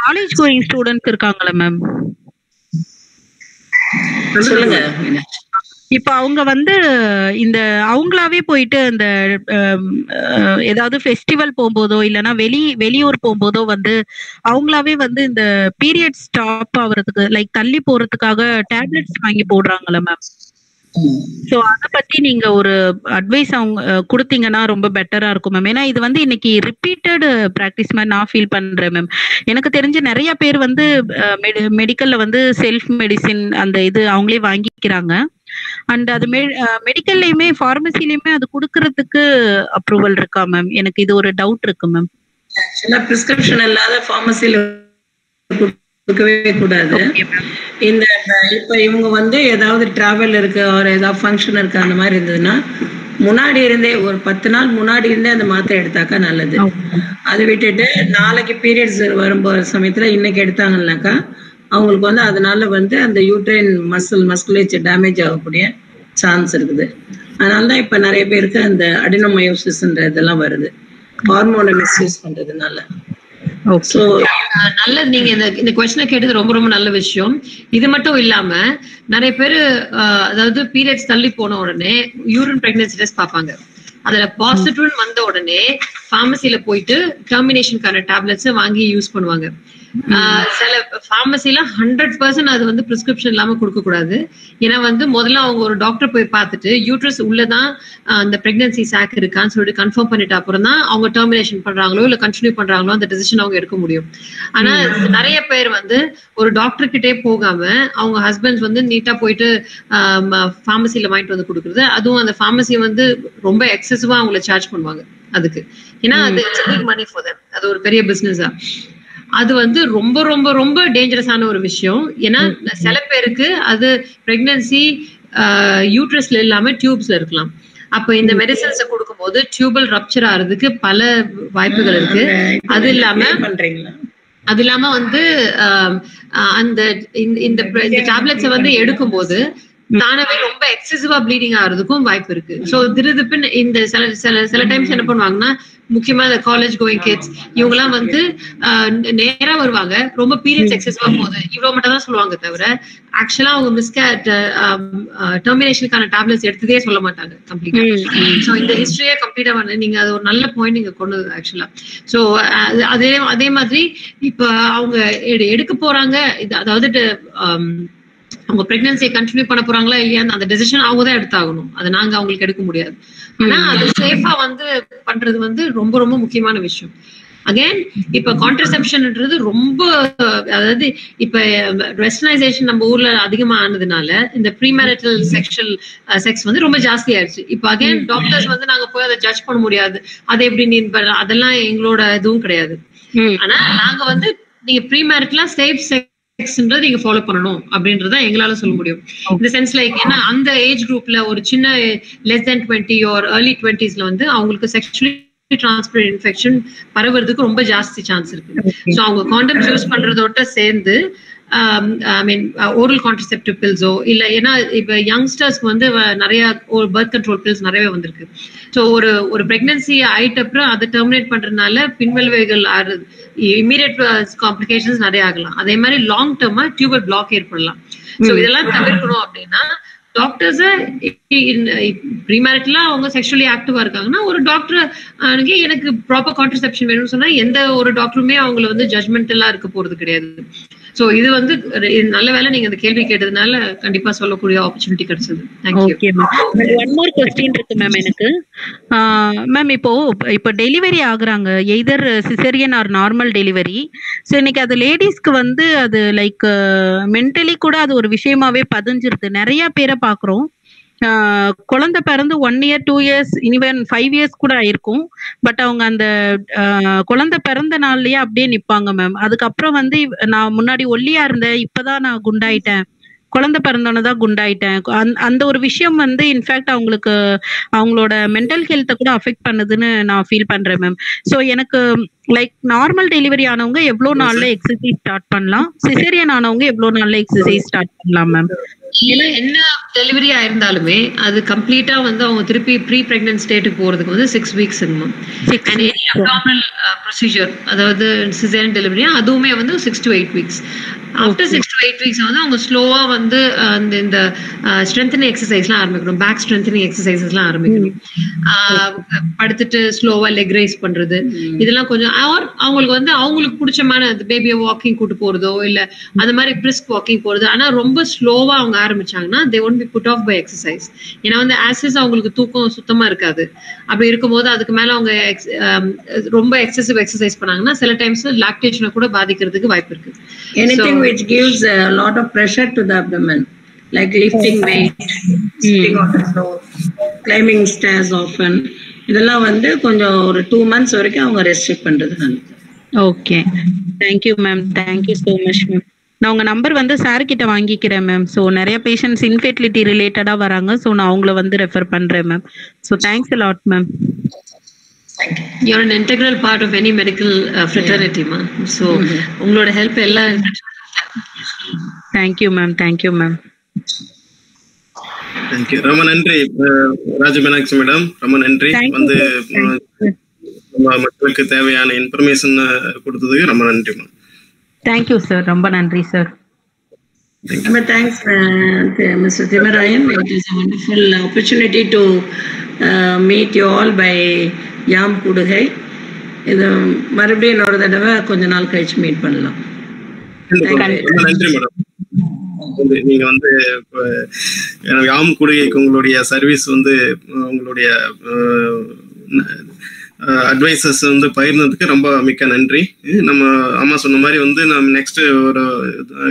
College going students இருக்காங்கல்ல மேம். சொல்லுங்க. இப்ப அவங்க வந்து இந்த அவங்களாவே போயிட்டு அந்த ஏதாவது ஃபெஸ்டிவல் போகும்போதோ இல்லைன்னா வெளியூர் போகும்போதோ வந்து அவங்களாவே வந்து இந்த பீரியட் ஸ்டாப் ஆகுறதுக்கு லைக் தள்ளி போறதுக்காக டேப்லெட்ஸ் வாங்கி போடுறாங்கல்ல மேம். சோ அத பத்தி நீங்க ஒரு அட்வைஸ் அவங்க கொடுத்தீங்கன்னா ரொம்ப பெட்டரா இருக்கும் மேம். ஏன்னா இது வந்து இன்னைக்கு ரிப்பீட்டட் பிராக்டிஸ் மாதிரி நான் ஃபீல் பண்றேன் மேம். எனக்கு தெரிஞ்ச நிறைய பேர் வந்து மெடிக்கல்ல வந்து செல்ஃப் மெடிசின் அந்த இது அவங்களே வாங்கிக்கிறாங்க. அண்ட் அது மெடிக்கல்லையுமே ஃபார்மசிலையுமே அது கொடுக்கறதுக்கு அப்ரூவல் இருக்கா மேம்? எனக்கு இது ஒரு டவுட் இருக்கு மேம். ஆக்சுவலா பிரிஸ்கிரிப்ஷன் இல்லாத ஃபார்மசில கொடுக்கவே கூடாது. இந்த இப்ப இவங்க வந்து ஏதாவது டிராவல் இருக்கு ஒரு ஏதாவது ஃபங்க்ஷன் இருக்கு அந்த மாதிரி இருந்ததுன்னா முன்னாடி இருந்தே ஒரு 10 நாள் முன்னாடி இருந்தே அந்த மாத்திரை எடுத்தாக்கா நல்லது. அதை விட்டுட்டு நாளைக்கு பீரியட்ஸ் வரும்போது சமயத்துல இன்னைக்கு எடுத்தாங்கன்னாக்கா அவங்களுக்கு வந்து அதனால வந்து அந்த யூட்ரைன் மஸ்குலேச்சர் டேமேஜ் ஆகக்கூடிய சான்ஸ் இருக்குது. அதனாலதான் இப்ப நிறைய பேருக்கு அந்த அடினோமயோசிஸ்ன்ற இதெல்லாம் வருது ஹார்மோனை மிஸ்யூஸ் பண்றதுனால. நல்ல நீங்க இந்த கொஸ்டினை கேட்டது ரொம்ப ரொம்ப நல்ல விஷயம். இது மட்டும் இல்லாம நிறைய பேரு அதாவது பீரியட்ஸ் தள்ளி போன உடனே யூரின் பிரெக்னன்சி டெஸ்ட் பார்ப்பாங்க. அதுல பாசிட்டிவ் வந்த உடனே பார்மசில போயிட்டு டெர்மினேஷனுக்கான டேப்லெட்ஸ் வாங்கி யூஸ் பண்ணுவாங்க. சில பார்மசில 100% அது வந்து பிரிஸ்கிரிப்ஷன் இல்லாம கொடுக்க கூடாது. ஏன்னா வந்து முதல்ல அவங்க ஒரு டாக்டர் போய் பார்த்துட்டு யூட்ரஸ் உள்ளதான் அந்த பிரெக்னன்சி சாக் இருக்கான்னு சொல்லிட்டு கன்ஃபார்ம் பண்ணிட்டு அப்புறம் தான் அவங்க டெர்மினேஷன் பண்றாங்களோ இல்ல கண்டினியூ பண்றாங்களோ அந்த டிசிஷன் அவங்க எடுக்க முடியும். ஆனா நிறைய பேர் வந்து ஒரு டாக்டர் கிட்டே போகாம அவங்க ஹஸ்பண்ட்ஸ் வந்து நீட்டா போயிட்டு பார்மசில வாங்கிட்டு வந்து கொடுக்குறது. அதுவும் அந்த பார்மசி வந்து ரொம்ப எக்ஸசிவா அவங்களை சார்ஜ் பண்ணுவாங்க அதுக்கு. ஏன்னா அது மணி ஃபார் தம். அது ஒரு பெரிய பிசினஸா. அது வந்து ரொம்ப ரொம்ப ரொம்ப டேஞ்சரஸான ஒரு விஷயம். ஏன்னா சில பேருக்கு அது பிரெக்னன்சி யூட்ரஸ்ல இல்லாம டியூப்ஸ்ல இருக்கலாம். அப்ப இந்த மெடிசன்ஸை கொடுக்கும் போது டியூபல் ரப்சர் ஆகிறதுக்கு பல வாய்ப்புகள் இருக்கு. அது இல்லாம வந்து அந்த இந்த டேப்லெட்ஸை வந்து எடுக்கும் போது தானவே ரொம்ப எக்ஸசிவா ப்ளீடிங் ஆகிறதுக்கும் வாய்ப்பு இருக்கு. சோ திருதுப்பின் இந்த சில டைம்ஸ் என்ன பண்ணுவாங்கன்னா முக்கியமா இந்த காலேஜ் கோயிங் கிட்ஸ் இவங்க எல்லாம் வந்து நேரா வருவாங்க. ரொம்ப பீரியட்ஸ் எக்ஸசிவா போகுது இவ்வளவு மட்டும் தான் சொல்லுவாங்க தவிர ஆக்சுவலா அவங்க டெர்மினேஷனுக்கான டேப்லெட்ஸ் எடுத்ததே சொல்ல மாட்டாங்க கம்ப்ளீட்டா. சோ இந்த ஹிஸ்டரியே கம்ப்ளீட்டா வந்து நீங்க அது ஒரு நல்ல பாயிண்ட் நீங்க கொண்டு ஆக்சுவலா. சோ அதே மாதிரி இப்ப அவங்க எடுக்க போறாங்க அதாவது அவங்க பிரெக்னன்சியை கண்டினியூ பண்ண போறாங்களா இல்லையா அந்த டெசிஷன் அவங்க தான் எடுத்தாகணும். அதை நாங்க அவங்களுக்கு எடுக்க முடியாது. ஆனா அது சேஃபா வந்து பண்றது வந்து ரொம்ப ரொம்ப முக்கியமான விஷயம். அகைன் இப்ப கான்ட்ரசெப்ஷன்ன்றது ரொம்ப அதாவது இப்ப வெஸ்டர்னைசேஷன் நம்ம ஊர்ல அதிகமா ஆனதுனால இந்த ப்ரீமேரிட்டல் செக்ஸ் வந்து ரொம்ப ஜாஸ்தி ஆயிடுச்சு. இப்ப அகைன் டாக்டர்ஸ் வந்து நாங்க போய் அதை ஜட்ஜ் பண்ண முடியாது. அதை எப்படி நீ அதெல்லாம் எங்களோட இதுவும் கிடையாது. ஆனா நாங்க வந்து நீங்க ப்ரீமேரிட்டலா சேஃப் செக்ஸ்ன்றது நீங்க ஃபாலோ பண்ணணும் அப்படின்றத எங்களால சொல்ல முடியும். இந்த சென்ஸ் லைக் ஏன்னா அந்த ஏஜ் குரூப்ல ஒரு சின்ன less than 20 or early 20sல வந்து அவங்களுக்கு செக்ஷுவலி டிரான்ஸ்மிட்டட் இன்ஃபெக்ஷன் பரவுறதுக்கு ரொம்ப ஜாஸ்தி சான்ஸ் இருக்கு. ஸோ அவங்க காண்டம் யூஸ் பண்றதோட சேர்ந்து ஐ மீன் ஓரல் கான்ட்ரசெப்டிவ் பில்ஸோ இல்ல ஏன்னா இப்ப யங்ஸ்டர்ஸ்க்கு வந்து நிறைய பர்த் கண்ட்ரோல் பில்ஸ் நிறையவே வந்திருக்கு. ஸோ ஒரு பிரெக்னன்சி ஆயிட்ட அப்புறம் அதை டெர்மினேட் பண்றதுனால பின்விளைவுகள் இமீடியட் காம்ப்ளிகேஷன்ஸ் நிறைய ஆகலாம். அதே மாதிரி லாங் டேர்மா டியூபல் பிளாக் ஏற்படலாம். ஸோ இதெல்லாம் தவிர்க்கணும் அப்படின்னா டாக்டர்ஸ் ப்ரீமேரிட்டலா அவங்க செக்ஷுவலி ஆக்டிவா இருக்காங்கன்னா ஒரு டாக்டர் எனக்கு ப்ராப்பர் கான்ட்ரசெப்ஷன் வேணும்னு சொன்னா எந்த ஒரு டாக்டருமே அவங்கள வந்து ஜட்மெண்டலா இருக்க போறது கிடையாது. சோ இது வந்து நல்ல வேலை நீங்க இந்த கேள்வி கேட்டதுனால கண்டிப்பா சொல்லக்கூடிய ஆப்பர்ச்சுனிட்டி கிடைச்சது. Okay ma'am. One more question இருக்கு மேம் எனக்கு. மேம் இப்போ டெலிவரி ஆகுறாங்க either caesarean or normal delivery. So இன்னைக்கு அது லேடிஸ்க்கு வந்து அது லைக் மென்டலி கூட அது ஒரு விஷயமாவே பதிஞ்சிருது. நிறைய பேரை பாக்குறோம் குழந்தை பிறந்து 1 year 2 years ஈவன் 5 years கூட ஆயிருக்கும். பட் அவங்க அந்த குழந்தை பிறந்த நாள்லயே அப்படியே நிப்பாங்க மேம். அதுக்கப்புறம் வந்து நான் முன்னாடி ஒல்லியா இருந்தேன் இப்பதான் நான் குண்டாயிட்டேன் குழந்தை பிறந்தோன்னு தான் குண்டாயிட்டேன். அந்த ஒரு விஷயம் வந்து இன்ஃபேக்ட் அவங்களுக்கு அவங்களோட மென்டல் ஹெல்த்தை கூட அஃபெக்ட் பண்ணுதுன்னு நான் ஃபீல் பண்றேன் மேம். ஸோ எனக்கு லைக் நார்மல் டெலிவரி ஆனவங்க எவ்வளோ நாள்ல எக்ஸசைஸ் ஸ்டார்ட் பண்ணலாம், சிசேரியன் ஆனவங்க எவ்வளோ நாள்ல எக்ஸசைஸ் ஸ்டார்ட் பண்ணலாம் மேம்? என்ன டெலிவரி ஆயிருந்தாலுமே அது கம்ப்ளீட்டா வந்து அவங்க திருப்பி ப்ரீ பிரெக்னன்ட் ஸ்டேட்டுக்கு போறதுக்கு வந்து 6 வீக்ஸ் அப்டாமினல் ப்ரொசீஜர், அதாவது சிசேரியன் டெலிவரி அதுவுமே வந்து 6 to 8 weeks. After 6 to 8 weeks வந்து அவங்க ஸ்லோவா வந்து இந்த ஸ்ட்ரென்தனிங் எக்ஸசைஸ்லாம் ஆரம்பிக்கணும், பேக் ஸ்ட்ரென்தனிங் எக்ஸசைசஸ்லாம் ஆரம்பிக்கணும். படுத்துட்டு ஸ்லோவா லெக் ரைஸ் பண்றது, இதெல்லாம் கொஞ்சம் அவங்களுக்கு வந்து அவங்களுக்கு பிடிச்சமான பேபியை வாக்கிங் கூட்டு போறதோ இல்ல அந்த மாதிரி பிரிஸ்க் வாக்கிங் போறது. ஆனா ரொம்ப ஸ்லோவா அவங்க ஆரம்பிச்சாங்கன்னா they won't be put off by exercise. ஏன்னா வந்து ஆக்சஸ் அவங்களுக்கு தூக்கம் சுத்தமா இருக்காது. அப்படி இருக்கும்போது அதுக்கு மேல அவங்க ரொம்ப எக்ஸசிவ் எக்ஸசைஸ் பண்ணாங்கன்னா சில டைம்ஸ் லாக்டேஷனை கூட பாதிக்கிறதுக்கு வாய்ப்பு இருக்கு. Anything which gives a lot of pressure to the abdomen, like lifting weight, sitting on the floor, climbing stairs often, இதெல்லாம் வந்து கொஞ்சம் ஒரு 2 months வரைக்கும் அவங்க ரெஸ்ட்ரிக்ட் பண்றது நல்லது. Okay, thank you ma'am, thank you so much ma'am. நான் உங்க நம்பர் வந்து சார் கிட்ட வாங்கிக்கிறேன் மேம். ஸோ நிறைய பேஷண்ட்ஸ் இன்ஃபெர்டிலிட்டி ரிலேட்டடா வராங்க. ஸோ நான் அவங்கள வந்து ரெஃபர் பண்றேன் ma'am. So thanks a lot ma'am. You're an integral part of any medical fraternity ma. So உங்களோட ஹெல்ப் எல்லாம். Thank you ma'am, thank you ma'am. Thank you, ரொம்ப நன்றி ராஜமீனாட்சி மேடம், ரொம்ப நன்றி. வந்து மக்களுக்கு தேவையான இன்ஃபர்மேஷன் கொடுத்ததுக்கு ரொம்ப நன்றி மேம். தேங்க்யூ சார், ரொம்ப நன்றி sir. Thanks, Mr. Timarayan. It is a wonderful opportunity to meet you all by Yam Kudugai. இது மறுபடியும் இன்னொரு தடவை கொஞ்ச நாள் கழிச்சு மீட் பண்ணலாம். நன்றி மேடம். நீங்க வந்து யாம் கூடுகைக்கு உங்களுடைய சர்வீஸ் வந்து உங்களுடைய அட்வைசஸ் வந்து பகிர்ந்ததுக்கு ரொம்ப மிக்க நன்றி. நம்ம அம்மா சொன்ன மாதிரி வந்து நம்ம நெக்ஸ்ட் ஒரு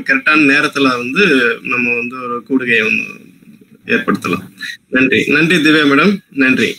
கரெக்டான நேரத்துல வந்து நம்ம வந்து ஒரு கூடுகையை வந்து ஏற்படுத்தலாம். நன்றி, நன்றி திவ்யா மேடம், நன்றி.